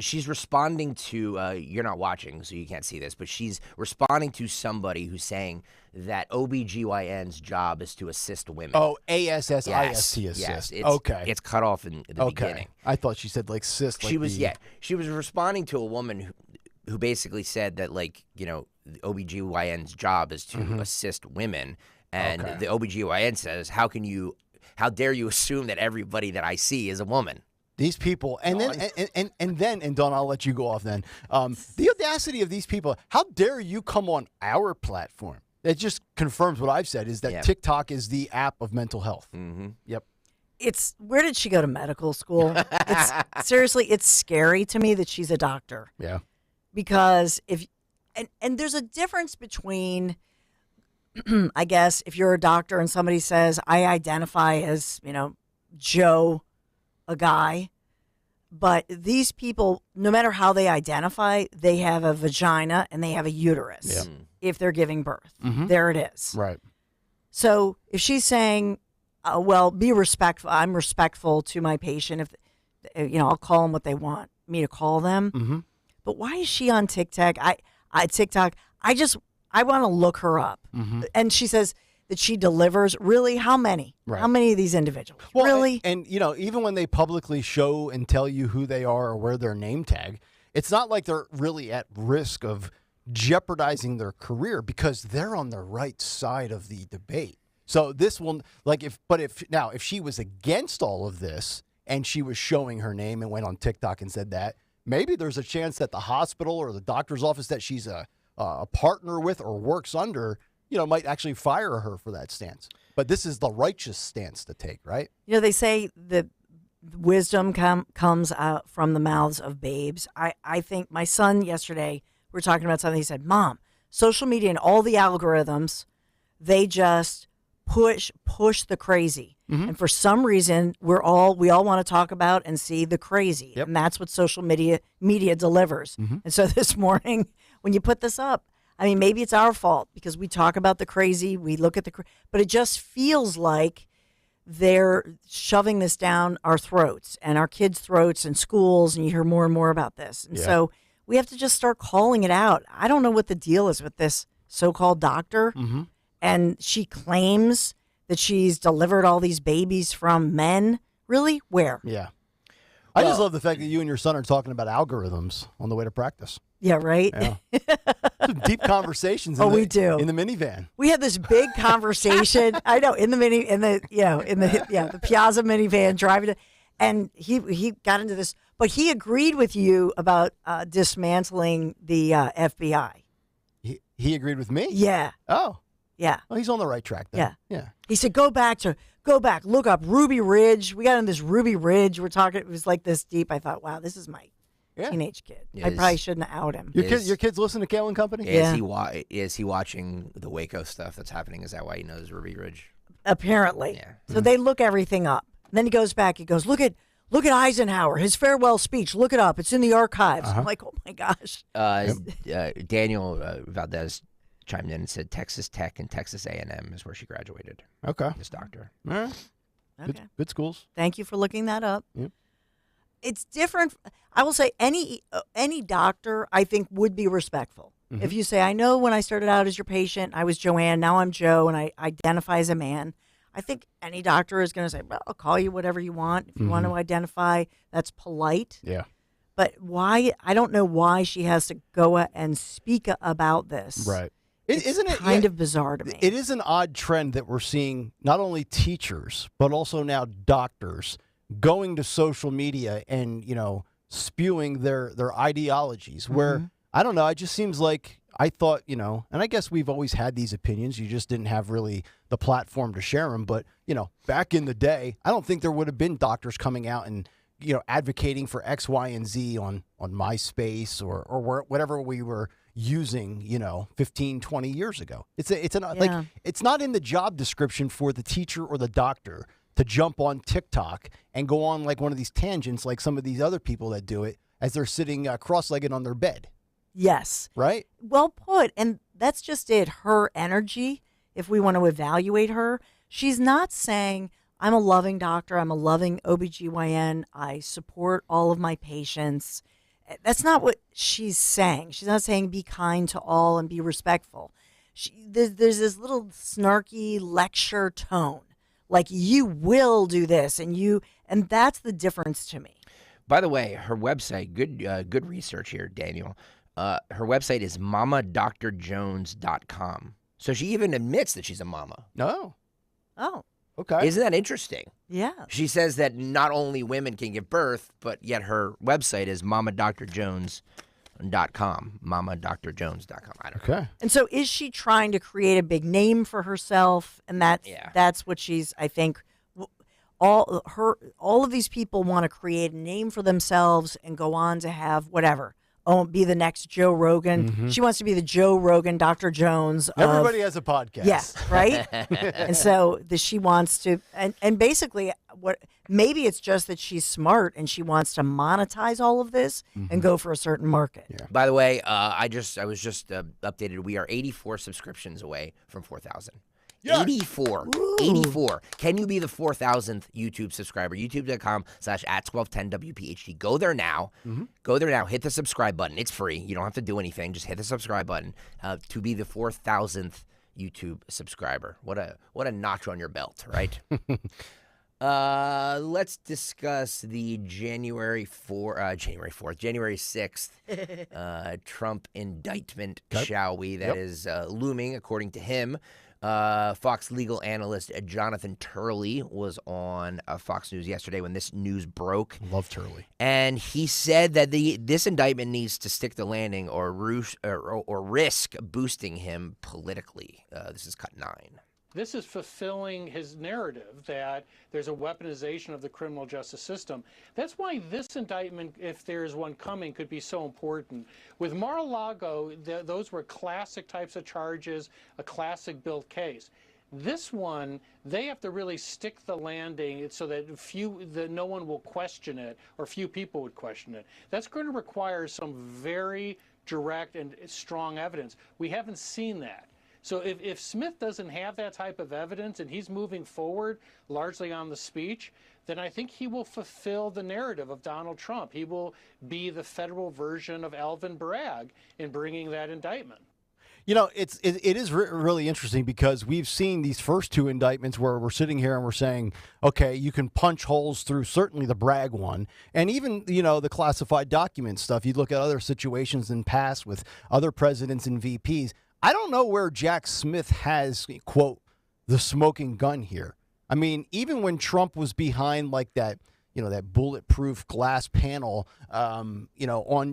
she's responding to. You're not watching, so you can't see this, but she's responding to somebody who's saying that OBGYN's job is to assist women. Oh, A-S-S-I-S-T assist. Yes, it's, okay. It's cut off in the beginning. I thought she said like cyst. She like was the- she was responding to a woman who basically said that, like, the OBGYN's job is to assist women, and the OBGYN says, how dare you assume that everybody that I see is a woman? These people, and then Dawn, I'll let you go off then. The audacity of these people, how dare you come on our platform? It just confirms what I've said, is that TikTok is the app of mental health. Mm-hmm. Yep. Where did she go to medical school? Seriously, it's scary to me that she's a doctor. Yeah. Because and there's a difference between, I guess, if you're a doctor and somebody says, I identify as, Joe, a guy, but these people, no matter how they identify, they have a vagina and they have a uterus if they're giving birth. Mhm. There it is. Right. So if she's saying, well, be respectful, I'm respectful to my patient. If I'll call them what they want me to call them. Mm-hmm. But why is she on TikTok? I want to look her up. Mm-hmm. And she says that she delivers. Really? How many? Right. How many of these individuals? Well, really? And even when they publicly show and tell you who they are or where their name tag, it's not like they're really at risk of jeopardizing their career because they're on the right side of the debate. So this will, if she was against all of this and she was showing her name and went on TikTok and said that, maybe there's a chance that the hospital or the doctor's office that she's a partner with or works under, might actually fire her for that stance. But this is the righteous stance to take, right? They say that wisdom comes out from the mouths of babes. I think my son yesterday, we were talking about something. He said, Mom, social media and all the algorithms, they just push the crazy. Mm-hmm. And for some reason, we all want to talk about and see the crazy. Yep. And that's what social media delivers. Mm-hmm. And so this morning, when you put this up, I mean, maybe it's our fault because we talk about the crazy, we look at but it just feels like they're shoving this down our throats and our kids' throats and schools, and you hear more and more about this. And so we have to just start calling it out. I don't know what the deal is with this so-called doctor. Mm-hmm. And she claims that she's delivered all these babies from men. Really? Where? Yeah. I just love the fact that you and your son are talking about algorithms on the way to practice. Yeah, right? Yeah. Some deep conversations we do. In the minivan. We had this big conversation. I know, in the Piazza minivan driving to, and he got into this, but he agreed with you about dismantling the FBI. He agreed with me? Yeah. Oh. Yeah. Well, he's on the right track then. Yeah. He said, go back, look up Ruby Ridge. We got on this Ruby Ridge. We're talking, it was like this deep. I thought, wow, this is my teenage kid. I probably shouldn't out him. Your kids listen to Kayal and Company? Is he watching the Waco stuff that's happening? Is that why he knows Ruby Ridge? Apparently. Yeah. So they look everything up. And then he goes back. He goes, look at Eisenhower, his farewell speech. Look it up. It's in the archives. I'm like, oh my gosh. Daniel Valdez chimed in and said Texas Tech and Texas A&M is where she graduated. Okay. This doctor. All right. Okay. Good schools. Thank you for looking that up. Yep. It's different. I will say any doctor, I think, would be respectful. Mm-hmm. If you say, I know when I started out as your patient, I was Joanne, now I'm Joe, and I identify as a man, I think any doctor is going to say, well, I'll call you whatever you want. If you want to identify, that's polite. Yeah. But why? I don't know why she has to go and speak about this. Right. Isn't it kind of bizarre to me? It is an odd trend that we're seeing not only teachers, but also now doctors going to social media and, spewing their ideologies where, I don't know, it just seems like I thought, and I guess we've always had these opinions. You just didn't have really the platform to share them. But, back in the day, I don't think there would have been doctors coming out and, advocating for X, Y, and Z on MySpace or whatever we were, using, 15, 20 years ago. Like it's not in the job description for the teacher or the doctor to jump on TikTok and go on like one of these tangents like some of these other people that do it as they're sitting cross-legged on their bed. Yes. Right? Well put. And that's just it. Her energy, if we want to evaluate her, she's not saying, I'm a loving doctor, I'm a loving OBGYN, I support all of my patients. That's not what she's saying. She's not saying be kind to all and be respectful. There's this little snarky lecture tone. Like, you will do this, and that's the difference to me. By the way, her website, good research here, Daniel. Her website is mamadrjones.com. So she even admits that she's a mama. No. Oh. Okay. Isn't that interesting? Yeah. She says that not only women can give birth, but yet her website is mamadrjones.com. Mamadrjones.com. I don't know. And so is she trying to create a big name for herself? And that's what she's, I think, all of these people want to create a name for themselves and go on to have whatever. Be the next Joe Rogan. Mm-hmm. She wants to be the Joe Rogan, Dr. Jones. Everybody has a podcast. Yes, right? And so she wants to, and basically, maybe it's just that she's smart and she wants to monetize all of this and go for a certain market. Yeah. By the way, I was just updated. We are 84 subscriptions away from 4,000. Yes. 84. Ooh. 84. Can you be the 4,000th YouTube subscriber? YouTube.com/@1210WPHT. Go there now. Mm-hmm. Go there now. Hit the subscribe button. It's free. You don't have to do anything. Just hit the subscribe button to be the 4,000th YouTube subscriber. What a notch on your belt, right? Let's discuss the January 6th Trump indictment, shall we? That is looming, according to him. Fox legal analyst Jonathan Turley was on Fox News yesterday when this news broke. Love Turley. And he said that this indictment needs to stick the landing or risk boosting him politically. This is cut 9. This is fulfilling his narrative that there's a weaponization of the criminal justice system. That's why this indictment, if there is one coming, could be so important. With Mar-a-Lago, those were classic types of charges, a classic built case. This one, they have to really stick the landing so that no one will question it, or few people would question it. That's going to require some very direct and strong evidence. We haven't seen that. So if Smith doesn't have that type of evidence and he's moving forward largely on the speech, then I think he will fulfill the narrative of Donald Trump. He will be the federal version of Alvin Bragg in bringing that indictment. It is really interesting because we've seen these first two indictments where we're sitting here and we're saying, okay, you can punch holes through certainly the Bragg one and even, the classified document stuff. You look at other situations in past with other presidents and VPs. I don't know where Jack Smith has, quote, the smoking gun here. I mean, even when Trump was behind like that, that bulletproof glass panel, on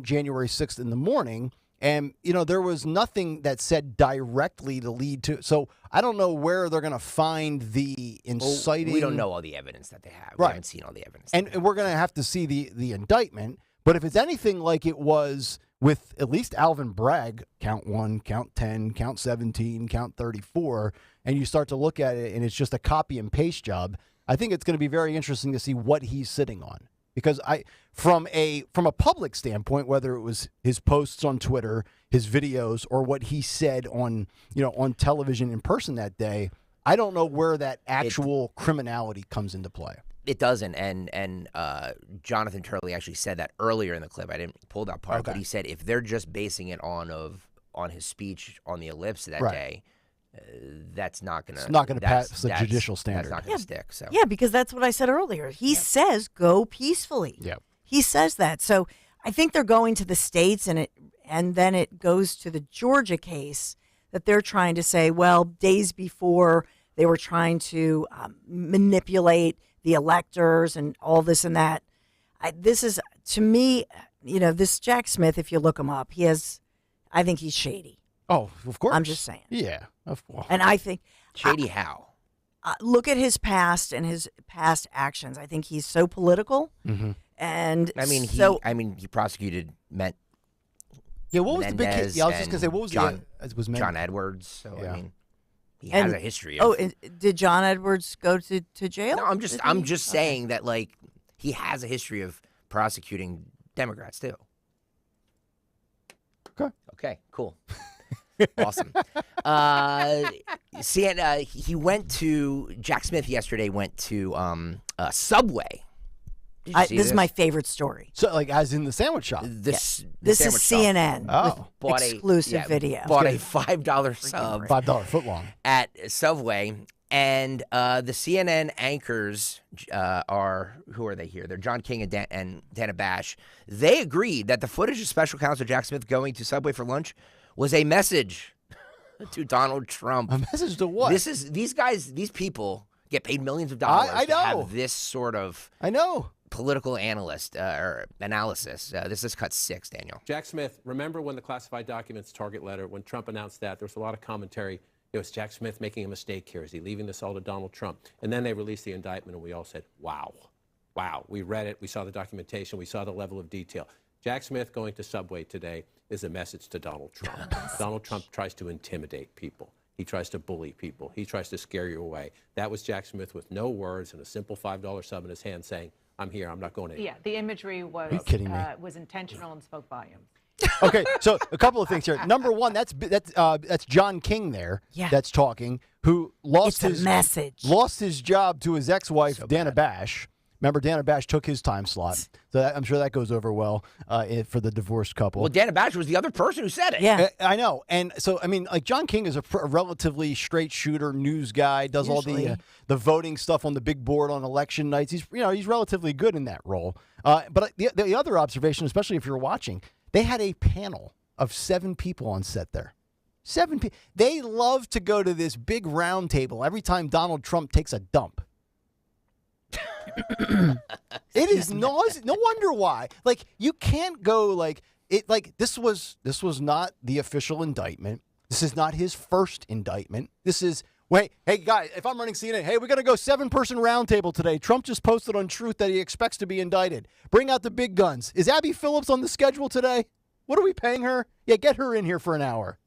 January 6th in the morning, and, there was nothing that said directly to lead to. So I don't know where they're going to find the inciting. We don't know all the evidence that they have. Right. We haven't seen all the evidence. And we're going to have to see the indictment. But if it's anything like it was with at least Alvin Bragg, count 1, count 10, count 17, count 34, and you start to look at it and it's just a copy and paste job, I think it's going to be very interesting to see what he's sitting on. Because from a public standpoint, whether it was his posts on Twitter, his videos, or what he said on television in person that day, I don't know where that actual criminality comes into play. It doesn't, and Jonathan Turley actually said that earlier in the clip. I didn't pull that part, but he said if they're just basing it on his speech on the ellipse that day, that's not going to. It's not going to pass the judicial standard. That's not going to stick. So yeah, because that's what I said earlier. He says go peacefully. Yeah, he says that. So I think they're going to the states, and then it goes to the Georgia case that they're trying to say, well, days before they were trying to manipulate the electors and all this and that. This is, to me, this Jack Smith, if you look him up, I think he's shady. Oh, of course. I'm just saying. Yeah, of course. And I think. Shady how? Look at his past and his past actions. I think he's so political. Mm-hmm. And he prosecuted Yeah, what was the big Menendez case? Yeah, I was just going to say, what was John, it was John Edwards. So, Yeah. I mean, he has a history of... Oh, and did John Edwards go to jail? No, I'm just saying that, like, he has a history of prosecuting Democrats, too. Okay, cool. Awesome. He went to... Jack Smith yesterday went to Subway. Did you see this is my favorite story. So, like, as in the sandwich shop. This is CNN. With exclusive video. Bought a $5 sub. $5 footlong. At Subway. And the CNN anchors who are they here? They're John King and Dana Bash. They agreed that the footage of Special Counsel Jack Smith going to Subway for lunch was a message to Donald Trump. A message to what? These people get paid millions of dollars to have this sort of political analyst or analysis. This is cut 6, Daniel. Jack Smith, remember when the classified documents target letter, when Trump announced that, there was a lot of commentary. It was Jack Smith making a mistake here. Is he leaving this all to Donald Trump? And then they released the indictment, and we all said, wow. Wow. We read it. We saw the documentation. We saw the level of detail. Jack Smith going to Subway today is a message to Donald Trump. Donald Trump tries to intimidate people. He tries to bully people. He tries to scare you away. That was Jack Smith with no words and a simple $5 sub in his hand saying, I'm here. I'm not going anywhere. Yeah, the imagery was was intentional and spoke volumes. Okay, so a couple of things here. Number one, that's John King there. Yeah. That's talking. Who lost It's a message. Lost his job to his ex-wife Dana Bash. Remember, Dana Bash took his time slot. So I'm sure that goes over well for the divorced couple. Well, Dana Bash was the other person who said it. Yeah, I know. And so, I mean, like John King is a relatively straight shooter news guy. Does all the voting stuff on the big board on election nights. He's relatively good in that role. But the other observation, especially if you're watching, they had a panel of 7 people on set there. 7 people. They love to go to this big round table every time Donald Trump takes a dump. It is no wonder why. Like, you can't go like it. Like, this was not the official indictment. This is not his first indictment. This is hey guys, if I'm running CNN, hey, we're gonna go 7-person roundtable today. Trump just posted on Truth that he expects to be indicted. Bring out the big guns. Is Abby Phillips on the schedule today? What are we paying her? Yeah, get her in here for an hour.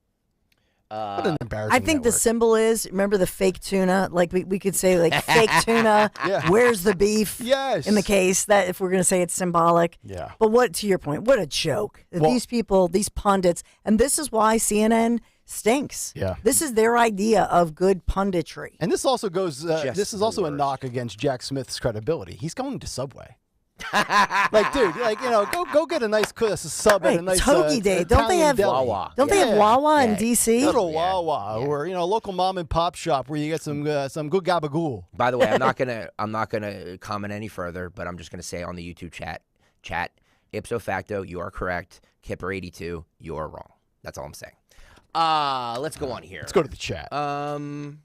What an embarrassing I think the network. symbol is, remember the fake tuna? Like we could say like fake tuna, where's the beef? Yes. In the case that if we're going to say it's symbolic. Yeah. But what, to your point, what a joke. Well- These people, these pundits, and this is why CNN stinks. Yeah. This is their idea of good punditry. And this also goes. Just This is the also a worst. knock against Jack Smith's credibility. He's going to Subway. Like, dude, go get a nice sub at a nice Hoagie Day. Don't they Italian have deli. Wawa? Don't they have Yeah. Wawa in DC? Go to Wawa or a local mom and pop shop where you get some good gabagool. By the way, I'm not gonna comment any further, but I'm just gonna say on the YouTube chat, ipso facto, you are correct. Kipper82, you are wrong. That's all I'm saying. Let's go on here. Let's go to the chat. Ron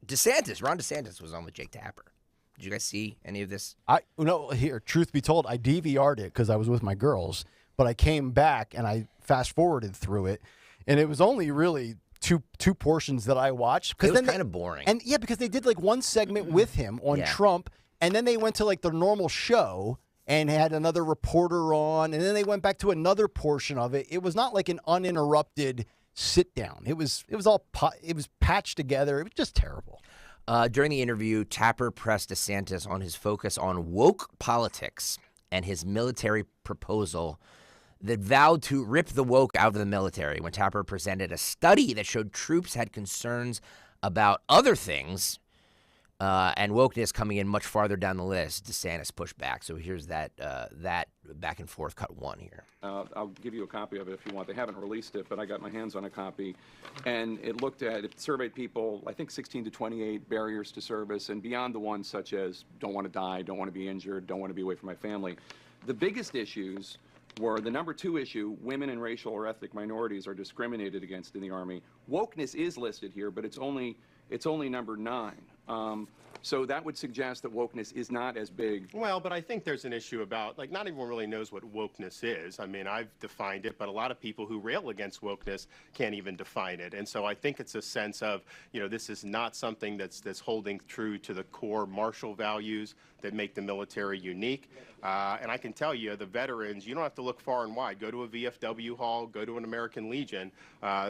DeSantis was on with Jake Tapper. Did you guys see any of this? Here, truth be told, I DVR'd it because I was with my girls, but I came back and I fast forwarded through it, and it was only really two portions that I watched. It was kind of boring. And yeah, because they did like one segment with him on Trump, and then they went to like the normal show and had another reporter on, and then they went back to another portion of it. It was not like an uninterrupted sit down. It was all it was patched together. It was just terrible. During the interview, Tapper pressed DeSantis on his focus on woke politics and his military proposal that vowed to rip the woke out of the military. When Tapper presented a study that showed troops had concerns about other things and wokeness coming in much farther down the list, DeSantis pushed back. So here's that back and forth, cut 1 here. I'll give you a copy of it if you want. They haven't released it, but I got my hands on a copy. And it surveyed people, I think 16 to 28 barriers to service, and beyond the ones such as don't want to die, don't want to be injured, don't want to be away from my family. The biggest issues were the number 2 issue, women and racial or ethnic minorities are discriminated against in the Army. Wokeness is listed here, but it's only number 9. So that would suggest that wokeness is not as big. Well, but I think there's an issue about, like, not everyone really knows what wokeness is. I mean, I've defined it, but a lot of people who rail against wokeness can't even define it. And so I think it's a sense of, this is not something that's holding true to the core martial values that make the military unique. And I can tell you, the veterans, you don't have to look far and wide. Go to a VFW hall, go to an American Legion.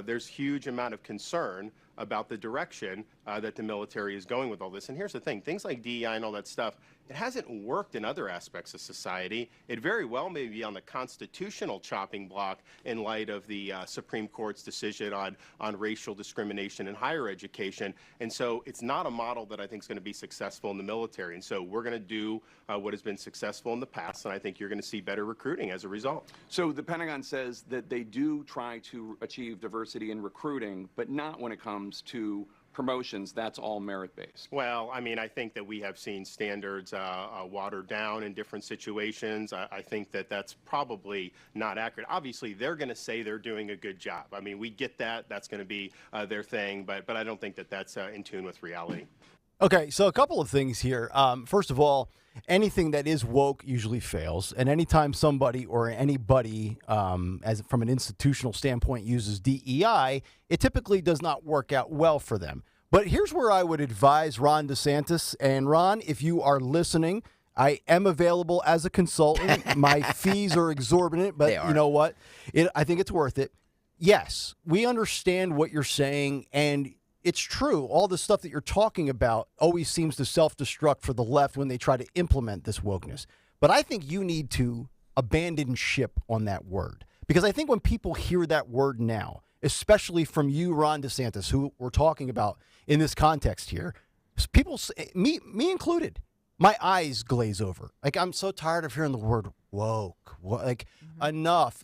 There's huge amount of concern about the direction that the military is going with all this. And here's the thing, things like DEI and all that stuff, it hasn't worked in other aspects of society. It very well may be on the constitutional chopping block in light of the Supreme Court's decision on racial discrimination in higher education. And so it's not a model that I think is going to be successful in the military. And so we're going to do what has been successful in the past, and I think you're going to see better recruiting as a result. So the Pentagon says that they do try to achieve diversity in recruiting, but not when it comes to promotions. That's all merit-based. Well, I mean, I think that we have seen standards watered down in different situations. I think that that's probably not accurate. Obviously, they're going to say they're doing a good job. I mean, we get that. That's going to be their thing, but I don't think that that's in tune with reality. Okay, so a couple of things here. First of all, anything that is woke usually fails, and anytime somebody or anybody, as from an institutional standpoint, uses DEI, it typically does not work out well for them. But here's where I would advise Ron DeSantis. And Ron, if you are listening, I am available as a consultant. My fees are exorbitant, but you know what? I think it's worth it. Yes, we understand what you're saying, and it's true. All the stuff that you're talking about always seems to self-destruct for the left when they try to implement this wokeness. But I think you need to abandon ship on that word. Because I think when people hear that word now, especially from you, Ron DeSantis, who we're talking about in this context here, people, me included, my eyes glaze over. Like, I'm so tired of hearing the word woke. Enough.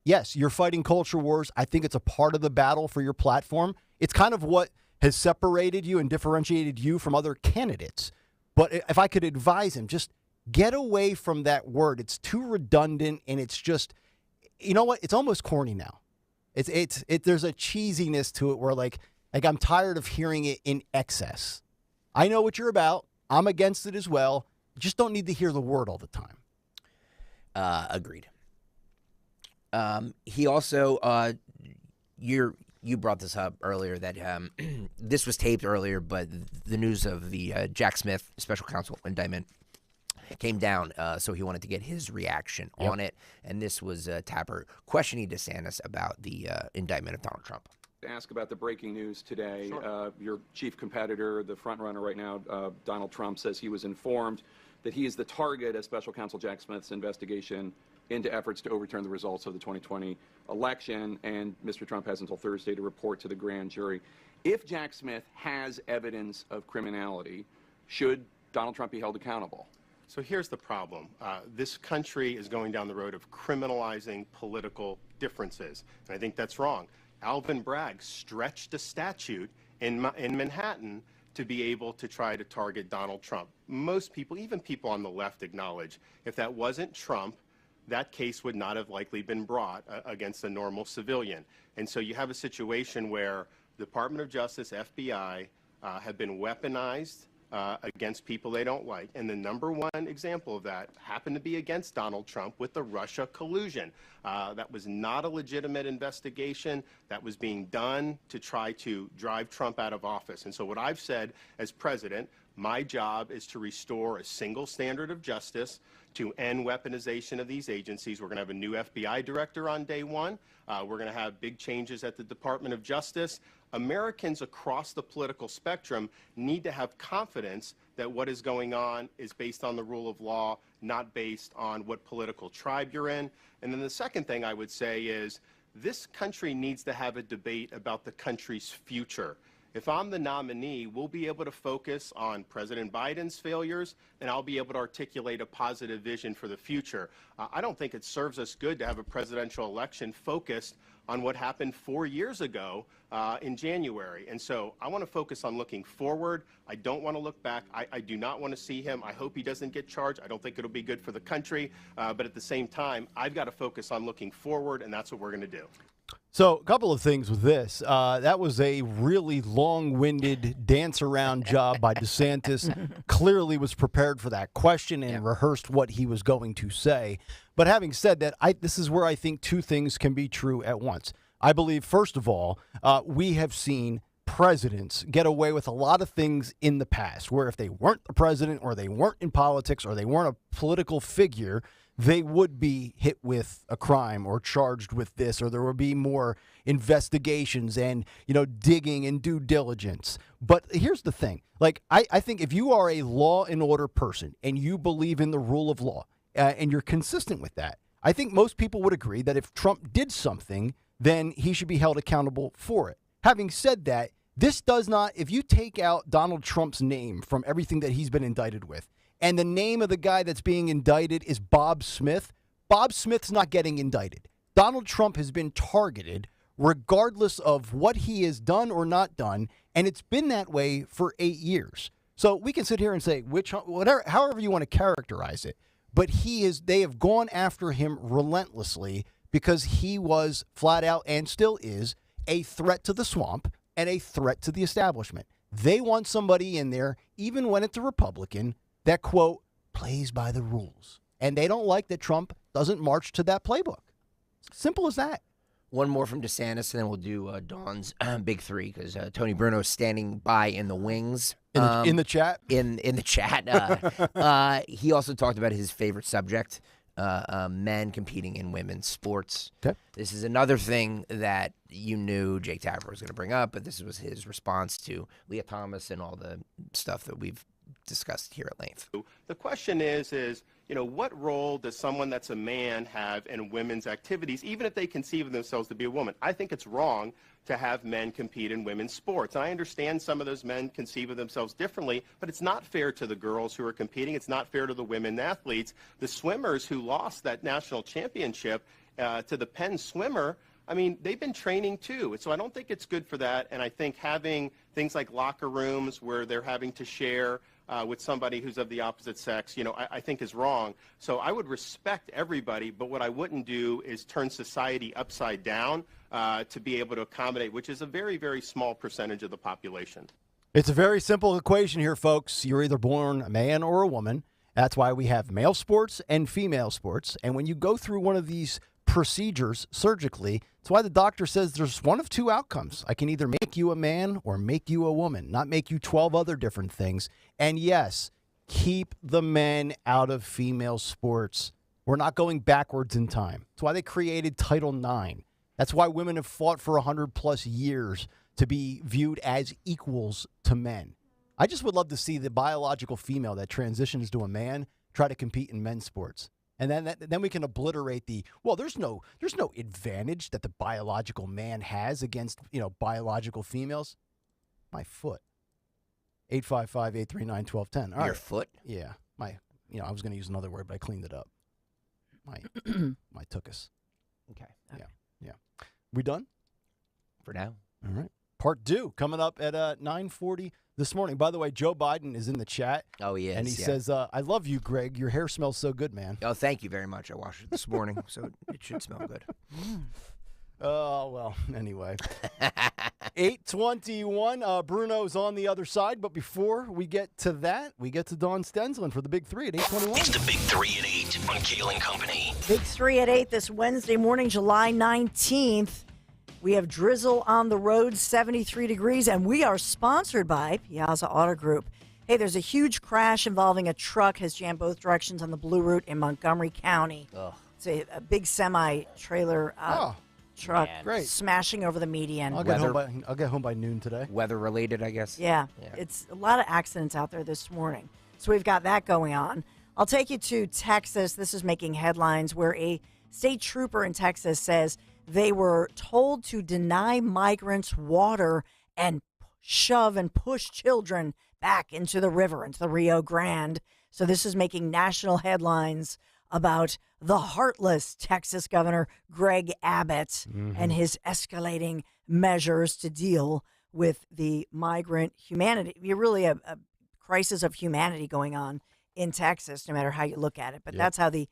Yes, you're fighting culture wars. I think it's a part of the battle for your platform. It's kind of what has separated you and differentiated you from other candidates. But if I could advise him, just get away from that word. It's too redundant, and it's just, you know what? It's almost corny now. There's a cheesiness to it where like I'm tired of hearing it in excess. I know what you're about. I'm against it as well. You just don't need to hear the word all the time. Agreed. He also, you brought this up earlier that this was taped earlier, but the news of the Jack Smith special counsel indictment came down, so he wanted to get his reaction on it. And this was Tapper questioning DeSantis about the indictment of Donald Trump. Ask about the breaking news today. Sure. Your chief competitor, the front runner right now, Donald Trump, says he was informed that he is the target of special counsel Jack Smith's investigation into efforts to overturn the results of the 2020 election, and Mr. Trump has until Thursday to report to the grand jury. If Jack Smith has evidence of criminality, should Donald Trump be held accountable? So here's the problem. This country is going down the road of criminalizing political differences, and I think that's wrong. Alvin Bragg stretched a statute in Manhattan to be able to try to target Donald Trump. Most people, even people on the left, acknowledge if that wasn't Trump, that case would not have likely been brought against a normal civilian. And so you have a situation where the Department of Justice, FBI, have been weaponized against people they don't like. And the number one example of that happened to be against Donald Trump with the Russia collusion. That was not a legitimate investigation. That was being done to try to drive Trump out of office. And so what I've said as president, my job is to restore a single standard of justice, to end weaponization of these agencies. We're going to have a new FBI director on day one. We're going to have big changes at the Department of Justice. Americans across the political spectrum need to have confidence that what is going on is based on the rule of law, not based on what political tribe you're in. And then the second thing I would say is this country needs to have a debate about the country's future. If I'm the nominee, we'll be able to focus on President Biden's failures, and I'll be able to articulate a positive vision for the future. I don't think it serves us good to have a presidential election focused on what happened 4 years ago in January. And so I want to focus on looking forward. I don't want to look back. I do not want to see him. I hope he doesn't get charged. I don't think it'll be good for the country. But at the same time, I've got to focus on looking forward, and that's what we're going to do. So, a couple of things with this. That was a really long-winded dance-around job by DeSantis. Clearly was prepared for that question and rehearsed what he was going to say. But having said that, this is where I think two things can be true at once. I believe, first of all, we have seen presidents get away with a lot of things in the past where if they weren't the president or they weren't in politics or they weren't a political figure, they would be hit with a crime or charged with this, or there would be more investigations and, digging and due diligence. But here's the thing. I think if you are a law and order person and you believe in the rule of law and you're consistent with that, I think most people would agree that if Trump did something, then he should be held accountable for it. Having said that, this does not, if you take out Donald Trump's name from everything that he's been indicted with, and the name of the guy that's being indicted is Bob Smith, Bob Smith's not getting indicted. Donald Trump has been targeted regardless of what he has done or not done, and it's been that way for 8 years. So we can sit here and say however you want to characterize it, but they have gone after him relentlessly because he was flat out and still is a threat to the swamp and a threat to the establishment. They want somebody in there, even when it's a Republican, that, quote, plays by the rules. And they don't like that Trump doesn't march to that playbook. Simple as that. One more from DeSantis, and then we'll do Dawn's big three, because Tony Bruno's standing by in the wings. In the chat? In the chat. He also talked about his favorite subject, men competing in women's sports. Okay. This is another thing that you knew Jake Tapper was going to bring up, but this was his response to Leah Thomas and all the stuff that we've discussed here at length. The question is, what role does someone that's a man have in women's activities, even if they conceive of themselves to be a woman? I think it's wrong to have men compete in women's sports. And I understand some of those men conceive of themselves differently, but it's not fair to the girls who are competing. It's not fair to the women athletes. The swimmers who lost that national championship to the Penn swimmer, they've been training too. So I don't think it's good for that. And I think having things like locker rooms where they're having to share with somebody who's of the opposite sex, I think is wrong. So I would respect everybody, but what I wouldn't do is turn society upside down to be able to accommodate, which is a very, very small percentage of the population. It's a very simple equation here, folks. You're either born a man or a woman. That's why we have male sports and female sports. And when you go through one of these procedures surgically, that's why the doctor says there's one of two outcomes. I can either make you a man or make you a woman, not make you 12 other different things. And yes, keep the men out of female sports. We're not going backwards in time. That's why they created Title IX. That's why women have fought for 100+ years to be viewed as equals to men. I just would love to see the biological female that transitions to a man try to compete in men's sports. And then we can obliterate there's no advantage that the biological man has against, biological females. My foot. 855-839-1210. All Your right. foot? Yeah. I was going to use another word, but I cleaned it up. My tuchus. Okay. Yeah. We done? For now. All right. Part 2 coming up at 9:40 this morning. By the way, Joe Biden is in the chat. Oh, he is. And he says, I love you, Greg. Your hair smells so good, man. Oh, thank you very much. I washed it this morning, so it should smell good. Oh, well, anyway. 8:21. Bruno's on the other side. But before we get to that, we get to Dawn Stensland for the Big 3 at 8:21. It's the Big 3 at 8 on Kayal and Company. Big 3 at 8 this Wednesday morning, July 19th. We have drizzle on the road, 73 degrees, and we are sponsored by Piazza Auto Group. Hey, there's a huge crash involving a truck has jammed both directions on the Blue Route in Montgomery County. Ugh. It's a big semi-trailer truck great. smashing over the median. I'll get home by noon today. Weather-related, I guess. Yeah, it's a lot of accidents out there this morning. So we've got that going on. I'll take you to Texas. This is making headlines where a state trooper in Texas says they were told to deny migrants water and shove and push children back into the river, into the Rio Grande. So this is making national headlines about the heartless Texas Governor Greg Abbott and his escalating measures to deal with the migrant humanity. You're really a crisis of humanity going on in Texas, no matter how you look at it. But that's how the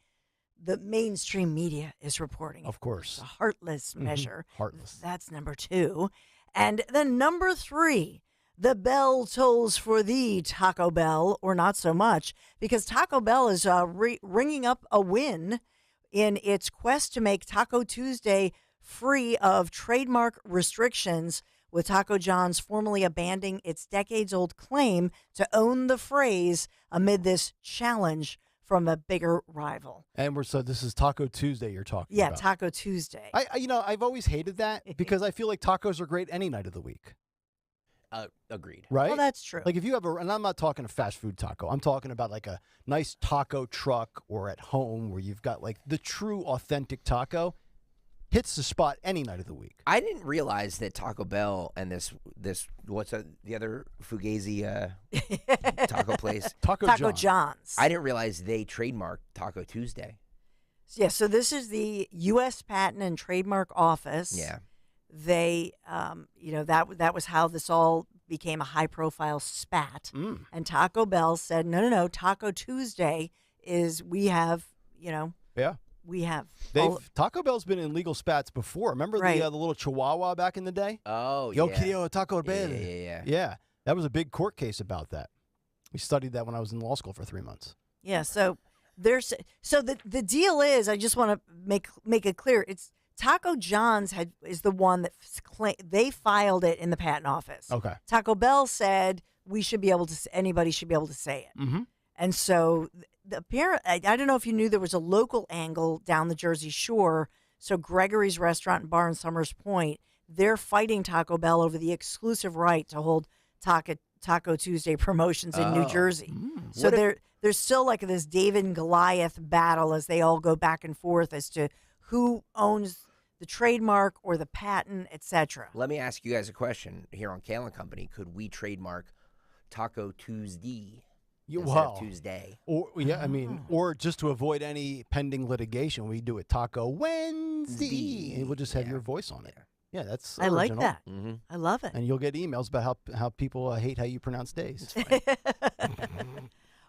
the mainstream media is reporting. Of course. It's a heartless measure. Heartless. That's number 2. And then number 3, the bell tolls for thee, Taco Bell, or not so much, because Taco Bell is ringing up a win in its quest to make Taco Tuesday free of trademark restrictions, with Taco John's formally abandoning its decades-old claim to own the phrase amid this challenge from a bigger rival. And so this is Taco Tuesday you're talking Yeah, about. Taco Tuesday. I've always hated that because I feel like tacos are great any night of the week. Agreed. Right? Well, that's true. Like if you have and I'm not talking a fast food taco. I'm talking about like a nice taco truck or at home where you've got like the true authentic taco. Hits the spot any night of the week. I didn't realize that Taco Bell and this what's the other Fugazi taco place? Taco John's. I didn't realize they trademarked Taco Tuesday. Yeah, so this is the U.S. Patent and Trademark Office. Yeah. They, that was how this all became a high-profile spat. And Taco Bell said, no, Taco Tuesday is, we have. Taco Bell's been in legal spats before. Remember the little Chihuahua back in the day? Oh, Yo yeah. quiero Taco Bell. Yeah. That was a big court case about that. We studied that when I was in law school for 3 months. Yeah, so the deal is, I just want to make it clear, it's Taco John's is the one that they filed it in the patent office. Okay. Taco Bell said anybody should be able to say it. Mm-hmm. And so I don't know if you knew there was a local angle down the Jersey Shore. So Gregory's Restaurant and Bar in Summers Point, they're fighting Taco Bell over the exclusive right to hold Taco Tuesday promotions in New Jersey. So there's still like this David and Goliath battle as they all go back and forth as to who owns the trademark or the patent, etc. Let me ask you guys a question here on Kayal and Company. Could we trademark Taco Tuesday? Instead of Tuesday. Or just to avoid any pending litigation, we do it Taco Wednesday, and we'll just have your voice on it. Yeah, that's I like original. that. Mm-hmm. I love it. And you'll get emails about how people hate how you pronounce days.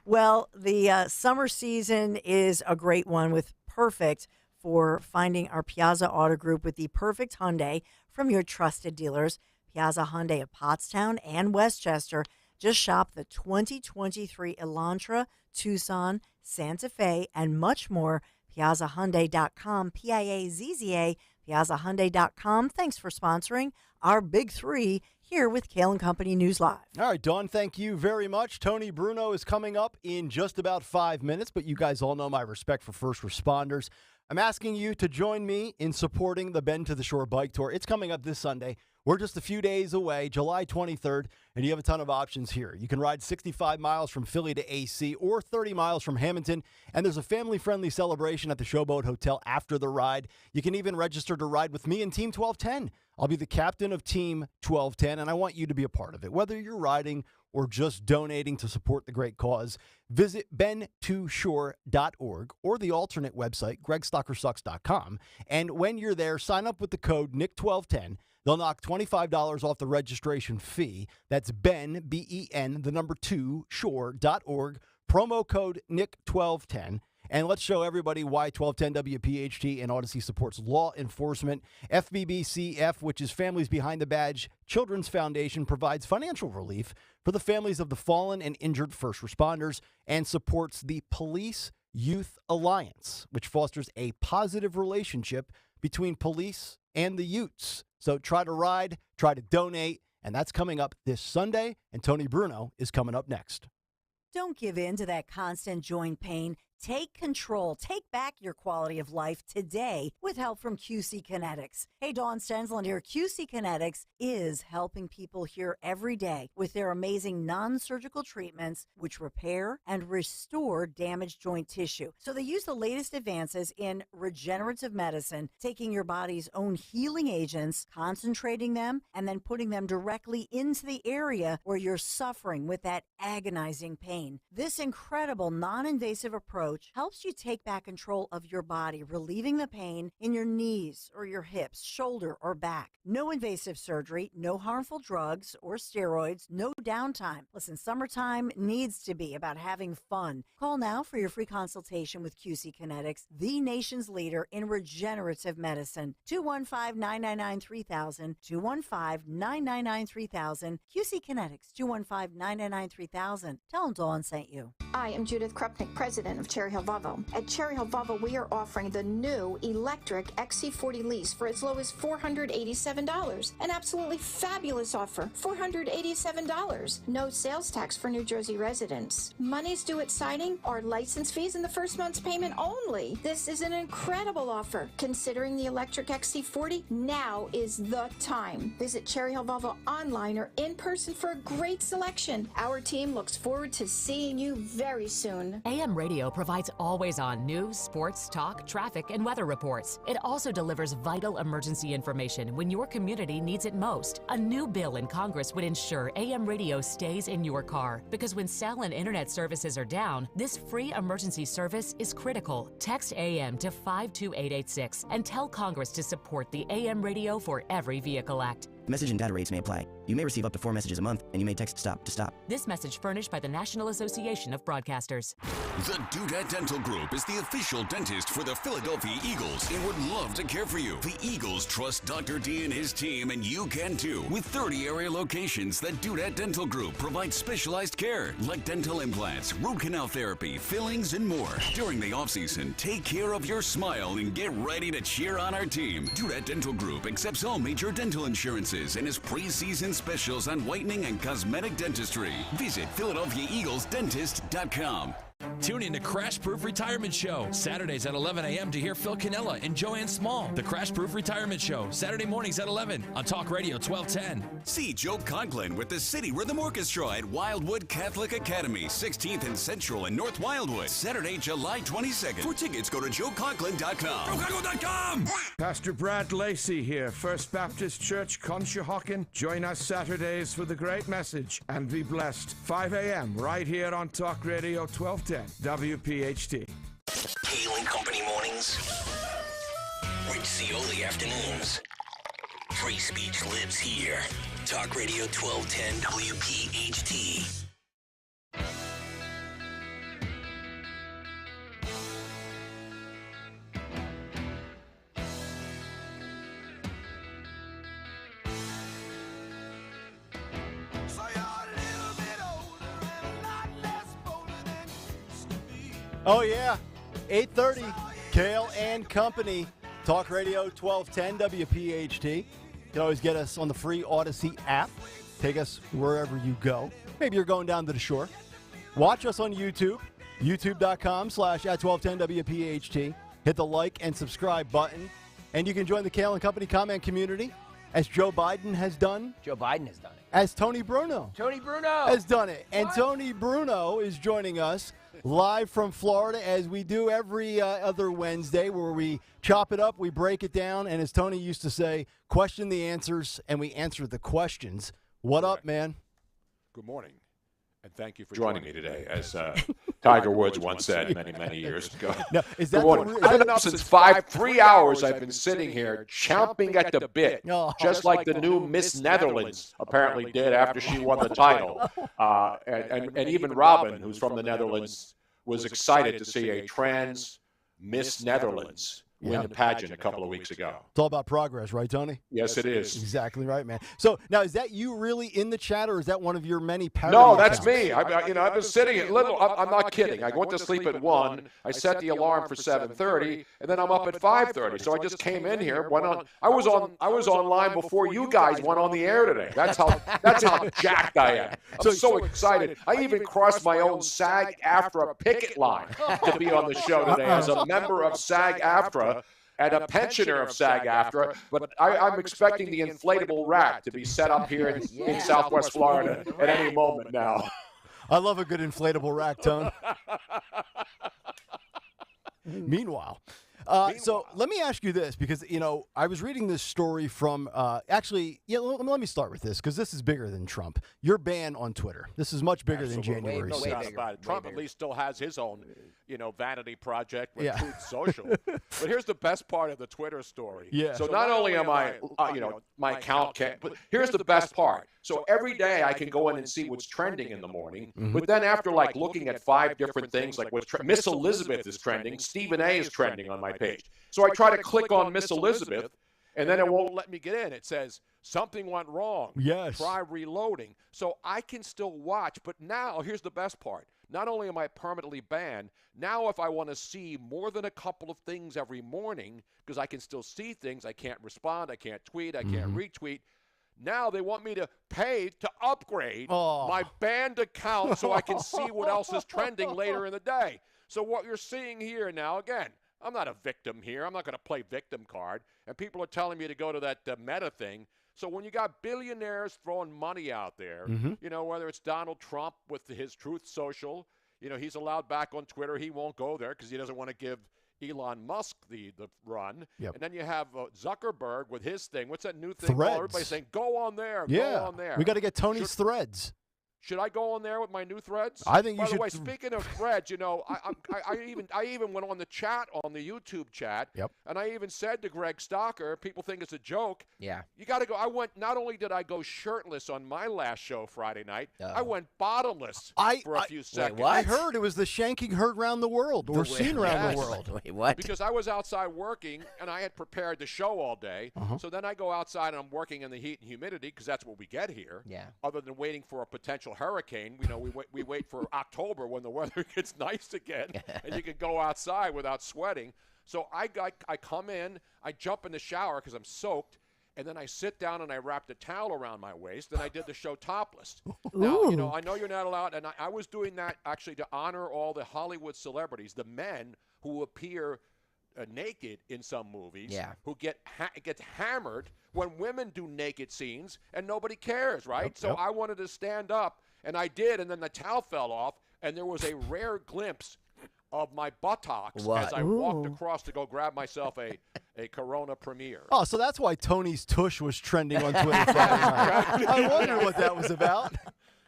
Well, the summer season is a great one with perfect for finding our Piazza Auto Group with the perfect Hyundai from your trusted dealers, Piazza Hyundai of Pottstown and Westchester. Just shop the 2023 Elantra, Tucson, Santa Fe, and much more. PiazzaHyundai.com, Piazza, PiazzaHyundai.com. Thanks for sponsoring our Big Three here with Kayal and Company News Live. All right, Dawn, thank you very much. Tony Bruno is coming up in just about 5 minutes, but you guys all know my respect for first responders. I'm asking you to join me in supporting the Bend to the Shore Bike Tour. It's coming up this Sunday. We're just a few days away, July 23rd, and you have a ton of options here. You can ride 65 miles from Philly to AC or 30 miles from Hamilton, and there's a family-friendly celebration at the Showboat Hotel after the ride. You can even register to ride with me in Team 1210. I'll be the captain of Team 1210, and I want you to be a part of it. Whether you're riding or just donating to support the great cause, visit bend2shore.org or the alternate website, gregstockersucks.com. And when you're there, sign up with the code NICK1210. They'll knock $25 off the registration fee. That's Ben, B-E-N, the number 2, shore.org, promo code NICK1210. And let's show everybody why 1210 WPHT and Odyssey supports law enforcement. FBBCF, which is Families Behind the Badge Children's Foundation, provides financial relief for the families of the fallen and injured first responders and supports the Police Youth Alliance, which fosters a positive relationship between police and the youths. So try to ride, try to donate, and that's coming up this Sunday, and Tony Bruno is coming up next. Don't give in to that constant joint pain. Take control. Take back your quality of life today with help from QC Kinetics. Hey, Dawn Stensland here. QC Kinetics is helping people here every day with their amazing non-surgical treatments which repair and restore damaged joint tissue. So they use the latest advances in regenerative medicine, taking your body's own healing agents, concentrating them, and then putting them directly into the area where you're suffering with that agonizing pain. This incredible non-invasive approach approach helps you take back control of your body, relieving the pain in your knees or your hips, shoulder, or back. No invasive surgery, no harmful drugs or steroids, no downtime. Listen, summertime needs to be about having fun. Call now for your free consultation with QC Kinetics, the nation's leader in regenerative medicine. 215-999-3000, 215-999-3000, QC Kinetics, 215-999-3000. Tell them Dawn sent you. I am Judith Krupnik, president of Cherry Hill Volvo. At Cherry Hill Volvo, we are offering the new electric XC40 lease for as low as $487. An absolutely fabulous offer, $487. No sales tax for New Jersey residents. Money's due at signing or license fees in the first month's payment only. This is an incredible offer. Considering the electric XC40, now is the time. Visit Cherry Hill Volvo online or in person for a great selection. Our team looks forward to seeing you very soon. AM radio provides always-on news, sports, talk, traffic, and weather reports. It also delivers vital emergency information when your community needs it most. A new bill in Congress would ensure AM radio stays in your car, because when cell and internet services are down, this free emergency service is critical. Text AM to 52886 and tell Congress to support the AM Radio for Every Vehicle Act. Message and data rates may apply. You may receive up to 4 messages a month, and you may text STOP to stop. This message furnished by the National Association of Broadcasters. The Dudette Dental Group is the official dentist for the Philadelphia Eagles and would love to care for you. The Eagles trust Dr. D and his team, and you can too. With 30 area locations, the Dudette Dental Group provides specialized care like dental implants, root canal therapy, fillings, and more. During the off-season, take care of your smile and get ready to cheer on our team. Dudette Dental Group accepts all major dental insurances and has pre-season specials on whitening and cosmetic dentistry. Visit PhiladelphiaEaglesDentist.com. Tune in to Crash Proof Retirement Show, Saturdays at 11 a.m. to hear Phil Cannella and Joanne Small. The Crash Proof Retirement Show, Saturday mornings at 11 on Talk Radio 1210. See Joe Conklin with the City Rhythm Orchestra at Wildwood Catholic Academy, 16th and Central in North Wildwood, Saturday, July 22nd. For tickets, go to joeconklin.com. JoeConklin.com! Pastor Brad Lacey here, First Baptist Church, Conshohocken. Join us Saturdays for the great message and be blessed. 5 a.m. right here on Talk Radio 1210. WPHT. Kayal and Company mornings. Rich Cioli afternoons. Free speech lives here. Talk Radio 1210 WPHT. Oh, yeah. 8:30, Kayal and Company, Talk Radio 1210 WPHT. You can always get us on the free Odyssey app. Take us wherever you go. Maybe you're going down to the shore. Watch us on YouTube, youtube.com/@1210WPHT. Hit the like and subscribe button. And you can join the Kayal and Company comment community, as Joe Biden has done. Joe Biden has done it. As Tony Bruno. Tony Bruno has done it. And Tony Bruno is joining us live from Florida, as we do every other Wednesday, where we chop it up, we break it down, and as Tony used to say, question the answers, and we answer the questions. What up, man? Good morning, and thank you for joining me today. As Tiger Woods once said many years ago. No, is that I've been up since 3 hours. I've been sitting here chomping at the bit, just like the new Miss Netherlands apparently did after she won the title. And even Robin, who's from the Netherlands, was excited to see a trans Miss Netherlands win the pageant a couple of weeks ago. It's all about progress, right, Tony? Yes, it is. Exactly right, man. So now, is that you really in the chat, or is that one of your many parody No, that's accounts? me. I've been sitting at I'm not kidding. I went to sleep at 1. I set the alarm for 7:30, and then I'm up at 5:30. So I just came in here. I was online before you guys went on the air today. That's how jacked I am. I'm so excited. I even crossed my own SAG-AFTRA picket line to be on the show today as a member of SAG-AFTRA and a pensioner of SAG-AFTRA, but I'm expecting the inflatable rack to be set up here in Southwest Florida at any moment now. I love a good inflatable rack, Tone. Meanwhile, So let me ask you this, because, I was reading this story from, let me start with this, because this is bigger than Trump. Your ban on Twitter. This is much bigger than January 6th. No doubt about it. Trump at least still has his own, vanity project with Yeah. Truth Social. But here's the best part of the Twitter story. Yeah. So not only am I, my account can't, but here's the best part. So every day I can go in and see what's trending in the morning. But then after looking at 5 different things, like Miss Elizabeth is trending, Stephen A is trending on my page. So I try to click on Miss Elizabeth, and then it won't let me get in. It says something went wrong. Yes. Try reloading. So I can still watch, but now here's the best part. Not only am I permanently banned, now if I want to see more than a couple of things every morning, because I can still see things, I can't respond, I can't tweet, I can't retweet. Now they want me to pay to upgrade my banned account so I can see what else is trending later in the day. So what you're seeing here now, again, I'm not a victim here. I'm not going to play victim card. And people are telling me to go to that Meta thing. So when you got billionaires throwing money out there, whether it's Donald Trump with his Truth Social, he's allowed back on Twitter. He won't go there because he doesn't want to give Elon Musk the run. Yep. And then you have Zuckerberg with his thing. What's that new thing? Threads. Everybody's saying, go on there, Yeah. go on there. We got to get Tony's threads. Should I go on there with my new threads? I think you should. By the way, speaking of threads, I even went on the chat, on the YouTube chat, and I even said to Greg Stocker, people think it's a joke. Yeah. You got to go. Not only did I go shirtless on my last show Friday night, I went bottomless for a few seconds. I heard it was the shanking heard round the world, or seen around the world. Wait, what? Because I was outside working, and I had prepared the show all day. So then I go outside, and I'm working in the heat and humidity, because that's what we get here. Yeah. Other than waiting for a potential hurricane, we wait for October when the weather gets nice again, and you can go outside without sweating. So I come in, I jump in the shower because I'm soaked, and then I sit down and I wrap the towel around my waist, and I did the show topless. Now, I know you're not allowed, and I was doing that actually to honor all the Hollywood celebrities, the men who appear naked in some movies, who gets hammered when women do naked scenes, and nobody cares, right? So I wanted to stand up, and I did, and then the towel fell off, and there was a rare glimpse of my buttocks as I walked across to go grab myself a Corona Premier. Oh, so that's why Tony's tush was trending on Twitter Friday night. I wondered what that was about.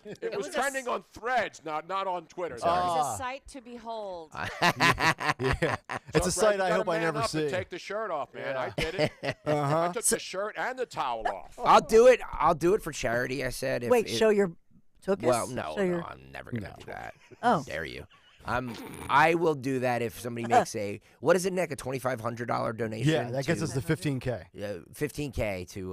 It was trending on Threads, not on Twitter. So it was a sight to behold. Yeah. It's a sight I hope I never see. Take the shirt off, man. I did it. I took the shirt and the towel off. I'll do it. I'll do it for charity, I said. Wait, show your tuchus? Well, no, I'm never going to do that. How dare you? I will do that if somebody makes what is it, Nick? A $2,500 donation? Yeah, that gets us to $15K. $15K to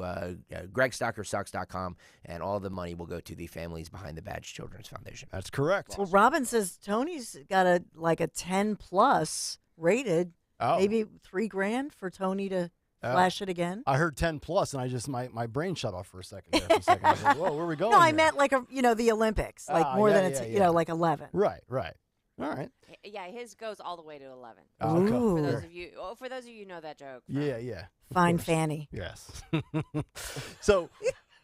GregStockerSucks.com, and all the money will go to the Families Behind the Badge Children's Foundation. That's correct. Well, Robin says Tony's got a 10+ rated. Maybe $3,000 for Tony to flash it again. I heard 10+, and I just my brain shut off for a second. There for a second. I was like, whoa, where are we going? No, I here? meant like the Olympics, more than like 11. Right. All right. Yeah, his goes all the way to 11. Okay. For those of you who know that joke. Yeah. Fine Fanny. Yes. So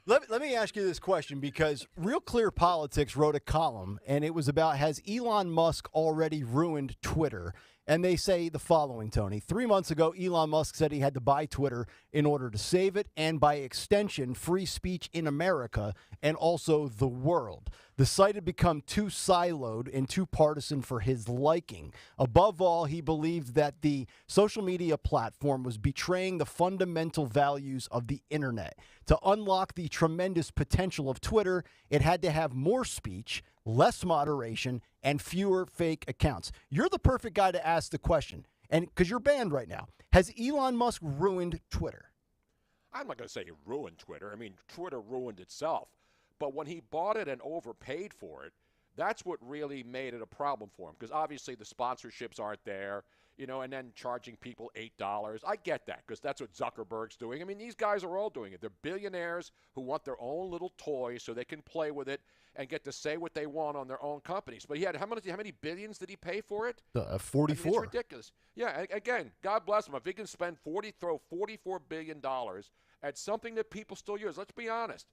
let me ask you this question, because Real Clear Politics wrote a column, and it was about, has Elon Musk already ruined Twitter? And they say the following, Tony. 3 months ago, Elon Musk said he had to buy Twitter in order to save it, and by extension, free speech in America and also the world. The site had become too siloed and too partisan for his liking. Above all, he believed that the social media platform was betraying the fundamental values of the internet. To unlock the tremendous potential of Twitter, it had to have more speech, less moderation, and fewer fake accounts. You're the perfect guy to ask the question, and because you're banned right now. Has Elon Musk ruined Twitter? I'm not going to say he ruined Twitter. I mean, Twitter ruined itself. But when he bought it and overpaid for it, that's what really made it a problem for him, because obviously the sponsorships aren't there, and then charging people $8. I get that, because that's what Zuckerberg's doing. I mean, these guys are all doing it. They're billionaires who want their own little toy so they can play with it and get to say what they want on their own companies. But he had how many billions did he pay for it? 44. I mean, it's ridiculous. Yeah, again, God bless him. If he can throw $44 billion at something that people still use, let's be honest.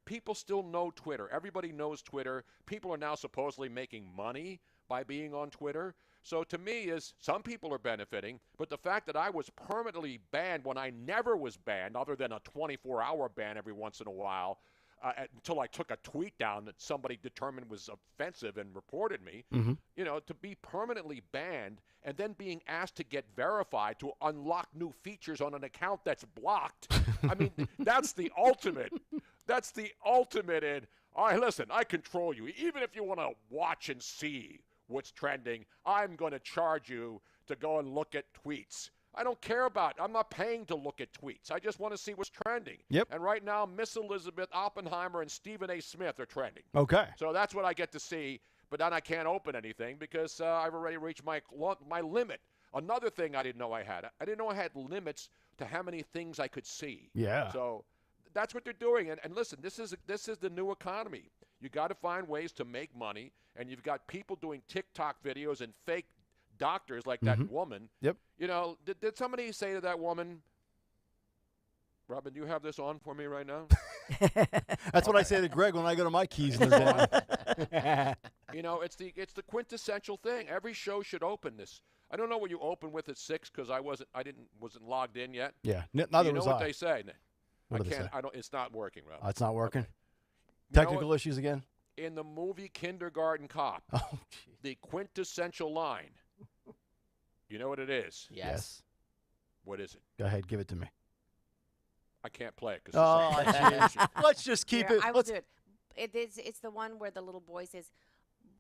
people still know Twitter. Everybody knows Twitter. People are now supposedly making money by being on Twitter. So to me, is some people are benefiting, but the fact that I was permanently banned when I never was banned, other than a 24-hour ban every once in a while, until I took a tweet down that somebody determined was offensive and reported me, to be permanently banned and then being asked to get verified to unlock new features on an account that's blocked. I mean, that's the ultimate. That's the ultimate in, all right, listen, I control you. Even if you want to watch and see what's trending, I'm going to charge you to go and look at tweets. I don't care about it. I'm not paying to look at tweets. I just want to see what's trending. Yep. And right now, Miss Elizabeth Oppenheimer and Stephen A. Smith are trending. Okay. So that's what I get to see, but then I can't open anything because I've already reached my limit. Another thing I didn't know I had. I didn't know I had limits to how many things I could see. Yeah. So that's what they're doing. And listen, this is the new economy. You got to find ways to make money, and you've got people doing TikTok videos and fake doctors like that woman. Yep. Did somebody say to that woman, Robin, do you have this on for me right now? That's what I say to Greg when I go to my keys in the day. It's the quintessential thing. Every show should open this. I don't know what you open with at 6 because I wasn't logged in yet. Yeah, neither was I. What they say? What do they say? It's not working, Rob. It's not working. Okay. Technical issues again. In the movie Kindergarten Cop, the quintessential line. You know what it is? Yes. What is it? Go ahead, give it to me. I can't play it. Let's just keep it. I will do it. It's the one where the little boy says,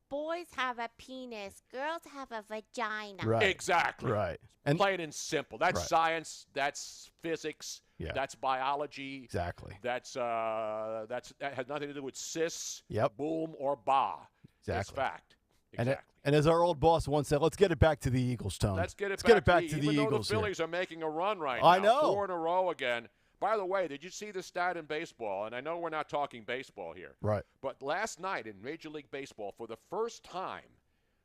boys have a penis, girls have a vagina. Right. Exactly. Right. And plain and simple. That's Right. science. That's physics. Yeah. That's biology. Exactly. That has nothing to do with cis, Yep. boom, or ba. Exactly. It's fact. And as our old boss once said, let's get it back to the Eagles, Tone. Let's get it back to the even Eagles. though the Phillies are making a run right I now. know. 4 in a row again. By the way, did you see the stat in baseball? And I know we're not talking baseball here. Right. But last night in Major League Baseball, for the first time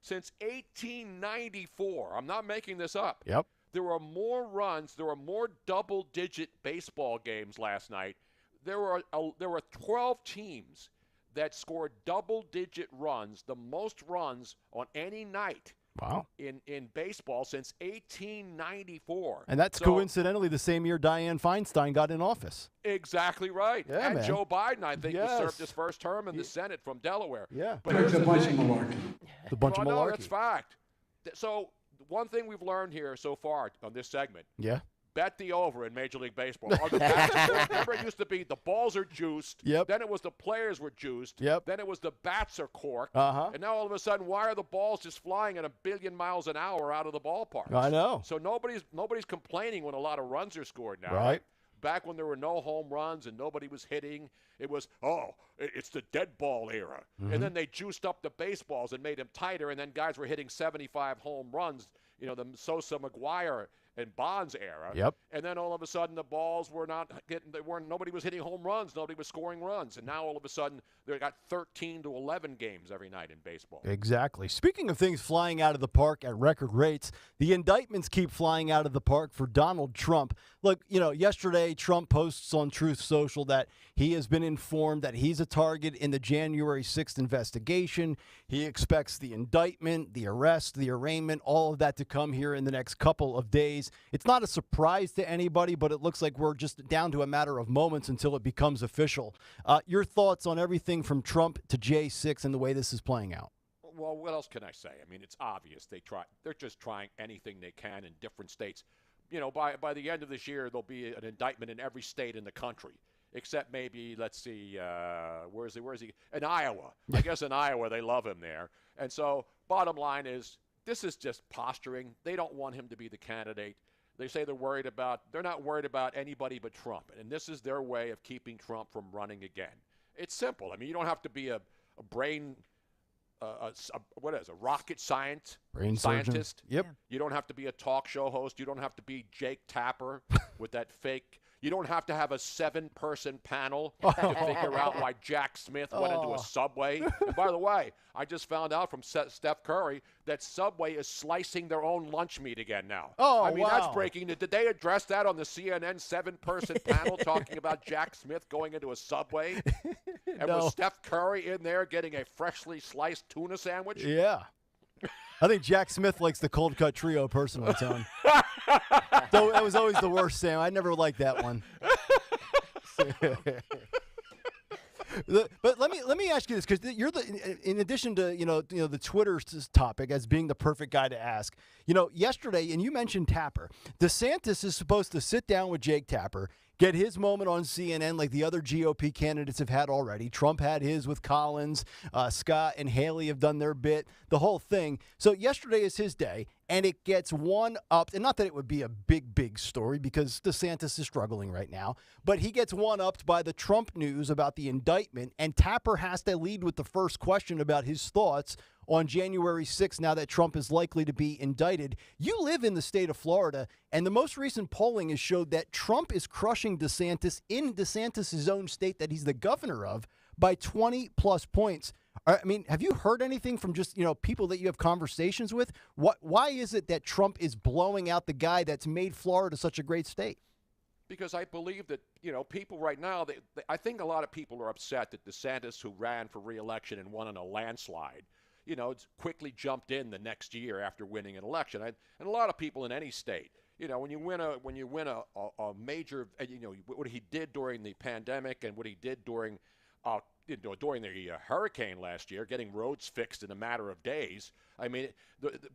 since 1894, I'm not making this up. Yep. There were more runs, there were more double-digit baseball games last night. There were 12 teams that scored double-digit runs, the most runs on any night. Wow. In baseball since 1894. And that's coincidentally the same year Dianne Feinstein got in office. Exactly right. Yeah, and man. Joe Biden, I think, Yes. served his first term in the Senate from Delaware. Yeah. But here's It's a the bunch of thing. malarkey. The bunch of No, malarkey. that's fact. So one thing we've learned here so far on this segment, Yeah. bet the over in Major League Baseball. Remember, it used to be the balls are juiced. Yep. Then it was the players were juiced. Yep. Then it was the bats are corked. Uh-huh. And now all of a sudden, why are the balls just flying at 1 billion miles an hour out of the ballpark? I know. So nobody's complaining when a lot of runs are scored now. Right. Back when there were no home runs and nobody was hitting, it was, it's the dead ball era. Mm-hmm. And then they juiced up the baseballs and made them tighter, and then guys were hitting 75 home runs, the Sosa, McGuire, and Bonds era. Yep. And then all of a sudden the balls were not getting, nobody was hitting home runs, nobody was scoring runs. And now all of a sudden they got 13 to 11 games every night in baseball. Exactly. Speaking of things flying out of the park at record rates, the indictments keep flying out of the park for Donald Trump. Look, yesterday Trump posts on Truth Social that he has been informed that he's a target in the January 6th investigation. He expects the indictment, the arrest, the arraignment, all of that to come here in the next couple of days. It's not a surprise to anybody, but it looks like we're just down to a matter of moments until it becomes official. Your thoughts on everything from Trump to J6 and the way this is playing out? Well, what else can I say? I mean, it's obvious. They're just trying anything they can in different states. By the end of this year, there'll be an indictment in every state in the country, except maybe, let's see, where is he? In Iowa. I guess in Iowa they love him there. And so bottom line is, this is just posturing. They don't want him to be the candidate. They say they're not worried about anybody but Trump. And this is their way of keeping Trump from running again. It's simple. I mean, you don't have to be a brain, a rocket scientist. Yep. You don't have to be a talk show host. You don't have to be Jake Tapper with that fake. You don't have to have a 7-person panel to figure out why Jack Smith went into a Subway. And by the way, I just found out from Steph Curry that Subway is slicing their own lunch meat again now. I mean, that's breaking. Did they address that on the CNN 7-person panel talking about Jack Smith going into a Subway? And was Steph Curry in there getting a freshly sliced tuna sandwich? Yeah. I think Jack Smith likes the cold cut trio personally, Tone. So that was always the worst, Sam. I never liked that one. But let me ask you this, because you're in addition to the Twitter topic as being the perfect guy to ask. Yesterday, and you mentioned Tapper. DeSantis is supposed to sit down with Jake Tapper, get his moment on CNN like the other GOP candidates have had already. Trump had his with Collins. Scott and Haley have done their bit, the whole thing. So yesterday is his day, and it gets one-upped. And not that it would be a big story because DeSantis is struggling right now, but he gets one-upped by the Trump news about the indictment, and Tapper has to lead with the first question about his thoughts on January 6th, now that Trump is likely to be indicted. You live in the state of Florida, and the most recent polling has showed that Trump is crushing DeSantis in DeSantis' own state that he's the governor of by 20-plus points. I mean, have you heard anything from just, people that you have conversations with? Why is it that Trump is blowing out the guy that's made Florida such a great state? Because I believe that, people right now, I think a lot of people are upset that DeSantis, who ran for re-election and won in a landslide, quickly jumped in the next year after winning an election. And a lot of people in any state, when you win a major, what he did during the pandemic and what he did during the hurricane last year, getting roads fixed in a matter of days. I mean,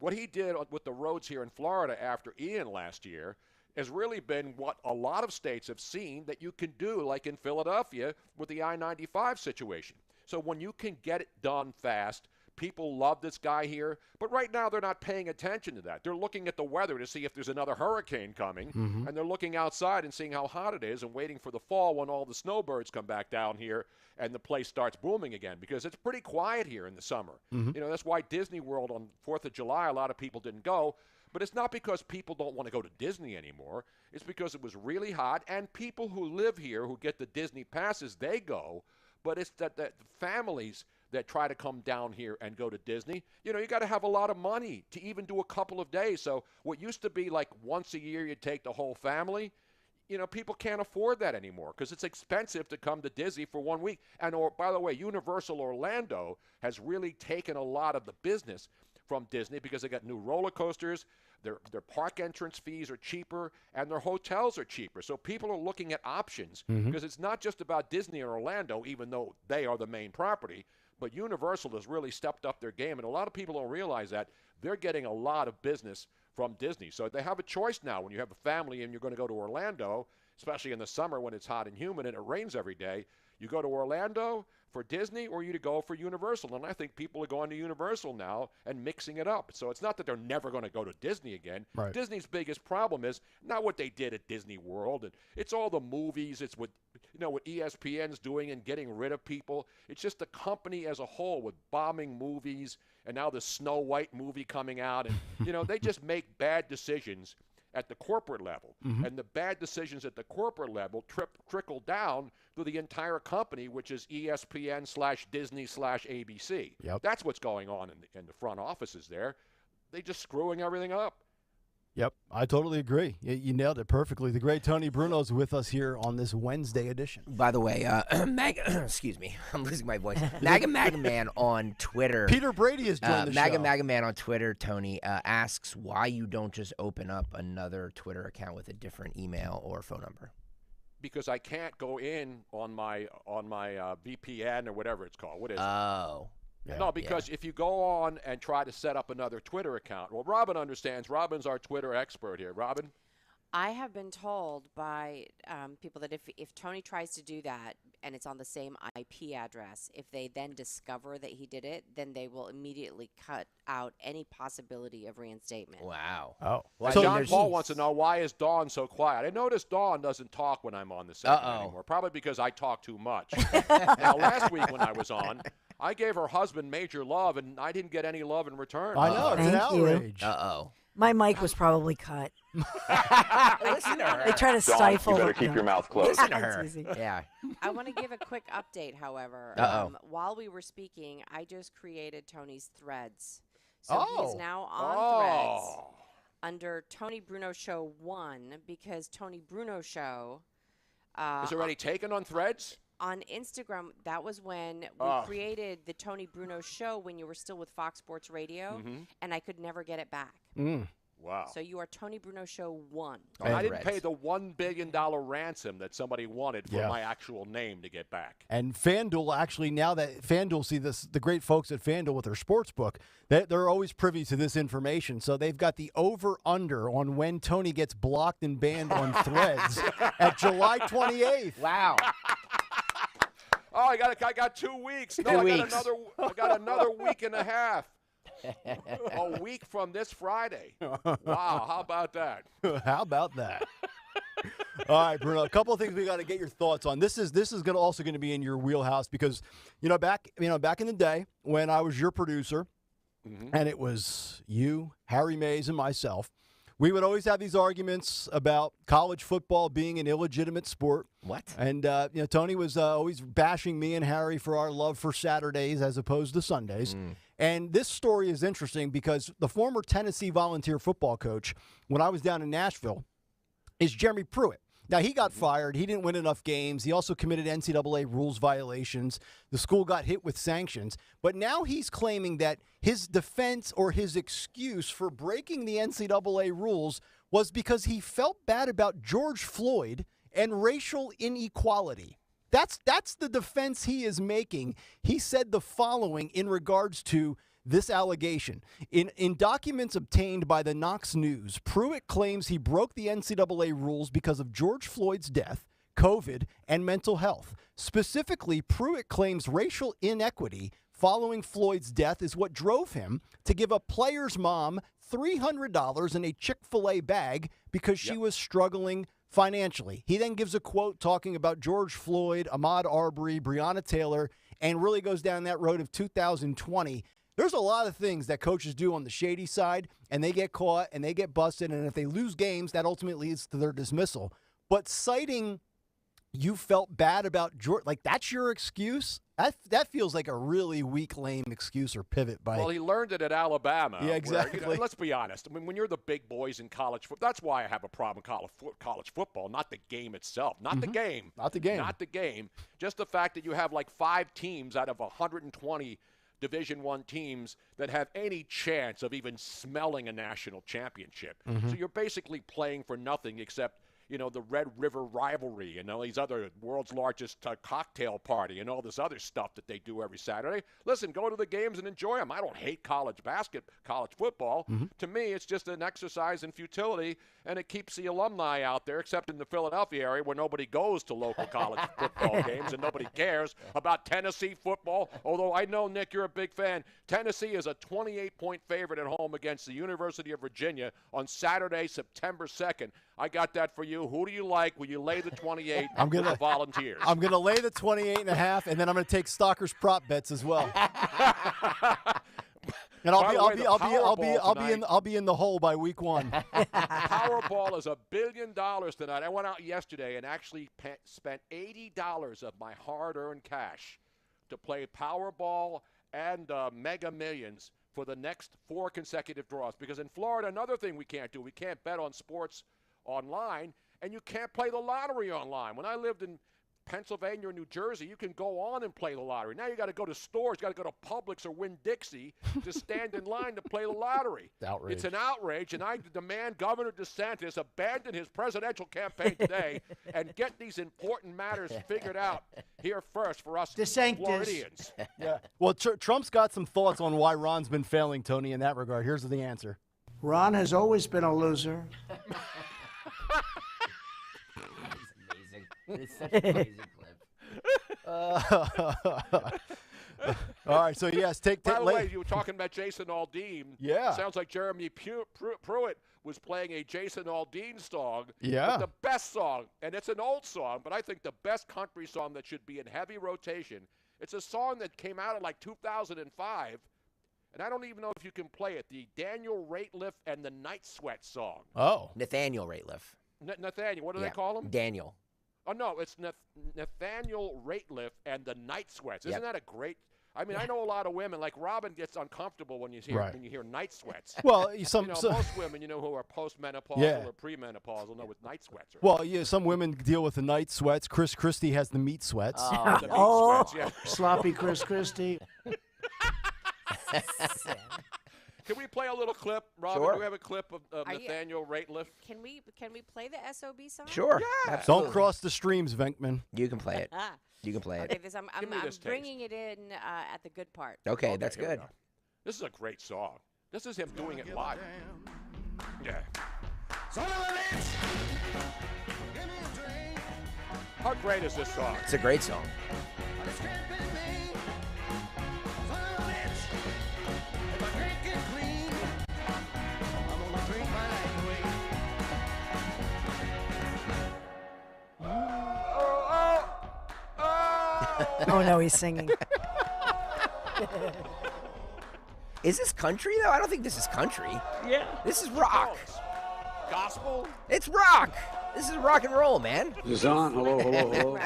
what he did with the roads here in Florida after Ian last year has really been what a lot of states have seen that you can do, like in Philadelphia with the I-95 situation. So when you can get it done fast, people love this guy here, but right now they're not paying attention to that. They're looking at the weather to see if there's another hurricane coming, and they're looking outside and seeing how hot it is and waiting for the fall when all the snowbirds come back down here and the place starts booming again, because it's pretty quiet here in the summer. That's why Disney World on 4th of July, a lot of people didn't go, but it's not because people don't want to go to Disney anymore. It's because it was really hot, and people who live here who get the Disney passes, they go, but it's that families that try to come down here and go to Disney, you got to have a lot of money to even do a couple of days. So what used to be like once a year you'd take the whole family, people can't afford that anymore because it's expensive to come to Disney for 1 week. And by the way, Universal Orlando has really taken a lot of the business from Disney because they got new roller coasters, their park entrance fees are cheaper, and their hotels are cheaper. So people are looking at options because it's not just about Disney or Orlando, even though they are the main property. But Universal has really stepped up their game, and a lot of people don't realize that. They're getting a lot of business from Disney. So they have a choice now when you have a family and you're going to go to Orlando, especially in the summer when it's hot and humid and it rains every day. You go to Orlando for Disney or you to go for Universal. And I think people are going to Universal now and mixing it up. So it's not that they're never going to go to Disney again. Right. Disney's biggest problem is not what they did at Disney World. And it's all the movies. It's what ESPN's doing and getting rid of people. It's just the company as a whole with bombing movies and now the Snow White movie coming out. And, they just make bad decisions at the corporate level. And the bad decisions at the corporate level trickle down through the entire company, which is ESPN/Disney/ABC. Yep. That's what's going on in the front offices there. They're just screwing everything up. Yep, I totally agree. You nailed it perfectly. The great Tony Bruno's with us here on this Wednesday edition. By the way, excuse me, I'm losing my voice. MAGA Man on Twitter. Peter Brady has joined the show. MAGA Man on Twitter, Tony, asks why you don't just open up another Twitter account with a different email or phone number. Because I can't go in on my VPN or whatever it's called. What is it? Oh. Yeah, no, because if you go on and try to set up another Twitter account, well, Robin understands. Robin's our Twitter expert here. Robin? I have been told by people that if Tony tries to do that and it's on the same IP address, if they then discover that he did it, then they will immediately cut out any possibility of reinstatement. Wow. Oh. Well, so John Paul wants to know, why is Dawn so quiet? I noticed Dawn doesn't talk when I'm on the segment anymore, probably because I talk too much. Now, last week when I was on, I gave her husband major love, and I didn't get any love in return. I know. It's an outrage. Uh-oh. My mic was probably cut. Listen to her. They try to stifle. You better keep your mouth closed. Listen to her. Yeah. I want to give a quick update, however. Uh-oh. While we were speaking, I just created Tony's threads. So he's now on threads under Tony Bruno Show 1 because Tony Bruno Show is already taken on threads? On Instagram, that was when we created the Tony Bruno Show when you were still with Fox Sports Radio, and I could never get it back. Wow. So you are Tony Bruno Show 1. And I didn't pay the $1 billion ransom that somebody wanted for my actual name to get back. And FanDuel, actually, now that FanDuel see this, the great folks at FanDuel with their sports book, they're always privy to this information. So they've got the over-under on when Tony gets blocked and banned on threads at July 28th. Wow. Oh, I got 2 weeks. No, I got another week and a half. A week from this Friday. Wow, how about that? How about that? All right, Bruno. A couple of things we got to get your thoughts on. This is also going to be in your wheelhouse because back in the day when I was your producer, and it was you, Harry Mays, and myself. We would always have these arguments about college football being an illegitimate sport. What? And Tony was always bashing me and Harry for our love for Saturdays as opposed to Sundays. And this story is interesting because the former Tennessee Volunteer football coach, when I was down in Nashville, is Jeremy Pruitt. Now, he got fired. He didn't win enough games. He also committed NCAA rules violations. The school got hit with sanctions. But now he's claiming that his defense or his excuse for breaking the NCAA rules was because he felt bad about George Floyd and racial inequality. That's the defense he is making. He said the following in regards to this allegation. In documents obtained by the Knox News, Pruitt claims he broke the NCAA rules because of George Floyd's death, COVID, and mental health. Specifically, Pruitt claims racial inequity following Floyd's death is what drove him to give a player's mom $300 in a Chick-fil-A bag because she was struggling financially. He then gives a quote talking about George Floyd, Ahmaud Arbery, Breonna Taylor, and really goes down that road of 2020. There's a lot of things that coaches do on the shady side, and they get caught and they get busted, and if they lose games, that ultimately leads to their dismissal. But citing you felt bad about George, like that's your excuse? That feels like a really weak, lame excuse or pivot by. Well, he learned it at Alabama. Yeah, exactly. Where, let's be honest. I mean, when you're the big boys in college football, that's why I have a problem in college football, not the game itself. Not the game. Not the game. Not the game. Just the fact that you have like 5 teams out of 120 Division I teams that have any chance of even smelling a national championship. So you're basically playing for nothing except, the Red River rivalry and all these other world's largest cocktail party and all this other stuff that they do every Saturday. Listen, go to the games and enjoy them. I don't hate college football. To me, it's just an exercise in futility, and it keeps the alumni out there, except in the Philadelphia area where nobody goes to local college football games and nobody cares about Tennessee football. Although I know, Nick, you're a big fan. Tennessee is a 28-point favorite at home against the University of Virginia on Saturday, September 2nd. I got that for you. Who do you like? Will you lay the 28 for the Volunteers? I'm going to lay the 28.5, and then I'm going to take Stalker's prop bets as well. And I'll be in the hole by week 1. Powerball is $1 billion tonight. I went out yesterday and actually spent $80 of my hard-earned cash to play Powerball and Mega Millions for the next 4 consecutive draws. Because in Florida, another thing we can't do, we can't bet on sports online, and you can't play the lottery online. When I lived in Pennsylvania or New Jersey, you can go on and play the lottery. Now you got to go to stores, got to go to Publix or Winn-Dixie to stand in line to play the lottery. Outrage. It's an outrage, and I demand Governor DeSantis abandon his presidential campaign today and get these important matters figured out here first for us Floridians. Yeah. Well, Trump's got some thoughts on why Ron's been failing, Tony, in that regard. Here's the answer. Ron has always been a loser. It's such a crazy clip. All right, so yes, By the way, you were talking about Jason Aldean. Yeah. Sounds like Jeremy Pruitt was playing a Jason Aldean song. Yeah. The best song, and it's an old song, but I think the best country song that should be in heavy rotation. It's a song that came out in like 2005, and I don't even know if you can play it, the Daniel Rateliff and the Night Sweat song. Oh. Nathaniel Rateliff. Nathaniel, what do they call him? Daniel. Oh, no, it's Nathaniel Rateliff and the Night Sweats. Isn't that a great... I mean, I know a lot of women, like Robin gets uncomfortable when you hear night sweats. Well, most women, who are postmenopausal or premenopausal know what night sweats are. Well, yeah, some women deal with the night sweats. Chris Christie has the meat sweats. The meat sweats, yeah. Sloppy Chris Christie. Can we play a little clip, Robin? Sure. Do we have a clip of Nathaniel Rateliff? Can we play the SOB song? Sure. Yeah. Absolutely. Don't cross the streams, Venkman. You can play it. You can play Okay, it. I'm bringing it in at the good part. Okay, that's good. This is a great song. This is him doing it live. Yeah. How great is this song? It's a great song. Oh, no, he's singing. Is this country, though? I don't think this is country. Yeah. This is rock. Gospel? It's rock. This is rock and roll, man. Is on? Hello, hello, hello.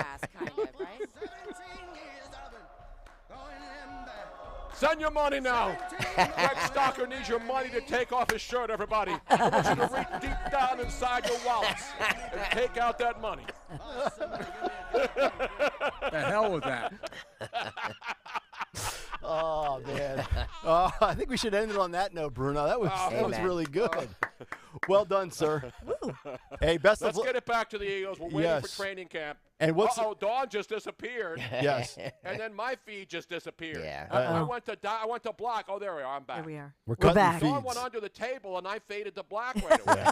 Send your money now. Greg Stocker needs your money to take off his shirt, everybody. I want you to reach deep down inside your wallets and take out that money. The hell with that. Oh, man. I think we should end it on that note, Bruno. That was really good. Well done, sir. Hey, best Let's of luck. get it back to the Eagles. We're waiting for training camp. And what's Dawn just disappeared. Yes. And then my feed just disappeared. Yeah. I went to black. Oh, there we are. I'm back. There we are. We're cutting back. feeds. Dawn went under the table and I faded to black right away.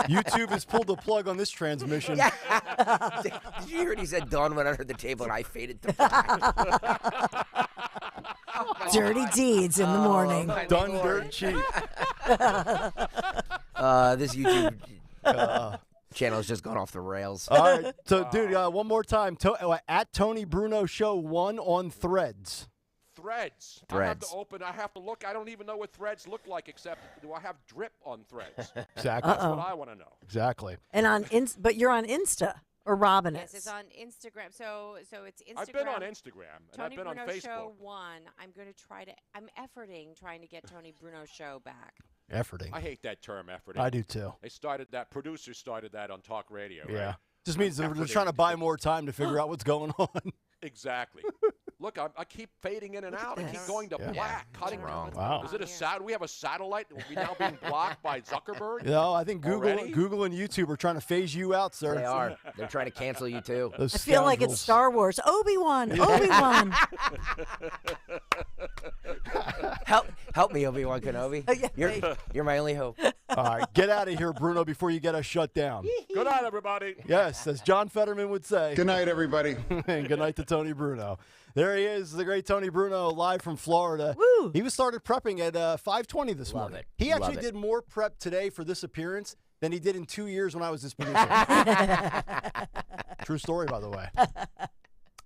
YouTube has pulled the plug on this transmission. Did you hear what he said? Dawn went under the table and I faded to black. Dirty deeds in the morning. Done dirt cheap. This YouTube channel has just gone off the rails. All right. So, dude, one more time. At Tony Bruno Show 1 on Threads. Threads. Threads. I have to look. I don't even know what Threads look like, except do I have drip on Threads? Exactly. That's what I want to know. Exactly. And but you're on Insta, or Robin Yes, is. it's on Instagram. So it's Instagram. I've been on Instagram and Tony I've been Bruno on Facebook. Show 1. I'm going to I'm efforting trying to get Tony Bruno Show back. Efforting. I hate that term, efforting. I do too. Producers started that on talk radio. Yeah. Right? Just means they're trying to buy more time to figure out what's going on. Exactly. Look, I keep fading in and out. I keep going to black, cutting wrong. Wow. Is it a we have a satellite? Are we now being blocked by Zuckerberg? No, I think Google Already? and YouTube are trying to phase you out, sir. They are. They're trying to cancel you, too. Those I feel like it's scoundrels. Star Wars. Obi-Wan. Obi-Wan. Help me, Obi-Wan Kenobi. You're my only hope. All right, get out of here, Bruno, before you get us shut down. Good night, everybody. Yes, as John Fetterman would say. Good night, everybody. And good night to Tony Bruno. There he is, the great Tony Bruno, live from Florida. Woo. He was started prepping at 5:20 this Love morning. it. He actually Love it. did more prep today for this appearance than he did in 2 years when I was his producer. True story, by the way.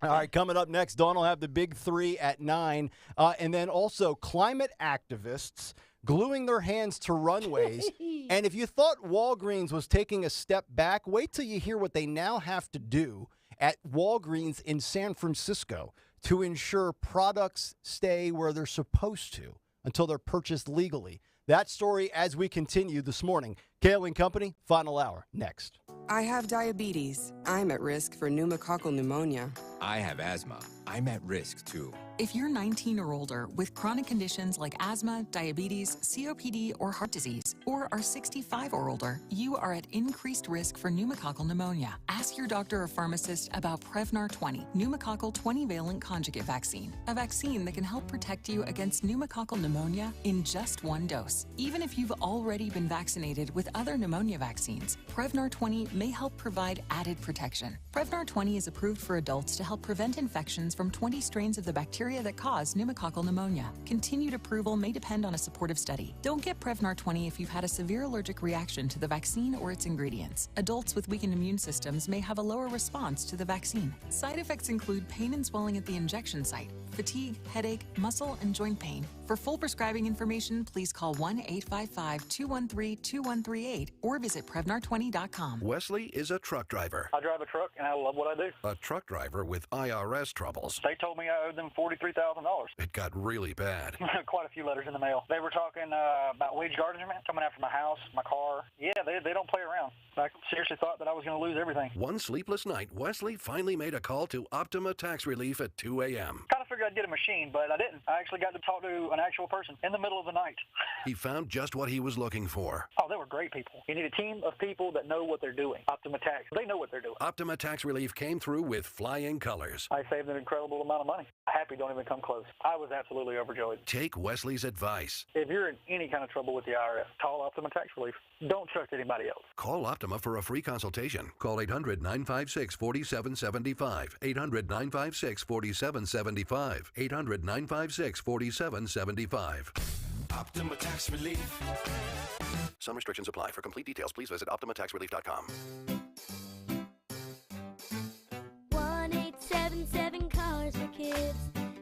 All right, coming up next, Dawn will have the big 3 at 9. And then also climate activists gluing their hands to runways. And if you thought Walgreens was taking a step back, wait till you hear what they now have to do at Walgreens in San Francisco to ensure products stay where they're supposed to until they're purchased legally. That story as we continue this morning. Kayal and Company, final hour, next. I have diabetes. I'm at risk for pneumococcal pneumonia. I have asthma. I'm at risk too. If you're 19 or older with chronic conditions like asthma, diabetes, COPD, or heart disease, or are 65 or older, you are at increased risk for pneumococcal pneumonia. Ask your doctor or pharmacist about Prevnar 20, pneumococcal 20-valent conjugate vaccine, a vaccine that can help protect you against pneumococcal pneumonia in just one dose. Even if you've already been vaccinated with other pneumonia vaccines, Prevnar 20 may help provide added protection. Prevnar 20 is approved for adults to help prevent infections from 20 strains of the bacteria that cause pneumococcal pneumonia. Continued approval may depend on a supportive study. Don't get Prevnar 20 if you've had a severe allergic reaction to the vaccine or its ingredients. Adults with weakened immune systems may have a lower response to the vaccine. Side effects include pain and swelling at the injection site, fatigue, headache, muscle, and joint pain. For full prescribing information, please call 1-855-213-2138 or visit Prevnar20.com. Wesley is a truck driver. I drive a truck, and I love what I do. A truck driver with IRS troubles. They told me I owed them $43,000. It got really bad. Quite a few letters in the mail. They were talking about wage garnishment, coming after my house, my car. Yeah, they don't play around. I seriously thought that I was going to lose everything. One sleepless night, Wesley finally made a call to Optima Tax Relief at 2 a.m. Kind of figured I'd get a machine, but I didn't. I actually got to talk to an actual person in the middle of the night. He found just what he was looking for. Oh, they were great people. You need a team of people that know what they're doing. Optima Tax, they know what they're doing. Optima Tax Relief came through with flying colors. I saved an incredible amount of money. Happy don't even come close. I was absolutely overjoyed. Take Wesley's advice. If you're in any kind of trouble with the IRS, call Optima Tax Relief. Don't trust anybody else. Call Optima for a free consultation. Call 800-956-4775. 800-956-4775. 800-956-4775. Optima Tax Relief. Some restrictions apply. For complete details, please visit OptimaTaxRelief.com. 1-877 Cars for Kids.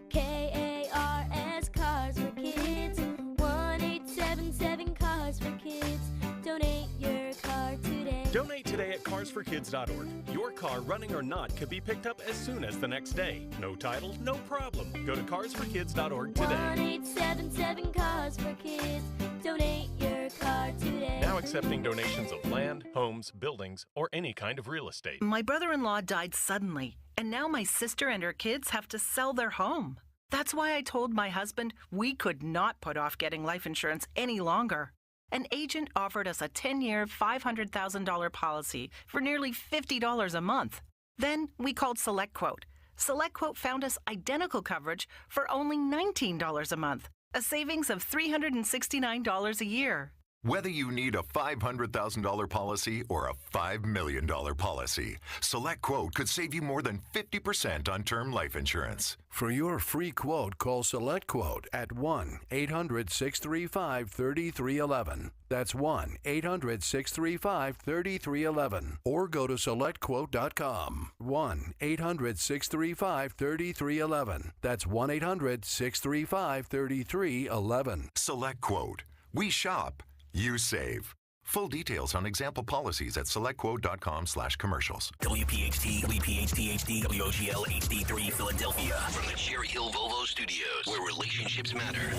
KARS Cars for Kids. 1-877 Cars for Kids. Donate your car today. Donate today at carsforkids.org. Your car, running or not, could be picked up as soon as the next day. No title, no problem. Go to carsforkids.org today. 1-877 Cars for Kids. Donate your car today. Now accepting donations of land, homes, buildings, or any kind of real estate. My brother-in-law died suddenly, and now my sister and her kids have to sell their home. That's why I told my husband we could not put off getting life insurance any longer. An agent offered us a 10-year, $500,000 policy for nearly $50 a month. Then we called SelectQuote. SelectQuote found us identical coverage for only $19 a month, a savings of $369 a year. Whether you need a $500,000 policy or a $5 million policy, SelectQuote could save you more than 50% on term life insurance. For your free quote, call SelectQuote at 1-800-635-3311. That's 1-800-635-3311. Or go to SelectQuote.com. 1-800-635-3311. That's 1-800-635-3311. SelectQuote. We shop. You save. Full details on example policies at selectquote.com/commercials. WPHT, WPHT HD, WOGL HD3 Philadelphia. From the Cherry Hill Volvo Studios, where relationships matter.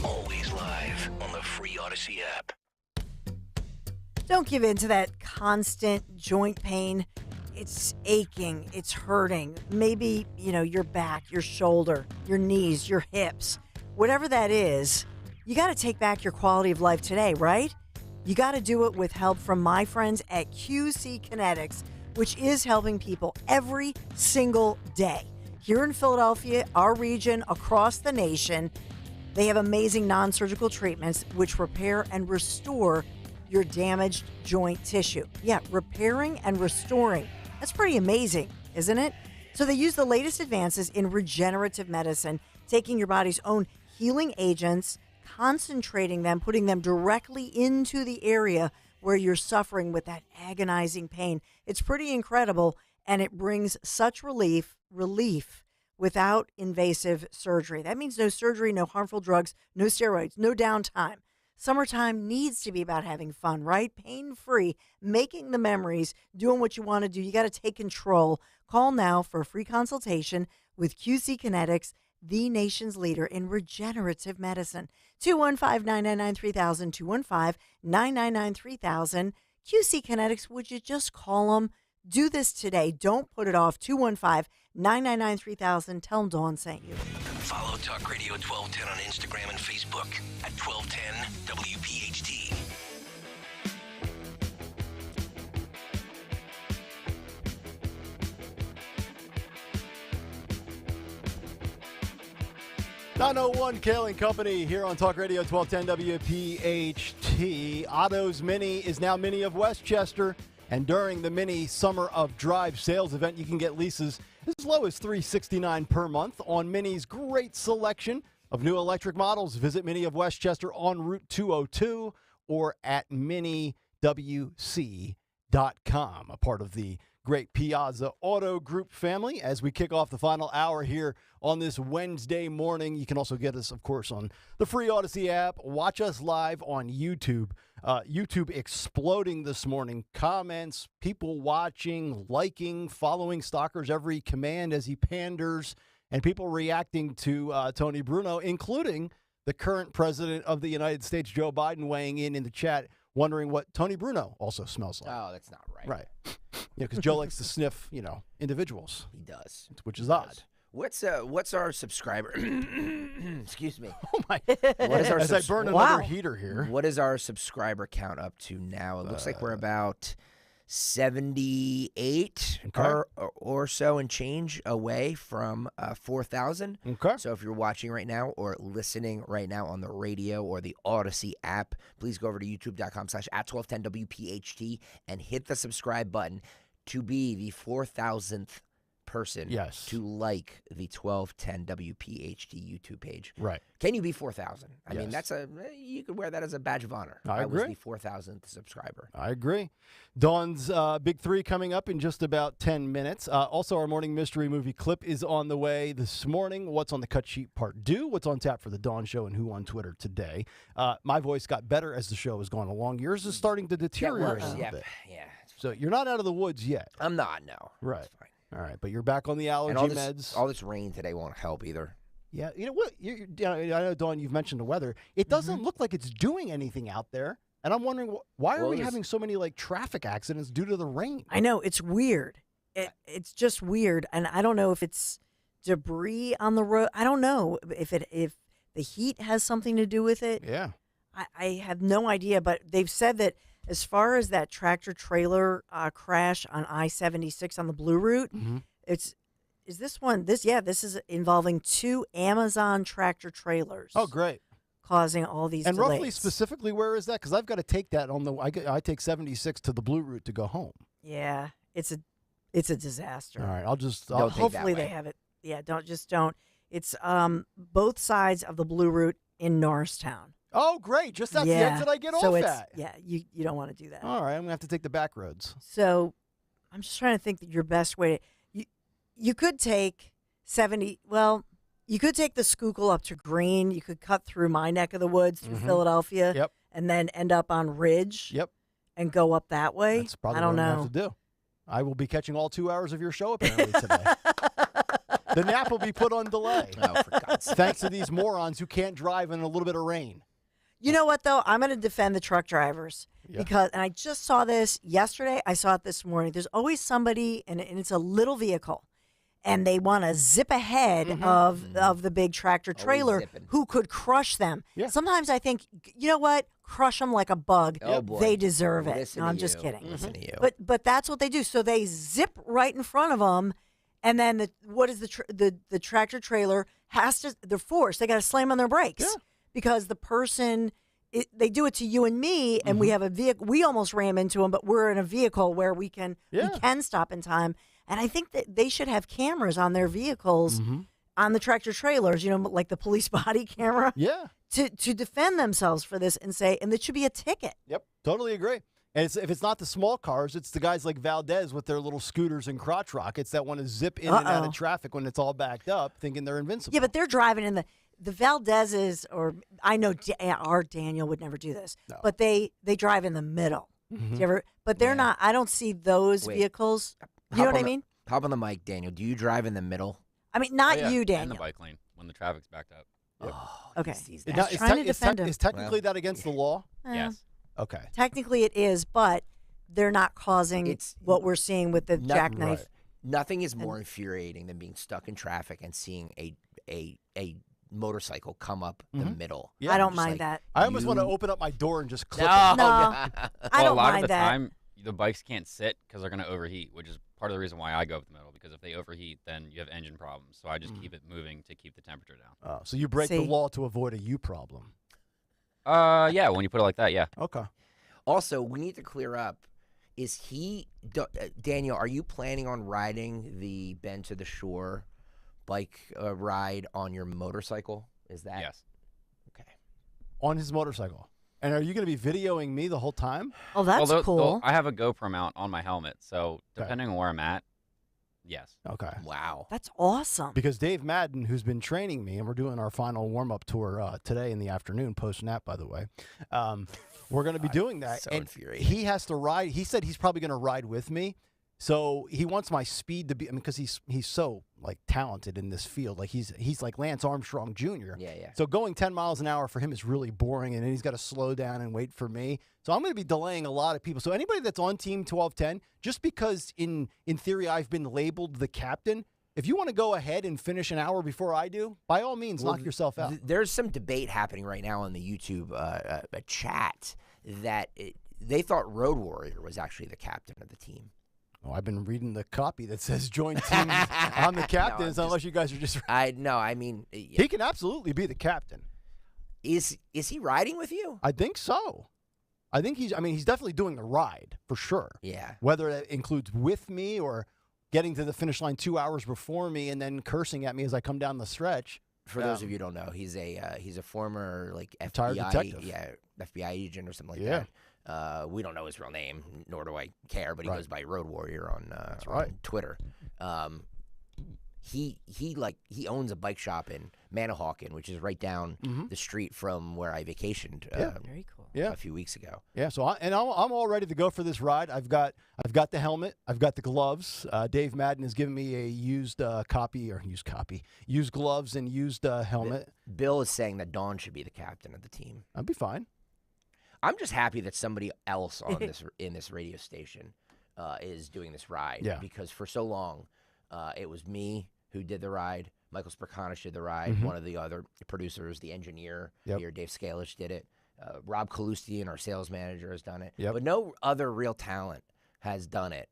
Always live on the free Odyssey app. Don't give in to that constant joint pain. It's aching. It's hurting. Maybe, your back, your shoulder, your knees, your hips. Whatever that is, you got to take back your quality of life today, right? You got to do it with help from my friends at QC Kinetics, which is helping people every single day. Here in Philadelphia, our region, across the nation, they have amazing non-surgical treatments which repair and restore your damaged joint tissue. Yeah, repairing and restoring. That's pretty amazing, isn't it? So they use the latest advances in regenerative medicine, taking your body's own healing agents, concentrating them, putting them directly into the area where you're suffering with that agonizing pain. It's pretty incredible, and it brings such relief without invasive surgery. That means no surgery, no harmful drugs, no steroids, no downtime. Summertime needs to be about having fun, right? Pain-free, making the memories, doing what you want to do. You got to take control. Call now for a free consultation with QC Kinetics, the nation's leader in regenerative medicine. 215-999-3000, 215-999-3000. QC Kinetics, would you just call them? Do this today. Don't put it off. 215-999-3000. Tell them Dawn sent you. Follow Talk Radio 1210 on Instagram and Facebook at 1210 WPHT. .901 Kayal and Company here on Talk Radio 1210 WPHT. Otto's Mini is now Mini of Westchester, and during the Mini Summer of Drive sales event, you can get leases as low as $369 per month on Mini's great selection of new electric models. Visit Mini of Westchester on Route 202 or at miniwc.com, a part of the great Piazza Auto Group family as we kick off the final hour here on this Wednesday morning. You can also get us, of course, on the free Odyssey app. Watch us live on YouTube. YouTube exploding this morning. Comments, people watching, liking, following Stalker's every command as he panders, and people reacting to Tony Bruno, including the current president of the United States, Joe Biden, weighing in the chat, wondering what Tony Bruno also smells like. Oh, that's not right. Right. Because Joe likes to sniff, individuals. He does. Which is odd. What's our subscriber? Excuse me. Oh my! What is our As I burn another heater here. What is our subscriber count up to now? It looks like we're about 78 or so and change away from 4,000. Okay. So if you're watching right now or listening right now on the radio or the Odyssey app, please go over to youtube.com/@1210WPHT and hit the subscribe button to be the 4,000th person to like the 1210 WPHT YouTube page. Right. Can you be 4,000? I mean, Yes. you could wear that as a badge of honor. I was agree. the 4,000th subscriber. I agree. Dawn's Big Three coming up in just about 10 minutes. Also, our morning mystery movie clip is on the way this morning. What's on the cut sheet part due? What's on tap for the Dawn Show and who on Twitter today? My voice got better as the show has gone along. Yours is starting to deteriorate a little bit. Yeah. So you're not out of the woods yet. I'm not, no. Right. All right, but you're back on the allergy And meds. all this rain today won't help either. Yeah, you know what? I know, Dawn, you've mentioned the weather. It doesn't look like it's doing anything out there. And I'm wondering, why are we having so many traffic accidents due to the rain? I know, it's weird. It's just weird, and I don't know if it's debris on the road. I don't know if the heat has something to do with it. Yeah. I have no idea, but they've said that as far as that tractor trailer crash on I-76 on the Blue Route, this is involving 2 Amazon tractor trailers. Oh, great. Causing all these And delays. roughly specifically, where is that? Because I've got to take that I take 76 to the Blue Route to go home. Yeah, it's a disaster. All right, hopefully they have it. Yeah, don't. It's both sides of the Blue Route in Norristown. Oh, great. Just that's the exit I get off at. Yeah, you don't want to do that. All right, I'm going to have to take the back roads. So I'm just trying to think that your best way you could take 70, well, you could take the Schuylkill up to Green. You could cut through my neck of the woods through Philadelphia. Yep. And then end up on Ridge. Yep. And go up that way. That's probably I don't what I'm know. going to have to do. I will be catching all 2 hours of your show apparently today. The nap will be put on delay. Oh, for God's sake. Thanks to these morons who can't drive in a little bit of rain. You know what, though? I'm going to defend the truck drivers because, and I just saw this yesterday. I saw it this morning. There's always somebody, and it's a little vehicle, and they want to zip ahead of the big tractor trailer who could crush them. Yeah. Sometimes I think, you know what? Crush them like a bug. Oh, boy. They deserve it. Listen No, to I'm just you. kidding. Listen to you. But that's what they do. So they zip right in front of them, and then the tractor trailer has to. They're forced. They got to slam on their brakes because the person. They do it to you and me, and we have a vehicle. We almost ram into them, but we're in a vehicle where we can stop in time. And I think that they should have cameras on their vehicles, on the tractor trailers. Like the police body camera. Yeah. To defend themselves for this and say, and it should be a ticket. Yep, totally agree. And if it's not the small cars, it's the guys like Valdez with their little scooters and crotch rockets that want to zip in and out of traffic when it's all backed up, thinking they're invincible. Yeah, but they're driving in the Valdez's, or I know our Daniel would never do this, but they drive in the middle. Do you ever? But they're not. I don't see those vehicles. You know what I mean? Hop on the mic, Daniel. Do you drive in the middle? I mean, not you, Daniel. In the bike lane when the traffic's backed up. Okay. Now, him. is technically that against the law? Yes. Okay. Technically, it is, but they're not causing what we're seeing with the jackknife. Right. Nothing is more infuriating than being stuck in traffic and seeing a motorcycle come up the middle. Yeah, I don't mind that. I almost want to open up my door and just clip No, it. I don't a lot mind of the that. time, the bikes can't sit because they're going to overheat, which is part of the reason why I go up the middle, because if they overheat, then you have engine problems. So I just keep it moving to keep the temperature down. So you break the law to avoid a you problem. Yeah, when you put it like that, yeah. Okay. Also, we need to clear up. Daniel, are you planning on riding the Bend to the Shore bike ride on your motorcycle? Is that? Yes. Okay. On his motorcycle? And are you going to be videoing me the whole time? Oh, that's cool. I have a GoPro mount on my helmet, so depending on where I'm at, yes. Okay. Wow. That's awesome. Because Dave Madden, who's been training me, and we're doing our final warm-up tour today in the afternoon, post-nap, by the way. We're going to be doing that. So and infuriating. he has to ride. He said he's probably going to ride with me. So he wants my speed to be, because he's so like talented in this field. Like he's like Lance Armstrong Jr. Yeah. So going 10 miles an hour for him is really boring, and then he's got to slow down and wait for me. So I'm going to be delaying a lot of people. So anybody that's on Team 1210, just because in theory I've been labeled the captain, if you want to go ahead and finish an hour before I do, by all means, knock yourself out. There's some debate happening right now on the YouTube chat that they thought Road Warrior was actually the captain of the team. Oh, I've been reading the copy that says join team. I'm the captain, unless you guys are just. He can absolutely be the captain. Is he riding with you? I think so. I think he's definitely doing the ride for sure. Yeah. Whether that includes with me or getting to the finish line 2 hours before me and then cursing at me as I come down the stretch. For those of you who don't know, he's a former retired detective. FBI agent or something like that. We don't know his real name, nor do I care, but he goes by Road Warrior on Twitter. He owns a bike shop in Manahawkin, which is right down the street from where I vacationed. Very cool. Yeah. A few weeks ago. Yeah. So I'm all ready to go for this ride. I've got the helmet. I've got the gloves. Dave Madden has given me a used gloves and used helmet. Bill is saying that Dawn should be the captain of the team. I'd be fine. I'm just happy that somebody else on this radio station is doing this ride. Yeah. Because for so long, it was me who did the ride. Michael Spraconish did the ride. Mhm. One of the other producers, the engineer Yep. here, Dave Scalish, did it. Rob Kalustian, our sales manager, has done it. Yep. But no other real talent has done it.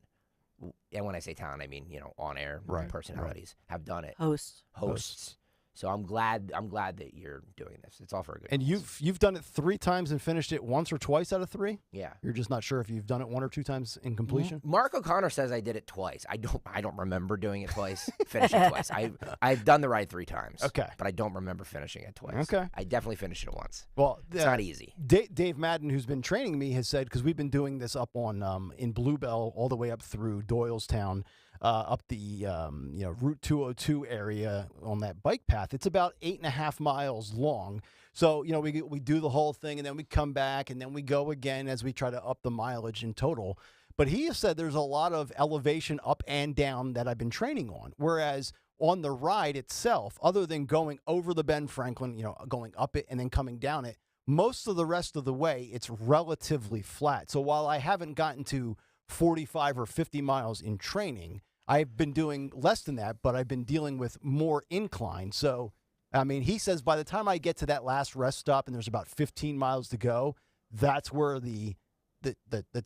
And when I say talent, I mean on-air personalities have done it. Hosts. So I'm glad that you're doing this. It's all for a good And cause. you've done it 3 times and finished it once or twice out of 3? Yeah. You're just not sure if you've done it 1 or 2 times in completion? Mark O'Connor says I did it twice. I don't remember doing it twice, finishing it twice. I've done the ride 3 times. Okay. But I don't remember finishing it twice. Okay. I definitely finished it once. Well, it's not easy. Dave Madden, who's been training me, has said, because we've been doing this up on in Bluebell all the way up through Doylestown, up the Route 202 area on that bike path. It's about 8.5 miles long. So we do the whole thing, and then we come back, and then we go again as we try to up the mileage in total. But he has said there's a lot of elevation up and down that I've been training on, whereas on the ride itself, other than going over the Ben Franklin, going up it and then coming down it, most of the rest of the way it's relatively flat. So while I haven't gotten to 45 or 50 miles in training, I've been doing less than that, but I've been dealing with more incline. So, he says by the time I get to that last rest stop and there's about 15 miles to go, that's where the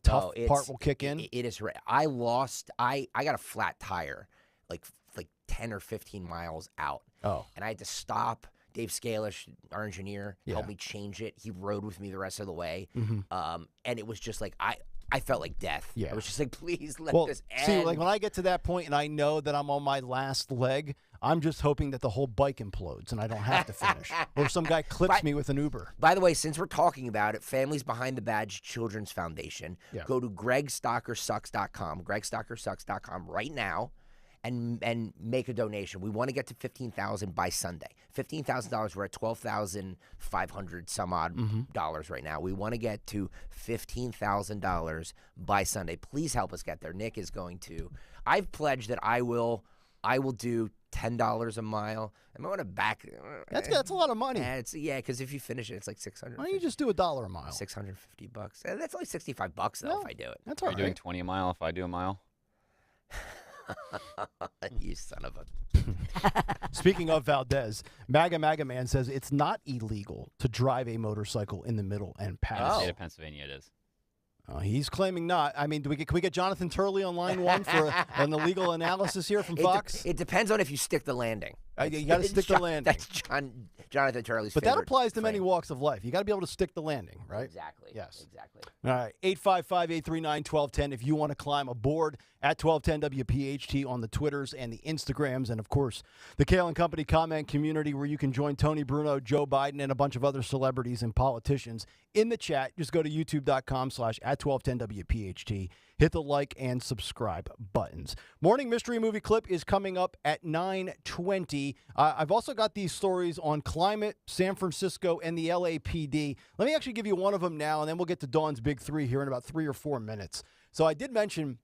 tough part will kick in. It is. I got a flat tire like 10 or 15 miles out. Oh. And I had to stop. Dave Scalish, our engineer, helped me change it. He rode with me the rest of the way. Mm-hmm. And it was just like I felt like death. Yeah. I was just like, please let this end. See, like when I get to that point and I know that I'm on my last leg, I'm just hoping that the whole bike implodes and I don't have to finish. Or some guy clips me with an Uber. By the way, since we're talking about it, Families Behind the Badge Children's Foundation, go to gregstockersucks.com, gregstockersucks.com right now and make a donation. We want to get to $15,000 by Sunday. $15,000, we're at $12,500 some odd dollars right now. We want to get to $15,000 by Sunday. Please help us get there. Nick is going to. I've pledged that I will do $10 a mile. I'm going to back. That's a lot of money. Because if you finish it, it's like $600. Why don't you just do $1 a mile? $650. That's only $65 though if I do it. That's all right. Are you doing 20 a mile if I do a mile? You son of a. Speaking of Valdez, MAGA Man says it's not illegal to drive a motorcycle in the middle and pass. In the state of Pennsylvania, it is. He's claiming not. Can we get Jonathan Turley on line 1 for an illegal analysis here from Fox? It depends on if you stick the landing. You got to stick the landing. That's Jonathan Turley's But that favorite applies to frame. many walks of life. You got to be able to stick the landing, right? Exactly. Yes. Exactly. All right. 855-839-1210 if you want to climb aboard at 1210 WPHT on the Twitters and the Instagrams. And, of course, the Kayal and Company comment community where you can join Tony Bruno, Joe Biden, and a bunch of other celebrities and politicians in the chat. Just go to youtube.com/@1210WPHT. Hit the like and subscribe buttons. Morning Mystery Movie Clip is coming up at 9:20. I've also got these stories on climate, San Francisco, and the LAPD. Let me actually give you one of them now, and then we'll get to Dawn's Big Three here in about 3 or 4 minutes. So I did mention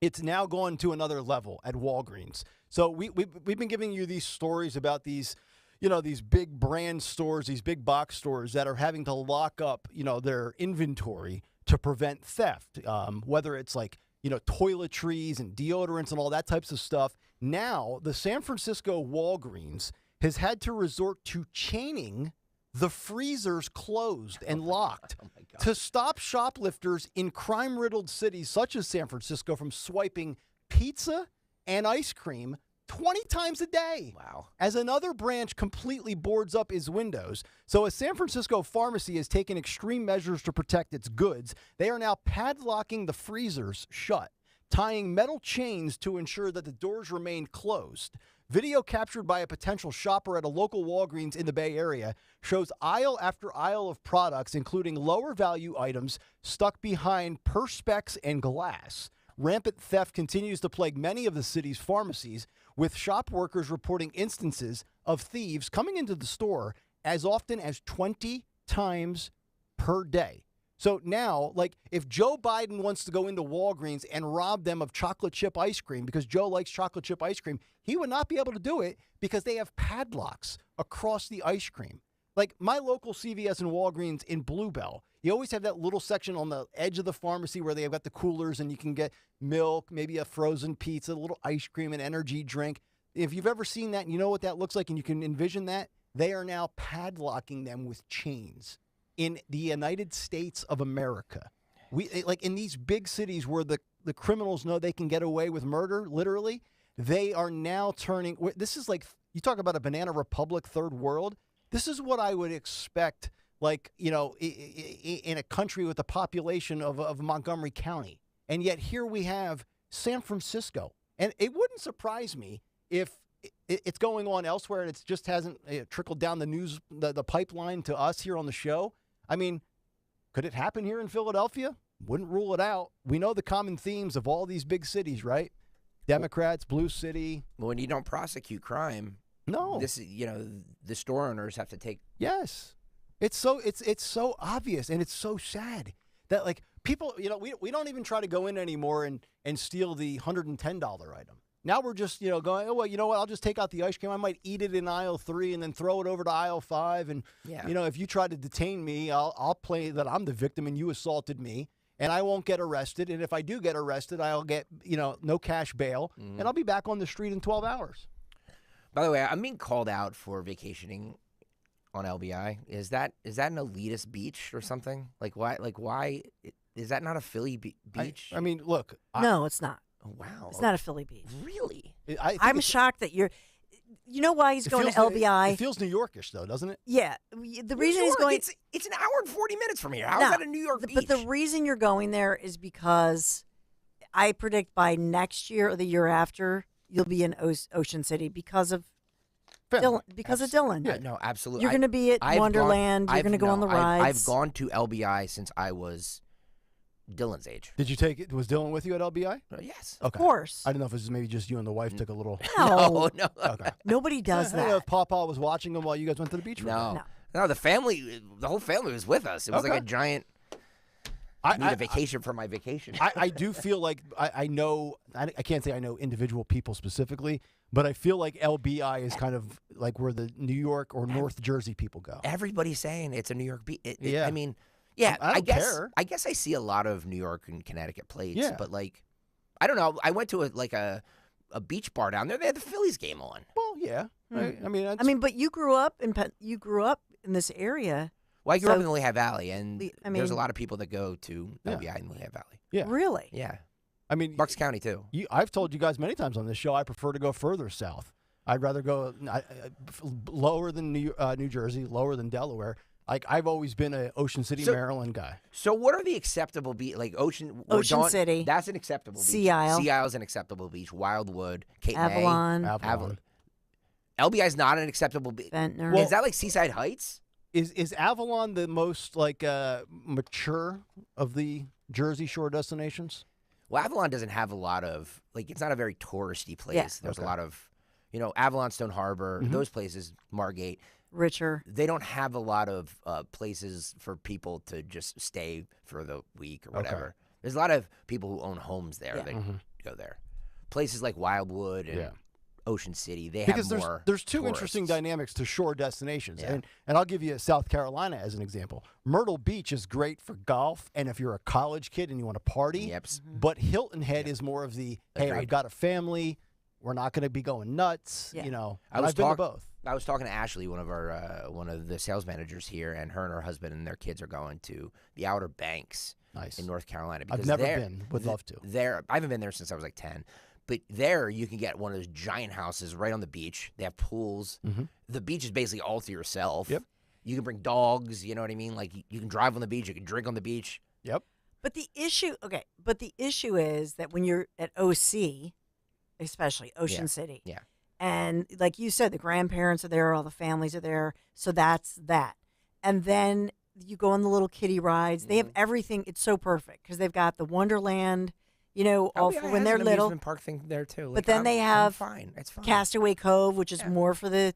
it's now gone to another level at Walgreens. So we've been giving you these stories about these, these big brand stores, these big box stores that are having to lock up, their inventory to prevent theft, whether it's like, toiletries and deodorants and all that types of stuff. Now, the San Francisco Walgreens has had to resort to chaining the freezers closed and locked to stop shoplifters in crime-riddled cities such as San Francisco from swiping pizza and ice cream 20 times a day. Wow. As another branch completely boards up its windows. So a San Francisco pharmacy has taken extreme measures to protect its goods. They are now padlocking the freezers shut, tying metal chains to ensure that the doors remain closed. Video captured by a potential shopper at a local Walgreens in the Bay Area shows aisle after aisle of products, including lower value items, stuck behind perspex and glass. Rampant theft continues to plague many of the city's pharmacies, with shop workers reporting instances of thieves coming into the store as often as 20 times per day. So now, if Joe Biden wants to go into Walgreens and rob them of chocolate chip ice cream because Joe likes chocolate chip ice cream, he would not be able to do it because they have padlocks across the ice cream. Like my local CVS and Walgreens in Bluebell, you always have that little section on the edge of the pharmacy where they've got the coolers and you can get milk, maybe a frozen pizza, a little ice cream, an energy drink. If you've ever seen that and you know what that looks like and you can envision that, they are now padlocking them with chains in the United States of America. In these big cities where the criminals know they can get away with murder, literally, they are now turning. This is like, you talk about a banana republic, third world. This is what I would expect, in a country with a population of Montgomery County. And yet here we have San Francisco. And it wouldn't surprise me if it's going on elsewhere and it just hasn't trickled down the news, the pipeline to us here on the show. I mean, could it happen here in Philadelphia? Wouldn't rule it out. We know the common themes of all these big cities, right? Democrats, blue city. When you don't prosecute crime, no, this the store owners have to take. Yes, it's so obvious and it's so sad that people, we don't even try to go in anymore and steal the $110 item. Now we're just, going, oh, well, you know what? I'll just take out the ice cream. I might eat it in aisle 3 and then throw it over to aisle 5. And, if you try to detain me, I'll play that I'm the victim and you assaulted me. And I won't get arrested. And if I do get arrested, I'll get, no cash bail. And I'll be back on the street in 12 hours. By the way, I'm being called out for vacationing on LBI. Is that an elitist beach or something? Why is that not a Philly beach? I mean, look. No, it's not. Oh, wow. It's not a Philly beach. Really? I'm shocked that you're. You know why he's going to LBI? It feels New Yorkish, though, doesn't it? Yeah. The reason he's going. It's an hour and 40 minutes from here. How is that a New York beach? But the reason you're going there is because I predict by next year or the year after, you'll be in Ocean City because of Dylan. Because of Dylan. Yeah, no, absolutely. You're going to be at Wonderland. You're going to go on the rides. I've gone to LBI since I was Dylan's age. Did you take it? Was Dylan with you at LBI? Yes. Of course. I don't know if it was maybe just you and the wife took a little. No. Okay. Nobody does I don't know that. if Pawpaw was watching them while you guys went to the beach. No, the whole family was with us. It was like a giant. I need a vacation for my vacation. I do feel like I know. I can't say I know individual people specifically, but I feel like LBI is kind of like where the New York or North Jersey people go. Everybody's saying it's a New York beach. Yeah. I mean. Yeah, I don't care. I guess I see a lot of New York and Connecticut plates, but I don't know. I went to a beach bar down there. They had the Phillies game on. Well, yeah. I mean, but you grew up in this area. Well, I grew up in the Lehigh Valley, and there's a lot of people that go to LBI in the Lehigh Valley. Yeah, really. Yeah, I mean, Bucks County too. I've told you guys many times on this show I prefer to go further south. I'd rather go lower than New Jersey, lower than Delaware. Like, I've always been a Ocean City, Maryland guy. So what are the acceptable beach? Like Ocean City. That's an acceptable beach. Sea Isle. Sea Isle's an acceptable beach. Wildwood, Cape Avalon. May. Avalon. LBI is not an acceptable beach. Ventnor. Well, is that like Seaside Heights? Is Avalon the most mature of the Jersey Shore destinations? Well, Avalon doesn't have a lot of it's not a very touristy place. Yeah. There's a lot of Avalon, Stone Harbor, those places, Margate. Richer. They don't have a lot of places for people to just stay for the week or whatever. Okay. There's a lot of people who own homes there that go there. Places like Wildwood and Ocean City, they because have more. There's two tourists. interesting dynamics to shore destinations, Yeah. and I'll give you South Carolina as an example. Myrtle Beach is great for golf, and if you're a college kid and you want to party. Yep. But Hilton Head is more of the hey, Agreed. I've got a family. We're not going to be going nuts. Yeah. You know, I've been to both. I was talking to Ashley, one of the sales managers here, and her and her husband and their kids are going to the Outer Banks in North Carolina. I've never been. Would love to. I haven't been there since I was like 10. But there, you can get one of those giant houses right on the beach. They have pools. The beach is basically all to yourself. Yep. You can bring dogs. You know what I mean? Like you can drive on the beach. You can drink on the beach. Yep. But the issue is that when you're at OC, especially Ocean City. Yeah. And like you said, the grandparents are there, all the families are there. So that's that. And then you go on the little kiddie rides. They have everything. It's so perfect because they've got the Wonderland, all for when they're little. Amusement park thing there too. But then they have fine. It's fine. Castaway Cove, which is more for the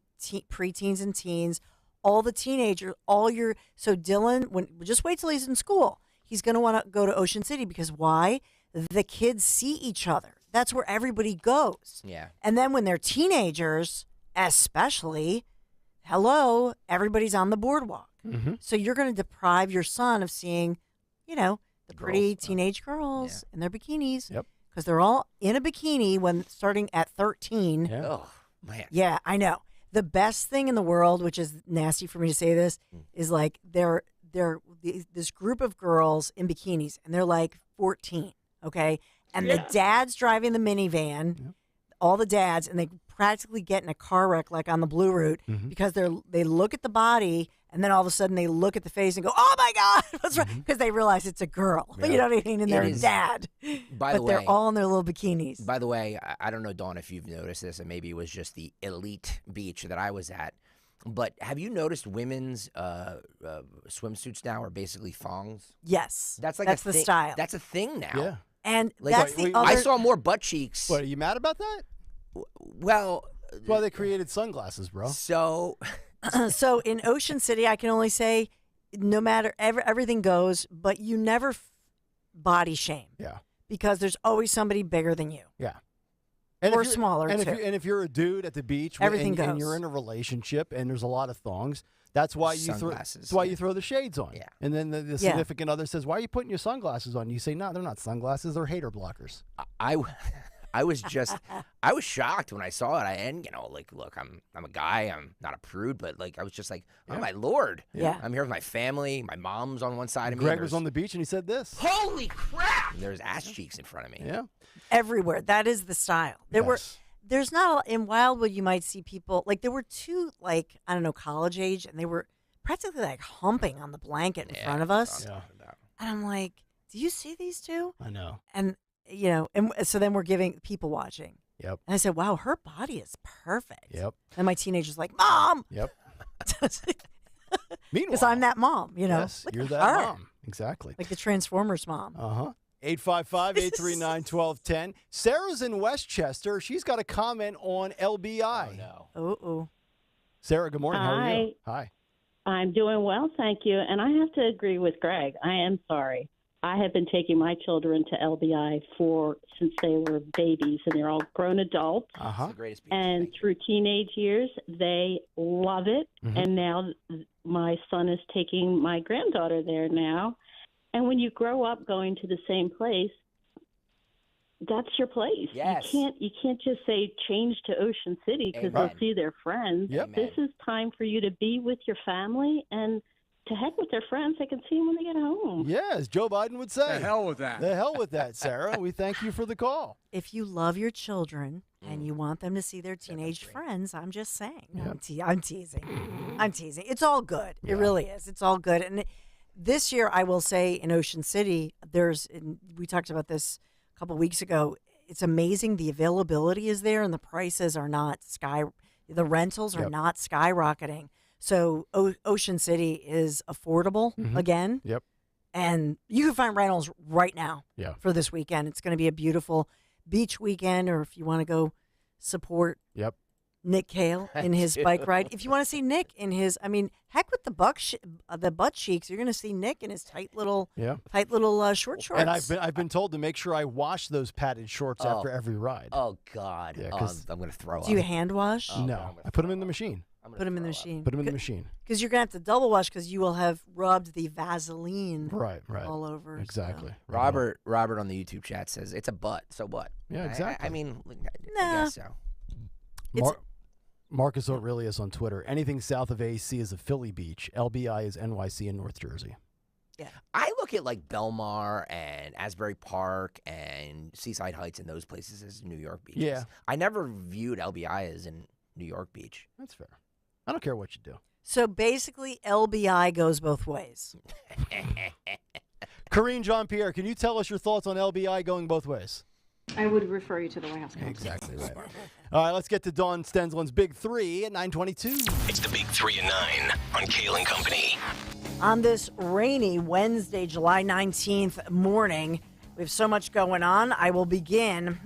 preteens and teens. All the teenagers, so Dylan, just wait till he's in school. He's going to want to go to Ocean City because why? The kids see each other. That's where everybody goes. Yeah. And then when they're teenagers, especially, everybody's on the boardwalk. So you're going to deprive your son of seeing, the pretty teenage girls in their bikinis. Yep. Because they're all in a bikini when starting at 13. Yeah. Oh, man. Yeah, I know. The best thing in the world, which is nasty for me to say this, is like they're this group of girls in bikinis, and they're like 14, okay? And the dad's driving the minivan, all the dads, and they practically get in a car wreck like on the Blue Route because they look at the body, and then all of a sudden they look at the face and go, "Oh my God, what's wrong?" Because they realize it's a girl. Yeah. You know what I mean? And they're a dad. But they're all in their little bikinis. By the way, I don't know, Dawn, if you've noticed this, and maybe it was just the elite beach that I was at, but have you noticed women's swimsuits now are basically thongs? Yes. That's the style. That's a thing now. Yeah. And Like, that's the other. I saw more butt cheeks. What, are you mad about that? Well, that's why they created sunglasses, bro. So, So in Ocean City, I can only say, no matter everything goes, but you never body shame. Yeah. Because there's always somebody bigger than you. Yeah. Or smaller, and too. If you're a dude at the beach Everything and goes. you're in a relationship and there's a lot of thongs, that's why you throw the shades on. Yeah. And then the significant other says, "Why are you putting your sunglasses on?" You say, "No, they're not sunglasses. They're hater blockers." I was shocked when I saw it. Look, I'm a guy. I'm not a prude, but I was just like, oh my Lord. Yeah. I'm here with my family. My mom's on one side of me. Greg was on the beach and he said this. Holy crap! And there's ass cheeks in front of me. Yeah. Everywhere. That is the style. There's not in Wildwood. You might see people there were two college age, and they were practically humping on the blanket in front of us. Yeah. And I'm like, do you see these two? I know. And and so then we're giving people watching. Yep. And I said, wow, her body is perfect. Yep. And my teenager's like, Mom. Yep. Meanwhile, because I'm that mom. Yes, Look you're at that her. mom. Exactly. Like the Transformers mom. 855-839-1210. Sarah's in Westchester. She's got a comment on LBI. Oh, no. Sarah, good morning. How are you? Hi. I'm doing well, thank you. And I have to agree with Greg. I am sorry. I have been taking my children to LBI since they were babies, and they're all grown adults. It's the greatest beach. And through teenage years, they love it. And now my son is taking my granddaughter there now. And when you grow up going to the same place, that's your place. Yes. You can't just say change to Ocean City because they'll see their friends. Yep. This is time for you to be with your family, and to heck with their friends. They can see them when they get home. Yeah, as Joe Biden would say. The hell with that. The hell with that, Sarah. We thank you for the call. If you love your children and you want them to see their teenage friends. I'm just saying. No, I'm teasing. I'm teasing. It's all good. It really is. It's all good. And this year, I will say in Ocean City, we talked about this a couple weeks ago. It's amazing. The availability is there, and the prices are not the rentals are not skyrocketing. So Ocean City is affordable again. Yep. And you can find rentals right now for this weekend. It's going to be a beautiful beach weekend, or if you want to go support Nick Kayal in his bike ride. If you want to see Nick in his, heck with the butt cheeks, you're going to see Nick in his tight little short shorts. And I've been told to make sure I wash those padded shorts after every ride. Oh God, Yeah, I'm going to throw up. Do you hand wash? No, I put them in the machine. Put them in the machine. Put them in the machine. Because you're going to have to double wash because you will have rubbed the Vaseline right all over. Exactly. So. Robert on the YouTube chat says it's a butt. So what? Yeah, exactly. I guess so. Marcus Aurelius on Twitter. Anything south of AC is a Philly beach. LBI is NYC in North Jersey. Yeah. I look at like Belmar and Asbury Park and Seaside Heights and those places as New York beaches. Yeah. I never viewed LBI as in New York Beach. That's fair. I don't care what you do. So basically, LBI goes both ways. Corinne Jean-Pierre, can you tell us your thoughts on LBI going both ways? I would refer you to the White House Counsel. Exactly right. All right, let's get to Dawn Stensland's Big Three at 9:22. It's the Big 3 at 9 on Kayal and Company. On this rainy Wednesday, July 19th morning, we have so much going on. I will begin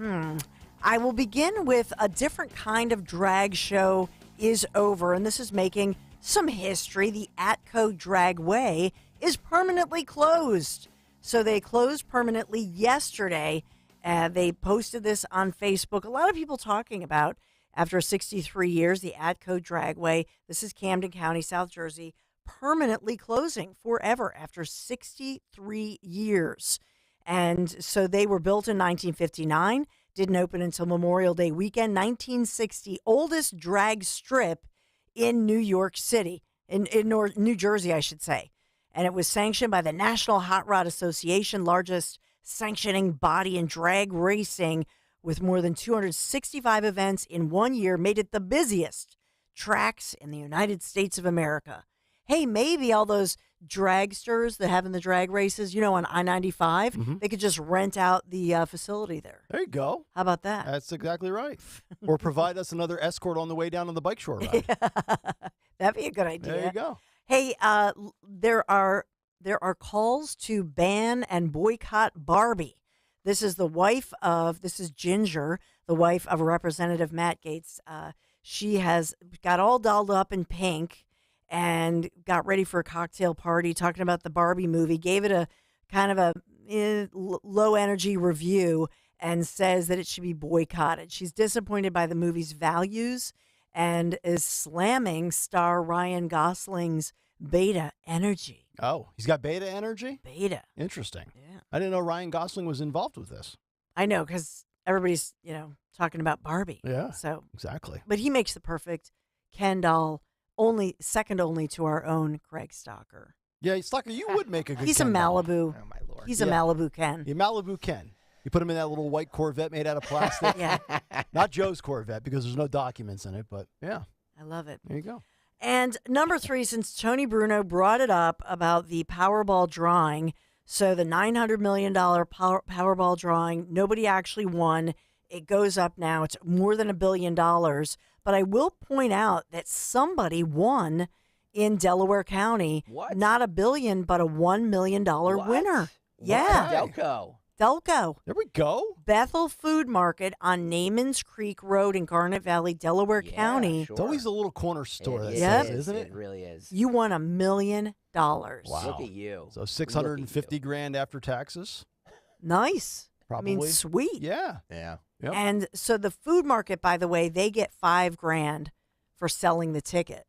with a different kind of drag show is over, and this is making some history. The Atco Dragway is permanently closed. So they closed permanently yesterday. They posted this on Facebook. A lot of people talking about, after 63 years, the Atco Dragway, this is Camden County, South Jersey, permanently closing forever after 63 years. And so they were built in 1959, didn't open until Memorial Day weekend, 1960, oldest drag strip in New York City, in New Jersey, I should say. And it was sanctioned by the National Hot Rod Association, largest sanctioning body in drag racing, with more than 265 events in 1 year, made it the busiest tracks in the United States of America. Hey, maybe all those dragsters that have in the drag races, on I-95, they could just rent out the facility there. There you go. How about that? That's exactly right. Or provide us another escort on the way down on the bike shore ride. That'd be a good idea. There you go. Hey, there are calls to ban and boycott Barbie. This is Ginger, the wife of Representative Matt Gaetz. She has got all dolled up in pink and got ready for a cocktail party, talking about the Barbie movie, gave it a kind of a low energy review, and says that it should be boycotted. She's disappointed by the movie's values and is slamming star Ryan Gosling's beta energy. Oh, he's got beta energy? Beta. Interesting. Yeah. I didn't know Ryan Gosling was involved with this. I know, because everybody's, talking about Barbie. Yeah. So exactly. But he makes the perfect Ken doll, second only to our own Craig Stocker. Yeah, Stocker, you would make a good He's Ken a doll. Malibu. Oh, my Lord. He's a Malibu Ken. Yeah, Malibu Ken. You put him in that little white Corvette made out of plastic. Yeah. Not Joe's Corvette because there's no documents in it, but yeah. I love it. There you go. And number 3, since Tony Bruno brought it up about the Powerball drawing, so the $900 million Powerball drawing, nobody actually won. It goes up now. It's more than $1 billion. But I will point out that somebody won in Delaware County. What? Not $1 billion, but a $1 million winner. Yeah. Delco. There we go. Bethel Food Market on Namans Creek Road in Garnet Valley, Delaware County. It's always a little corner store that Yep. says, isn't it? It really is. You won $1 million. Wow. Look at you. So 650 grand after taxes. Nice. Probably. Sweet. Yeah. Yeah. Yep. And so the food market, by the way, they get $5,000 for selling the ticket.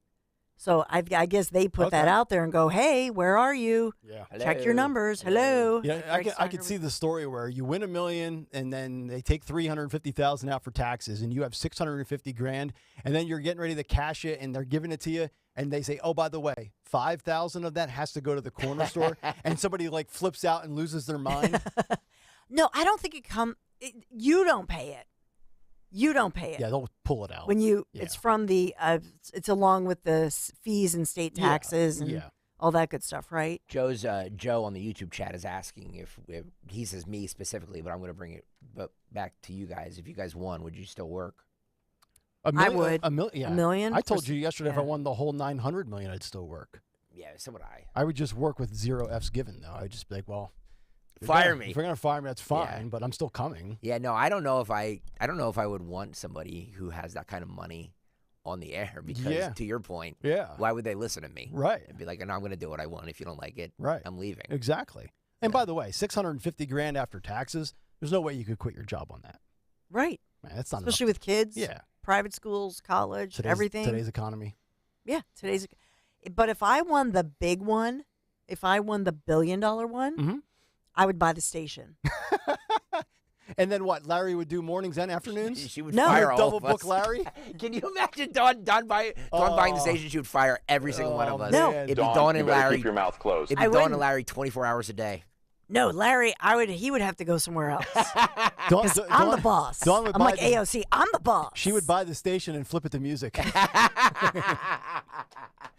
So I guess they put that out there and go, hey, where are you? Yeah. Check your numbers. Hello. Yeah, I could see the story where you win $1 million and then they take $350,000 out for taxes and you have 650 grand and then you're getting ready to cash it and they're giving it to you and they say, oh, by the way, 5,000 of that has to go to the corner store and somebody flips out and loses their mind. No, I don't think you don't pay it. You don't pay it. Yeah, they'll pull it out. When it's from the, it's along with the fees and state taxes and all that good stuff, right? Joe on the YouTube chat is asking if he says me specifically, but I'm going to bring it back to you guys. If you guys won, would you still work? I would. A million? I told you yesterday if I won the whole $900 million, I'd still work. Yeah, so would I. I would just work with 0 F's given, though. I would just be like, well, fire me. If you're going to fire me, that's fine, but I'm still coming. Yeah, no, I don't know if I would want somebody who has that kind of money on the air because, to your point, why would they listen to me? Right. And be like, no, I'm going to do what I want. If you don't like it, I'm leaving. Exactly. And by the way, $650,000 after taxes, there's no way you could quit your job on that. Right. Man, that's not especially enough. with kids. Yeah. Private schools, college, everything. Today's economy. Yeah, But if I won the big one, if I won the $1 billion one, I would buy the station. And then what? Larry would do mornings and afternoons? She would fire all double of us. book Larry? Can you imagine Dawn buying the station? She would fire every single one of us. No. It'd be Dawn and Larry. Keep your mouth closed. It'd be Dawn and Larry 24 hours a day. No, Larry, he would have to go somewhere else. Because I'm the boss. I'm like AOC. I'm the boss. She would buy the station and flip it to music.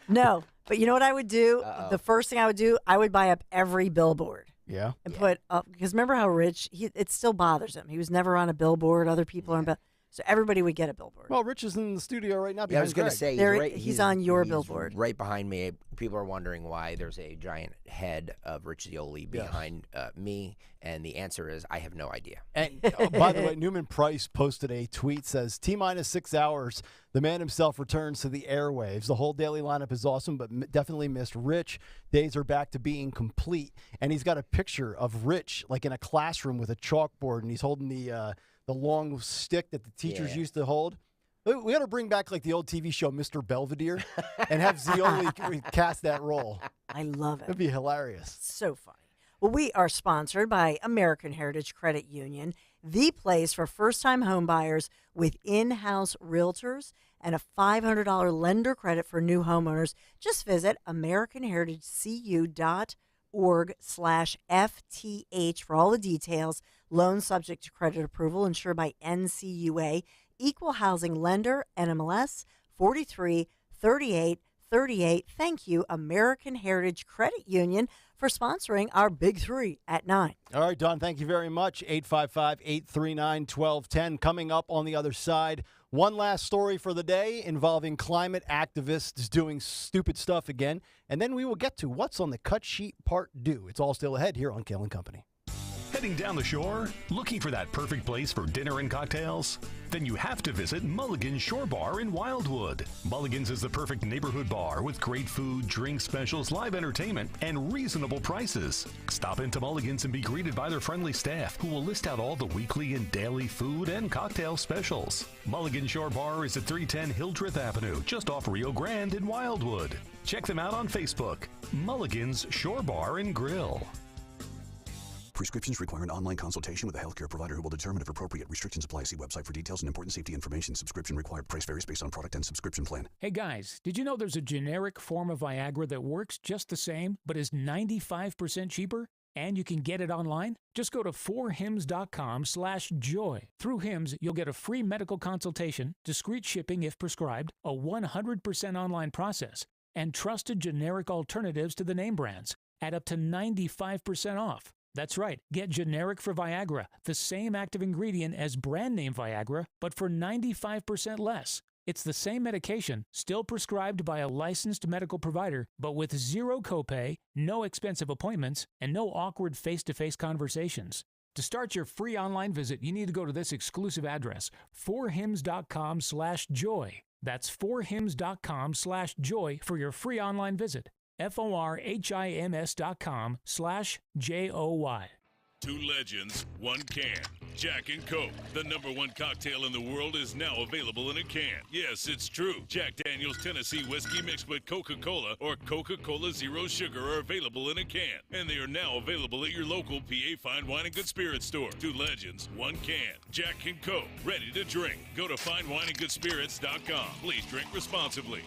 No, but you know what I would do? The first thing I would do, I would buy up every billboard. Yeah. And put up, because remember how Rich, it still bothers him. He was never on a billboard. Other people are on billboard. So everybody would get a billboard. Well, Rich is in the studio right now. Yeah, I was going to say, he's on your billboard. Right behind me. People are wondering why there's a giant head of Rich Zioli behind me. And the answer is, I have no idea. And by the way, Newman Price posted a tweet, says, T-minus 6 hours, the man himself returns to the airwaves. The whole daily lineup is awesome, but definitely missed Rich. Days are back to being complete. And he's got a picture of Rich, like in a classroom with a chalkboard, and he's holding the long stick that the teachers used to hold. We got to bring back like the old TV show Mr. Belvedere and have Zioli cast that role. I love it. It'd be hilarious. So funny. Well, we are sponsored by American Heritage Credit Union, the place for first-time home buyers with in-house realtors and a $500 lender credit for new homeowners. Just visit AmericanHeritageCU.org/FTH for all the details. Loan subject to credit approval, insured by NCUA, equal housing lender, NMLS 433838. Thank you, American Heritage Credit Union, for sponsoring our Big Three at 9. All right, Don, thank you very much. 855-839-1210. Coming up on the other side, one last story for the day involving climate activists doing stupid stuff again. And then we will get to what's on the cut sheet part 2. It's all still ahead here on Kayal & Company. Heading down the shore? Looking for that perfect place for dinner and cocktails? Then you have to visit Mulligan's Shore Bar in Wildwood. Mulligan's is the perfect neighborhood bar with great food, drink specials, live entertainment, and reasonable prices. Stop into Mulligan's and be greeted by their friendly staff who will list out all the weekly and daily food and cocktail specials. Mulligan's Shore Bar is at 310 Hildreth Avenue, just off Rio Grande in Wildwood. Check them out on Facebook. Mulligan's Shore Bar and Grill. Prescriptions require an online consultation with a healthcare provider who will determine if appropriate. Restrictions apply. See website for details and important safety information. Subscription required. Price varies based on product and subscription plan. Hey guys, did you know there's a generic form of Viagra that works just the same, but is 95% cheaper? And you can get it online? Just go to 4hims.com/joy. Through Hims, you'll get a free medical consultation, discreet shipping if prescribed, a 100% online process, and trusted generic alternatives to the name brands at up to 95% off. That's right. Get generic for Viagra, the same active ingredient as brand name Viagra, but for 95% less. It's the same medication, still prescribed by a licensed medical provider, but with zero copay, no expensive appointments, and no awkward face-to-face conversations. To start your free online visit, you need to go to this exclusive address, 4hims.com/joy. That's 4hims.com/joy for your free online visit. FORHIMS.com/JOY. Two legends, one can. Jack and Coke, the #1 cocktail in the world, is now available in a can. Yes, it's true. Jack Daniel's Tennessee Whiskey mixed with Coca-Cola or Coca-Cola Zero Sugar are available in a can. And they are now available at your local PA Fine Wine and Good Spirits store. Two legends, one can. Jack and Coke, ready to drink. Go to finewineandgoodspirits.com. Please drink responsibly.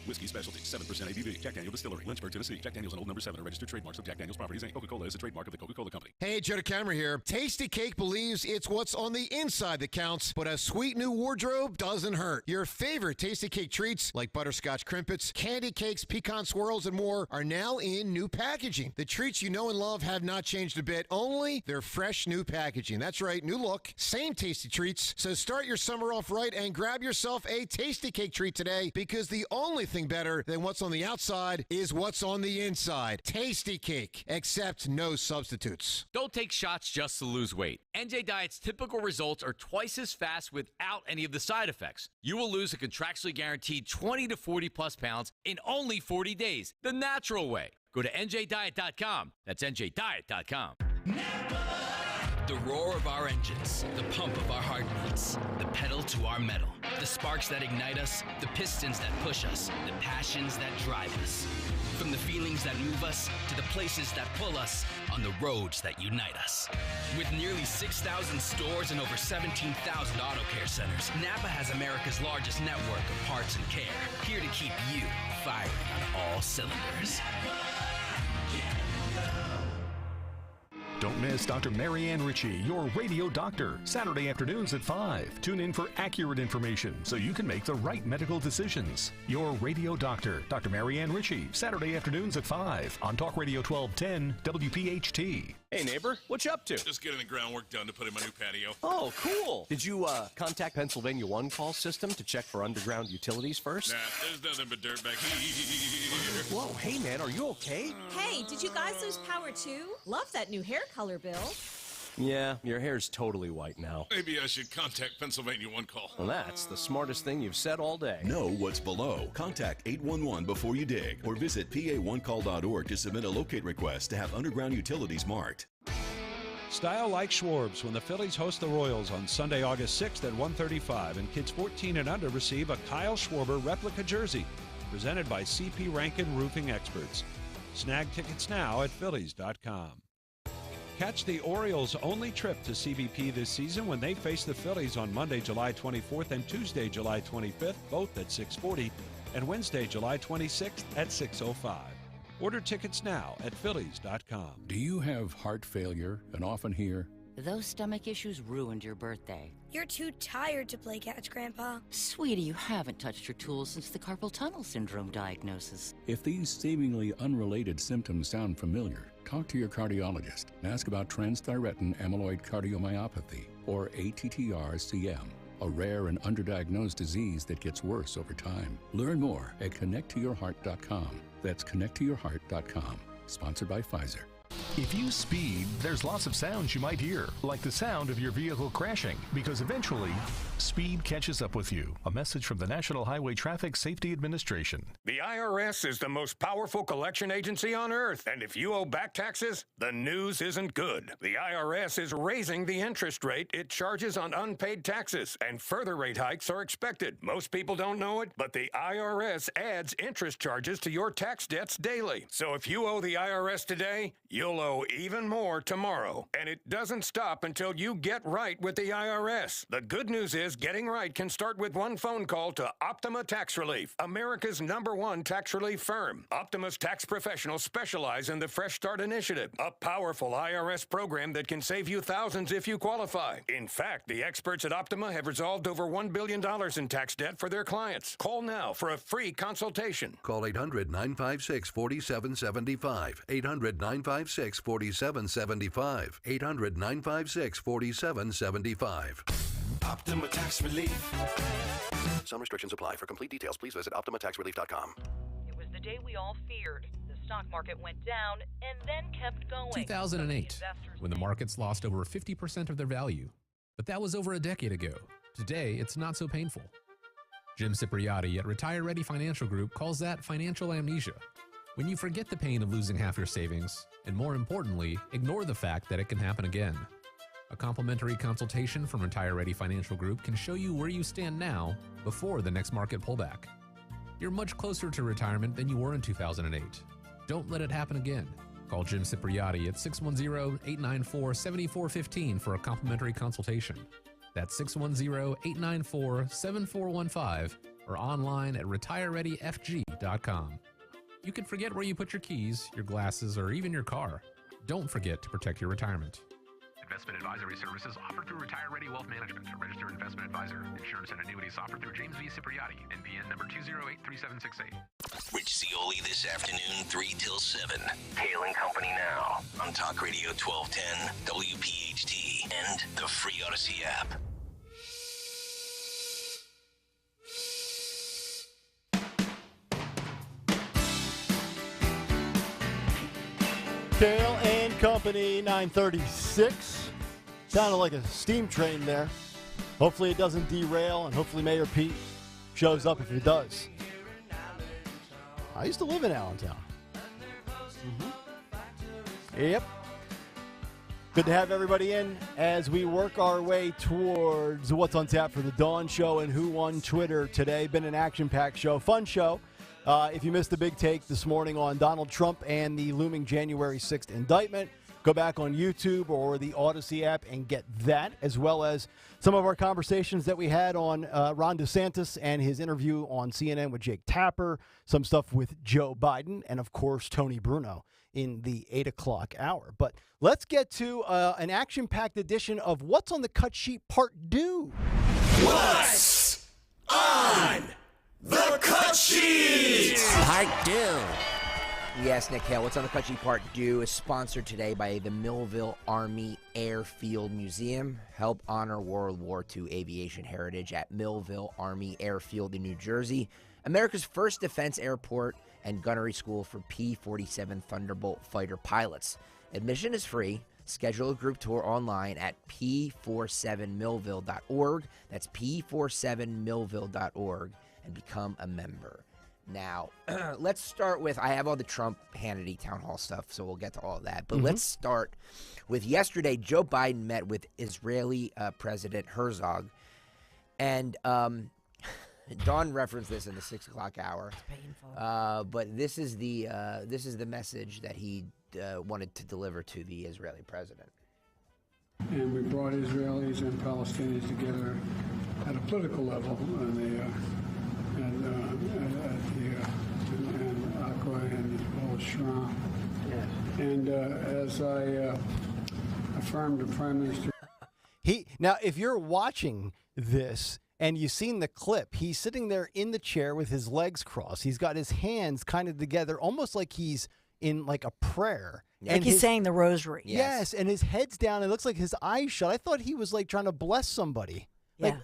Whiskey Specialty, 7% ABV. Jack Daniel Distillery, Lynchburg, Tennessee. Jack Daniel's an old number 7, a registered trademarks of Jack Daniel's Properties, Inc. Coca-Cola is a trademark of the Coca-Cola Company. Hey, Joe DeCamera here. Tasty Cake believes it's what's on the inside that counts, but a sweet new wardrobe doesn't hurt. Your favorite Tasty Cake treats, like butterscotch crimpets, candy cakes, pecan swirls, and more, are now in new packaging. The treats you know and love have not changed a bit, only they're fresh new packaging. That's right, new look, same tasty treats. So start your summer off right and grab yourself a Tasty Cake treat today, because the only thing better than what's on the outside is what's on the inside. Tasty Cake, except no substitutes. Don't take shots just to lose weight. NJ Diet's typical results are twice as fast without any of the side effects. You will lose a contractually guaranteed 20 to 40 plus pounds in only 40 days, the natural way. Go to njdiet.com. That's njdiet.com. The roar of our engines, the pump of our heartbeats, the pedal to our metal, the sparks that ignite us, the pistons that push us, the passions that drive us. From the feelings that move us to the places that pull us on the roads that unite us. With nearly 6,000 stores and over 17,000 auto care centers, Napa has America's largest network of parts and care, here to keep you firing on all cylinders. Don't miss Dr. Marianne Ritchie, your radio doctor, Saturday afternoons at 5. Tune in for accurate information so you can make the right medical decisions. Your radio doctor, Dr. Marianne Ritchie, Saturday afternoons at 5 on Talk Radio 1210 WPHT. Hey, neighbor, what you up to? Just getting the groundwork done to put in my new patio. Oh, cool. Did you contact Pennsylvania One Call System to check for underground utilities first? Nah, there's nothing but dirt back here. Whoa, hey, man, are you okay? Hey, did you guys lose power too? Love that new hair color, Bill. Yeah, your hair's totally white now. Maybe I should contact Pennsylvania One Call. Well, that's the smartest thing you've said all day. Know what's below. Contact 811 before you dig, or visit pa1call.org to submit a locate request to have underground utilities marked. Style like Schwarb's when the Phillies host the Royals on Sunday, August 6th at 1:35, and kids 14 and under receive a Kyle Schwarber replica jersey presented by CP Rankin Roofing Experts. Snag tickets now at Phillies.com. Catch the Orioles' only trip to CBP this season when they face the Phillies on Monday, July 24th and Tuesday, July 25th, both at 6:40, and Wednesday, July 26th at 6:05. Order tickets now at Phillies.com. Do you have heart failure and often hear, "Those stomach issues ruined your birthday"? "You're too tired to play catch, Grandpa." Sweetie, you haven't touched your tools since the carpal tunnel syndrome diagnosis. If these seemingly unrelated symptoms sound familiar, talk to your cardiologist and ask about transthyretin amyloid cardiomyopathy, or ATTR-CM, a rare and underdiagnosed disease that gets worse over time. Learn more at connecttoyourheart.com. That's connecttoyourheart.com. Sponsored by Pfizer. If you speed, there's lots of sounds you might hear, like the sound of your vehicle crashing, because eventually, speed catches up with you. A message from the National Highway Traffic Safety Administration. The IRS is the most powerful collection agency on earth, and if you owe back taxes, the news isn't good. The IRS is raising the interest rate it charges on unpaid taxes, and further rate hikes are expected. Most people don't know it, but the IRS adds interest charges to your tax debts daily. So if you owe the IRS today, you'll owe even more tomorrow. And it doesn't stop until you get right with the IRS. The good news is getting right can start with one phone call to Optima Tax Relief, America's #1 tax relief firm. Optima's tax professionals specialize in the Fresh Start Initiative, a powerful IRS program that can save you thousands if you qualify. In fact, the experts at Optima have resolved over $1 billion in tax debt for their clients. Call now for a free consultation. Call 800-956-4775. 800-956-4775. 800-956-4775. Optima Tax Relief. Some restrictions apply. For complete details, please visit OptimaTaxRelief.com. It was the day we all feared. The stock market went down and then kept going. 2008, when the markets lost over 50% of their value. But that was over a decade ago. Today, it's not so painful. Jim Cipriotti at Retire Ready Financial Group calls that financial amnesia. When you forget the pain of losing half your savings, and more importantly, ignore the fact that it can happen again. A complimentary consultation from Retire Ready Financial Group can show you where you stand now before the next market pullback. You're much closer to retirement than you were in 2008. Don't let it happen again. Call Jim Cipriotti at 610-894-7415 for a complimentary consultation. That's 610-894-7415 or online at retirereadyfg.com. You can forget where you put your keys, your glasses, or even your car. Don't forget to protect your retirement. Investment advisory services offered through Retire Ready Wealth Management, a registered investment advisor. Insurance and annuities offered through James V. Cipriati, NPN number 2083768. Rich Zioli this afternoon, 3 till 7. Kayal and Company now on Talk Radio 1210, WPHT, and the free Odyssey app. Kayal and Company, 936. Sounded like a steam train there. Hopefully it doesn't derail, and hopefully Mayor Pete shows up if it does. I used to live in Allentown. Yep. Good to have everybody in as we work our way towards what's on tap for the Dawn Show and Who Won Twitter today. Been an action-packed show, fun show. If you missed the big take this morning on Donald Trump and the looming January 6th indictment, go back on YouTube or the Odyssey app and get that, as well as some of our conversations that we had on Ron DeSantis and his interview on CNN with Jake Tapper, some stuff with Joe Biden, and, of course, Tony Bruno in the 8 o'clock hour. But let's get to an action-packed edition of What's on the Cut Sheet Part 2. What's on the Cut Sheet? Part 2. Yes, Nick Kayal, What's on the Cut Sheet Part 2 is sponsored today by the Millville Army Airfield Museum. Help honor World War II aviation heritage at Millville Army Airfield in New Jersey, America's first defense airport and gunnery school for P-47 Thunderbolt fighter pilots. Admission is free. Schedule a group tour online at p47millville.org. That's p47millville.org and become a member. Now, let's start with, I have all the Trump Hannity town hall stuff, so we'll get to all of that. But let's start with yesterday. Joe Biden met with Israeli President Herzog. And Dawn referenced this in the 6 o'clock hour. It's painful. But this is the message that he wanted to deliver to the Israeli president. And we brought Israelis and Palestinians together at a political level, and Akwa and as well as Shram. And as I affirmed the Prime Minister. Now, if you're watching this and you've seen the clip, he's sitting there in the chair with his legs crossed. He's got his hands kind of together, almost like he's in like a prayer. Like and he's saying the rosary. Yes, and his head's down. It looks like his eyes shut. I thought he was like trying to bless somebody. Yeah.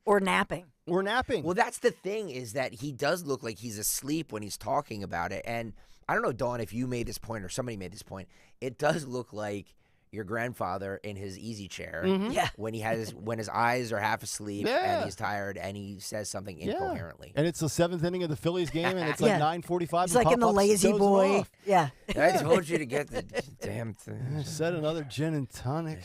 Or napping. Or napping. Well, that's the thing, is that he does look like he's asleep when he's talking about it. And I don't know, Dawn, if you made this point or somebody made this point. It does look like your grandfather in his easy chair when his eyes are half asleep and he's tired and he says something incoherently. And it's the 7th inning of the Phillies game and it's like 9:45. It's like in the Lazy Boy. Yeah. I told you to get the damn thing. I said another gin and tonic.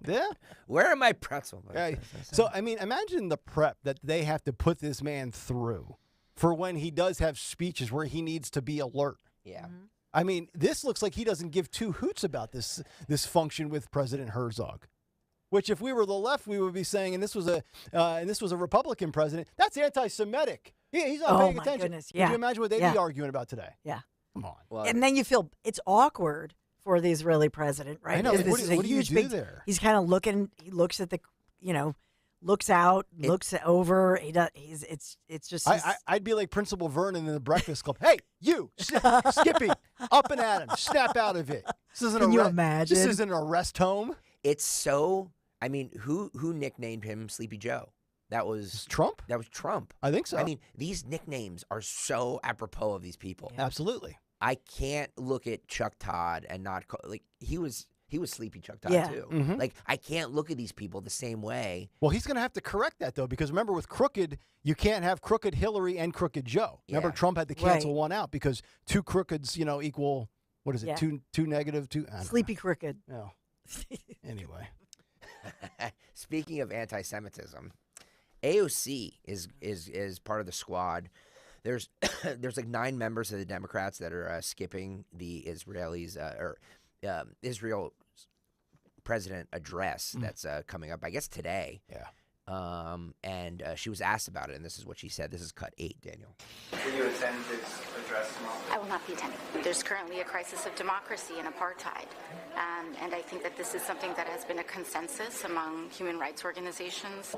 Yeah. Where are my pretzels? Right. So, I mean, imagine the prep that they have to put this man through for when he does have speeches where he needs to be alert. Yeah. I mean, this looks like he doesn't give two hoots about this function with President Herzog, which if we were the left, we would be saying, and this was a Republican president, that's anti-Semitic. He's not paying attention. Goodness. Yeah. Can you imagine what they'd be arguing about today? Yeah. Come on. Well, and then you feel it's awkward for the Israeli president, right? I know. This is a what huge do you do big. there? He's kind of looking. He looks at the, looks out, looks over. He does. It's just. I'd be like Principal Vernon in the Breakfast Club. Hey, you, Skippy, up and at him, snap out of it. This isn't Can you imagine? This isn't a rest home. It's so. I mean, who nicknamed him Sleepy Joe? That was Trump. That was Trump. I think so. I mean, these nicknames are so apropos of these people. Yeah. Absolutely. I can't look at Chuck Todd and not call, like he was Sleepy Chuck Todd too. Mm-hmm. Like I can't look at these people the same way. Well, he's going to have to correct that though, because remember with Crooked, you can't have Crooked Hillary and Crooked Joe. Remember Trump had to cancel one out because two Crookeds, equal what is it? Yeah. Two negative, two. Sleepy Crooked. No. Anyway. Speaking of anti-Semitism, AOC is part of the squad. There's like 9 members of the Democrats that are skipping the Israelis Israel president address that's coming up, I guess today. Yeah. And she was asked about it, and this is what she said. This is cut 8, Daniel. Will you attend this address tomorrow? I will not be attending. There's currently a crisis of democracy and apartheid. And I think that this is something that has been a consensus among human rights organizations.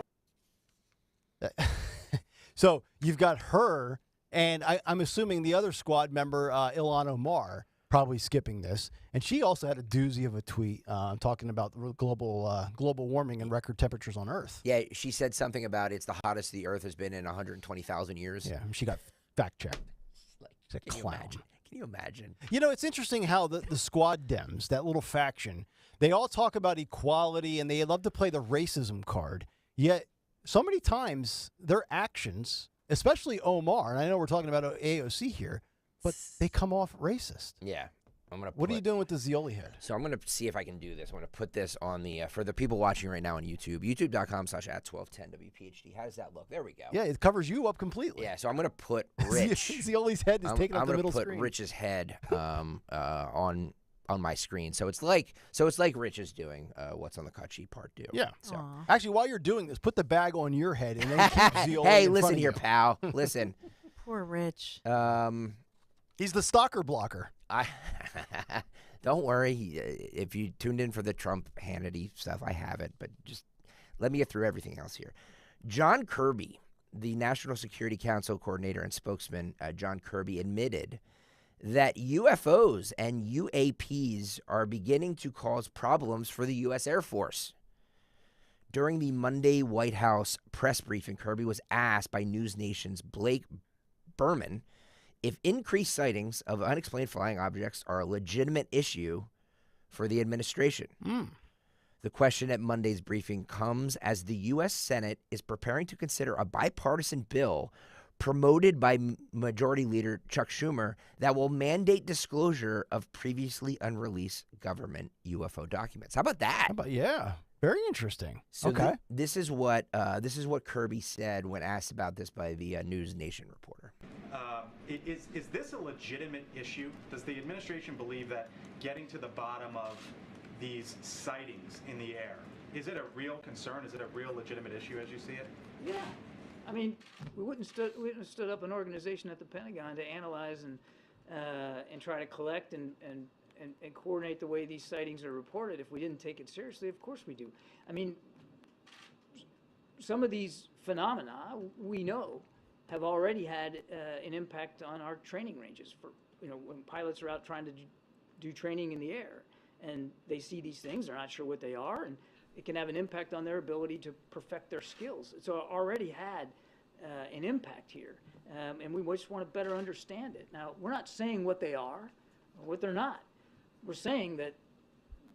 So you've got her, and I'm assuming the other squad member, Ilhan Omar, probably skipping this. And she also had a doozy of a tweet talking about global warming and record temperatures on Earth. Yeah, she said something about it's the hottest the Earth has been in 120,000 years. Yeah, she got fact-checked. Can you imagine? Can you imagine? You know, it's interesting how the squad Dems, that little faction, they all talk about equality and they love to play the racism card. Yet, so many times, their actions, especially Omar, and I know we're talking about AOC here, but they come off racist. Yeah. What are you doing with the Zioli head? So I'm going to see if I can do this. I'm going to put this on the, for the people watching right now on YouTube, youtube.com/@1210WPHT. How does that look? There we go. Yeah, it covers you up completely. Yeah, so I'm going to put Rich. Zioli's head is taking up the middle screen. I'm going to put Rich's head on my screen. So it's like Rich is doing what's on the cut sheet part 2. Yeah. So. Actually, while you're doing this, put the bag on your head and then keep Zioli Hey, in listen front of here, you. pal. Listen. Poor Rich. He's the stalker blocker. Don't worry. If you tuned in for the Trump Hannity stuff, I have it. But just let me get through everything else here. John Kirby, the National Security Council coordinator and spokesman, John Kirby, admitted that UFOs and UAPs are beginning to cause problems for the U.S. Air Force. During the Monday White House press briefing, Kirby was asked by News Nation's Blake Berman if increased sightings of unexplained flying objects are a legitimate issue for the administration. The question at Monday's briefing comes as the U.S. Senate is preparing to consider a bipartisan bill promoted by Majority Leader Chuck Schumer that will mandate disclosure of previously unreleased government UFO documents. How about that? Yeah. Very interesting. So okay. This is what Kirby said when asked about this by the News Nation reporter. Is this a legitimate issue? Does the administration believe that getting to the bottom of these sightings in the air, is it a real concern? Is it a real legitimate issue as you see it? Yeah. I mean, we wouldn't have stood up an organization at the Pentagon to analyze and try to collect and coordinate the way these sightings are reported if we didn't take it seriously. Of course we do. I mean, some of these phenomena we know have already had an impact on our training ranges. For when pilots are out trying to do training in the air and they see these things, they're not sure what they are, and it can have an impact on their ability to perfect their skills. So it already had an impact here, and we just want to better understand it. Now, we're not saying what they are or what they're not. We're saying that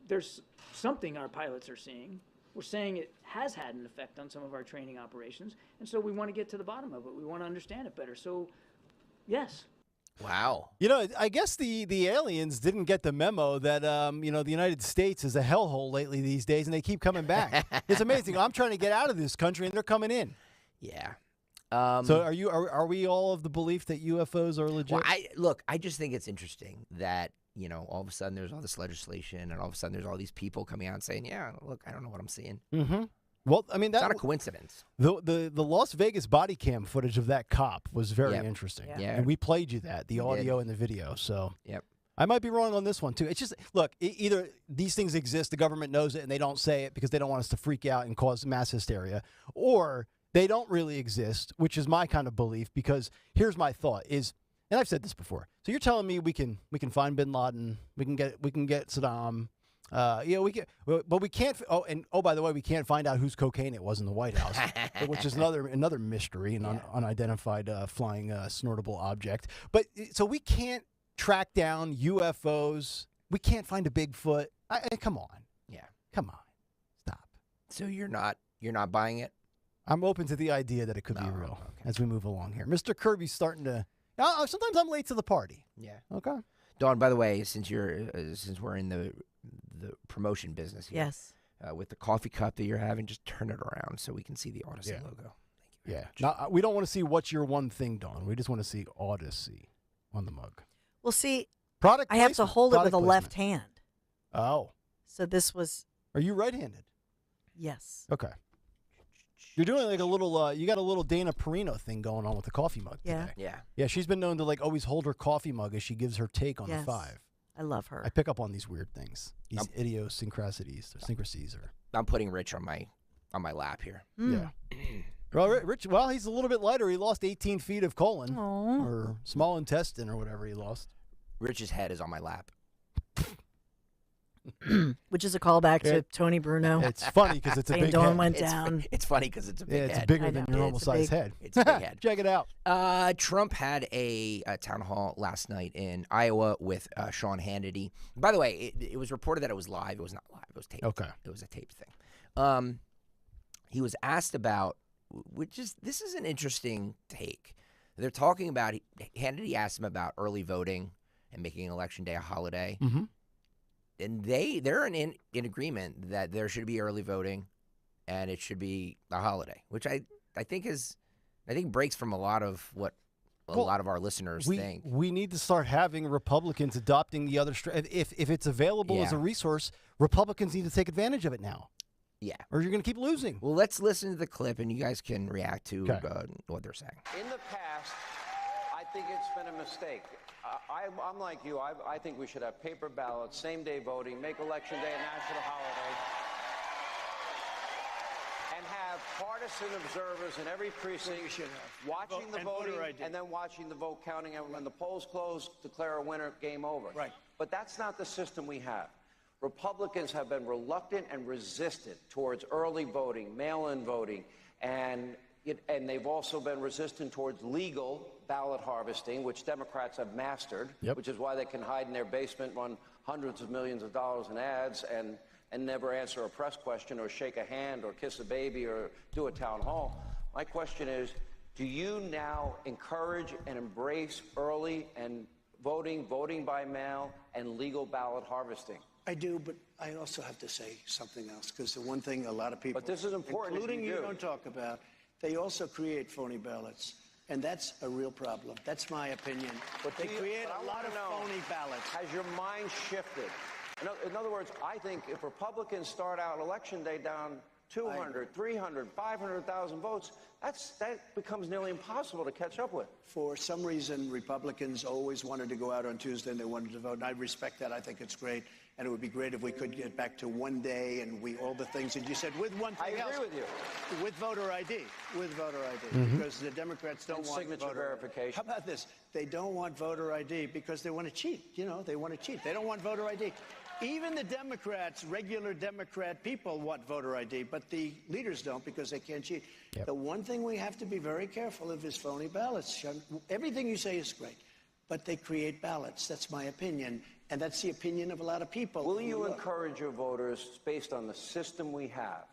there's something our pilots are seeing. We're saying it has had an effect on some of our training operations, and so we want to get to the bottom of it. We want to understand it better. So, yes. Wow. I guess the aliens didn't get the memo that, the United States is a hellhole lately these days, and they keep coming back. It's amazing. I'm trying to get out of this country, and they're coming in. Yeah. So are we all of the belief that UFOs are legit? Well, I just think it's interesting that, all of a sudden there's all this legislation, and all of a sudden there's all these people coming out and saying, yeah, look, I don't know what I'm seeing. Mm-hmm. Well, I mean, it's not a coincidence. The Las Vegas body cam footage of that cop was very interesting. Yeah. And we played you that, the audio and the video. So yep. I might be wrong on this one, too. It's just, look, either these things exist, the government knows it, and they don't say it because they don't want us to freak out and cause mass hysteria, or they don't really exist, which is my kind of belief, because here's my thought is, and I've said this before. So you're telling me we can find Bin Laden, we can get Saddam, but we can't. By the way, we can't find out whose cocaine it was in the White House, which is another mystery, an unidentified flying snortable object. But so we can't track down UFOs. We can't find a Bigfoot. Come on. Yeah. Come on. Stop. So you're not buying it? I'm open to the idea that it could be real as we move along here. Mr. Kirby's starting to. Sometimes I'm late to the party. Yeah. Okay. Dawn, by the way, since we're in the promotion business here, yes, with the coffee cup that you're having, just turn it around so we can see the Odyssey logo. Thank you very much. Now, we don't want to see what's your one thing, Dawn. We just want to see Odyssey on the mug. Well, see, product. I have to hold it with a left placement. hand. Oh. So this was. Are you right-handed? Yes. Okay. You're doing like a little, you got a little Dana Perino thing going on with the coffee mug today. Yeah, she's been known to like always hold her coffee mug as she gives her take on the 5. I love her. I pick up on these weird things, these idiosyncrasies or syncrasies. I'm putting Rich on my lap here. Yeah. Well, Rich, he's a little bit lighter. He lost 18 feet of colon or small intestine or whatever he lost. Rich's head is on my lap. Which is a callback to Tony Bruno. It's funny because it's a big Dawn head. went down. It's funny because it's a big head. It's bigger than your normal size head. It's a big head. Check it out. Trump had a town hall last night in Iowa with Sean Hannity. By the way, it was reported that it was live. It was not live. It was taped. Okay. It was a taped thing. He was asked about, this is an interesting take. They're talking about, Hannity asked him about early voting and making Election Day a holiday. Mm-hmm. And they're in agreement that there should be early voting and it should be a holiday, which I think breaks from a lot of what a lot of our listeners think. We need to start having Republicans adopting the other if it's available as a resource, Republicans need to take advantage of it now. Yeah. Or you're going to keep losing. Well, let's listen to the clip and you guys can react to what they're saying. In the past, I think it's been a mistake. I'm like you. I think we should have paper ballots, same-day voting, make Election Day a national holiday, and have partisan observers in every precinct watching the voting and then watching the vote counting. And when the polls close, declare a winner, game over. Right. But that's not the system we have. Republicans have been reluctant and resistant towards early voting, mail-in voting, and they've also been resistant towards legal ballot harvesting, which Democrats have mastered, which is why they can hide in their basement, run hundreds of millions of dollars in ads, and never answer a press question or shake a hand or kiss a baby or do a town hall. My question is, do you now encourage and embrace early and voting by mail, and legal ballot harvesting? I do, but I also have to say something else, because the one thing a lot of people, but this is important, including you, don't talk about, they also create phony ballots. And that's a real problem. That's my opinion. But they create a lot of phony ballots. Has your mind shifted? In other words, I think if Republicans start out Election Day down 200, 300, 500,000 votes, that becomes nearly impossible to catch up with. For some reason, Republicans always wanted to go out on Tuesday and they wanted to vote. And I respect that. I think it's great. And it would be great if we could get back to one day and all the things that you said with one thing else. I agree with you. With voter ID. With voter ID. Mm-hmm. Because the Democrats don't want signature verification. How about this? They don't want voter ID because they want to cheat. They want to cheat. They don't want voter ID. Even the Democrats, regular Democrat people want voter ID, but the leaders don't because they can't cheat. The one thing we have to be very careful of is phony ballots. Everything you say is great, but they create ballots. That's my opinion, and that's the opinion of a lot of people. Will you encourage your voters, based on the system we have,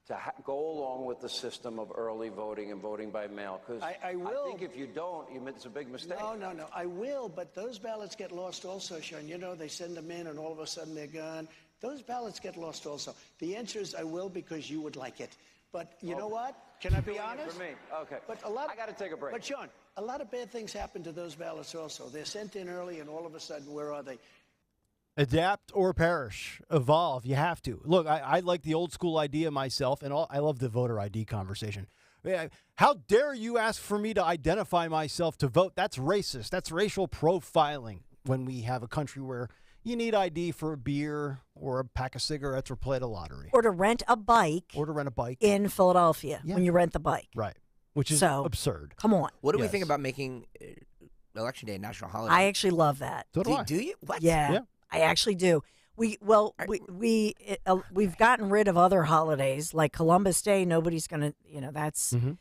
to go along with the system of early voting and voting by mail? Because I think if you don't, it's a big mistake. No. I will, but those ballots get lost also, Sean. They send them in and all of a sudden they're gone. Those ballots get lost also. The answer is I will because you would like it. But you know what? Can I be honest? For me. Okay. But I got to take a break. But Sean, a lot of bad things happen to those ballots also. They're sent in early and all of a sudden, where are they? Adapt or perish. Evolve. You have to. Look, I like the old school idea myself, and I love the voter ID conversation. How dare you ask for me to identify myself to vote? That's racist. That's racial profiling when we have a country where you need ID for a beer or a pack of cigarettes or play the lottery. Or to rent a bike. In Philadelphia when you rent the bike. Right. Which is absurd. Come on. What do we think about making Election Day a national holiday? I actually love that. So do I. Do you? What? Yeah. I actually do. We've gotten rid of other holidays like Columbus Day. Nobody's gonna, that's. Mm-hmm.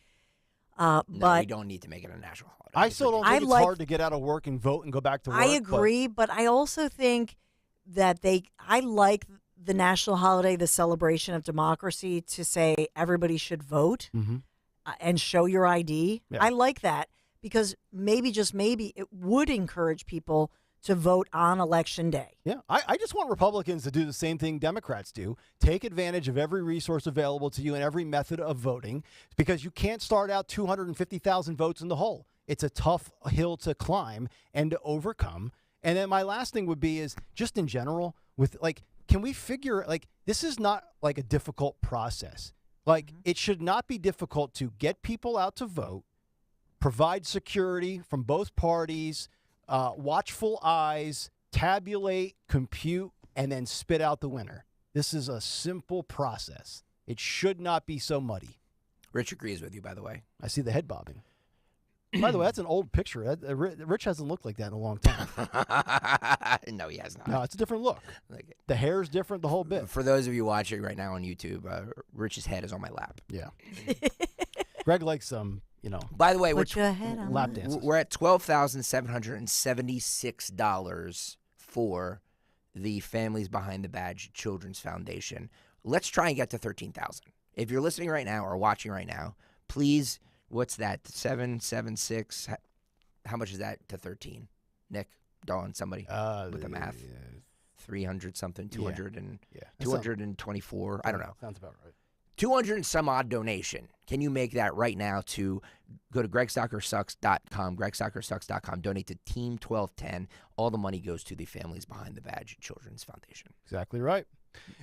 No, but we don't need to make it a national holiday. I still don't think it's hard to get out of work and vote and go back to work. I agree, but I also think that I like the national holiday, the celebration of democracy, to say everybody should vote and show your ID. Yeah. I like that because maybe, just maybe, it would encourage people to vote on Election Day. Yeah, I just want Republicans to do the same thing Democrats do. Take advantage of every resource available to you and every method of voting, because you can't start out 250,000 votes in the hole. It's a tough hill to climb and to overcome. And then my last thing would be is just in general with can we figure, this is not like a difficult process. Like, it should not be difficult to get people out to vote, provide security from both parties, watchful eyes, tabulate, compute, and then spit out the winner. This is a simple process. It should not be so muddy. Rich agrees with you, by the way. I see the head bobbing. By the way, that's an old picture. Rich hasn't looked like that in a long time. No, he has not. No, it's a different look. The hair's different, the whole bit. For those of you watching right now on YouTube, Rich's head is on my lap. Yeah. Greg likes some, By the way, Put your head on lap it. dances. we're at $12,776 for the Families Behind the Badge Children's Foundation. Let's try and get to $13,000. If you're listening right now or watching right now, please, what's that? 776. How much is that to 13? Nick, Dawn, somebody with the math. 300 something, 200 and 224. I don't know. Sounds about right. 200 and some odd donation. Can you make that right now to go to gregsoccersucks.com, gregsoccersucks.com, donate to Team 1210. All the money goes to the Families Behind the Badge Children's Foundation. Exactly right.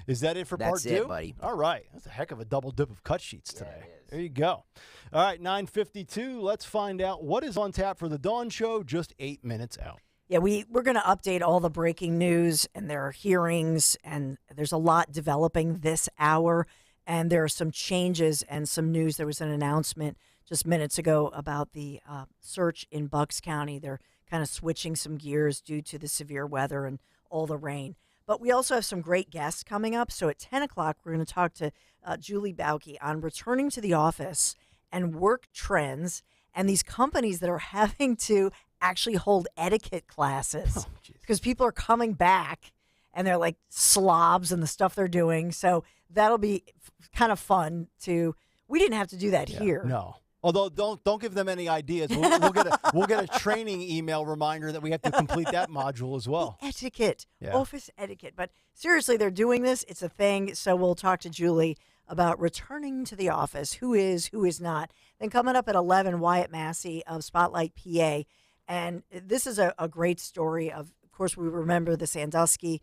Is that it for part 2? That's it, buddy. All right. That's a heck of a double dip of cut sheets today. There you go. All right, 9:52. Let's find out what is on tap for the Dawn Show just 8 minutes out. Yeah, we're going to update all the breaking news, and there are hearings, and there's a lot developing this hour, and there are some changes and some news. There was an announcement just minutes ago about the search in Bucks County. They're kind of switching some gears due to the severe weather and all the rain. But we also have some great guests coming up. So at 10 o'clock, we're going to talk to Julie Bauke on returning to the office and work trends and these companies that are having to actually hold etiquette classes because people are coming back and they're like slobs and the stuff they're doing. So that'll be kind of fun to. We didn't have to do that here. No. Although don't give them any ideas. We'll get a training email reminder that we have to complete that module as well. Etiquette, office etiquette. But seriously, they're doing this. It's a thing. So we'll talk to Julie about returning to the office. Who is not. Then coming up at 11, Wyatt Massey of Spotlight PA. And this is a great story of course, we remember the Sandusky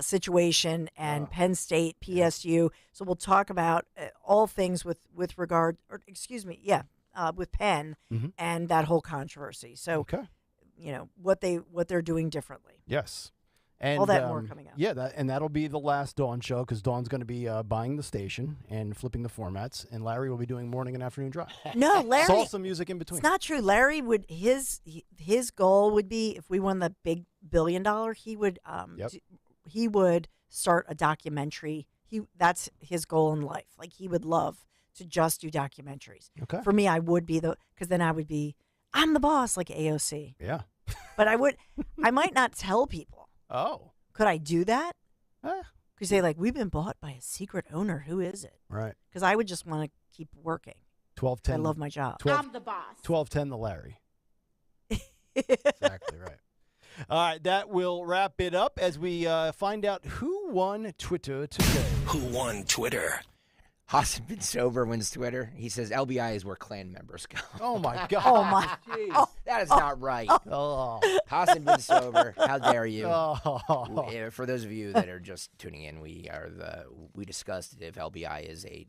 situation and Penn State, PSU. So we'll talk about all things with regard, or excuse me, with Penn and that whole controversy. So, what they're doing differently. Yes. And all that more coming up. Yeah, that'll be the last Dawn show because Dawn's going to be buying the station and flipping the formats, and Larry will be doing morning and afternoon drive. No, Larry. Salsa music in between. It's not true. Larry would his goal would be if we won the big $1 billion, he would start a documentary. That's his goal in life. Like he would love to just do documentaries. Okay. For me, I would be because then I would be I'm the boss like AOC. Yeah. But I might not tell people. Oh. Could I do that? Could say, like, we've been bought by a secret owner. Who is it? Right. Because I would just want to keep working. 1210. I love my job. I'm the boss. 1210 the Larry. Exactly right. All right, that will wrap it up as we find out who won Twitter today. Who won Twitter? Hassan bin Sober wins Twitter. He says LBI is where Klan members go. Oh, my God. Oh, my. Jeez. That is not right. Oh. Hassan bin Sober, how dare you? Oh. For those of you that are just tuning in, we discussed if LBI is a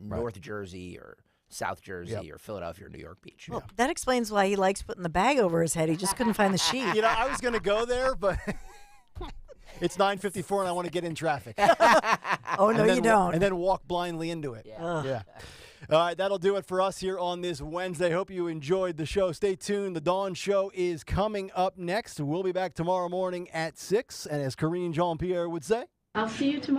North Jersey or South Jersey or Philadelphia or New York Beach. Well, that explains why he likes putting the bag over his head. He just couldn't find the sheet. I was going to go there, but it's 9:54 and I want to get in traffic. Oh, no, you don't. And then walk blindly into it. Yeah. All right, that'll do it for us here on this Wednesday. Hope you enjoyed the show. Stay tuned. The Dawn Show is coming up next. We'll be back tomorrow morning at 6. And as Karine Jean-Pierre would say, I'll see you tomorrow.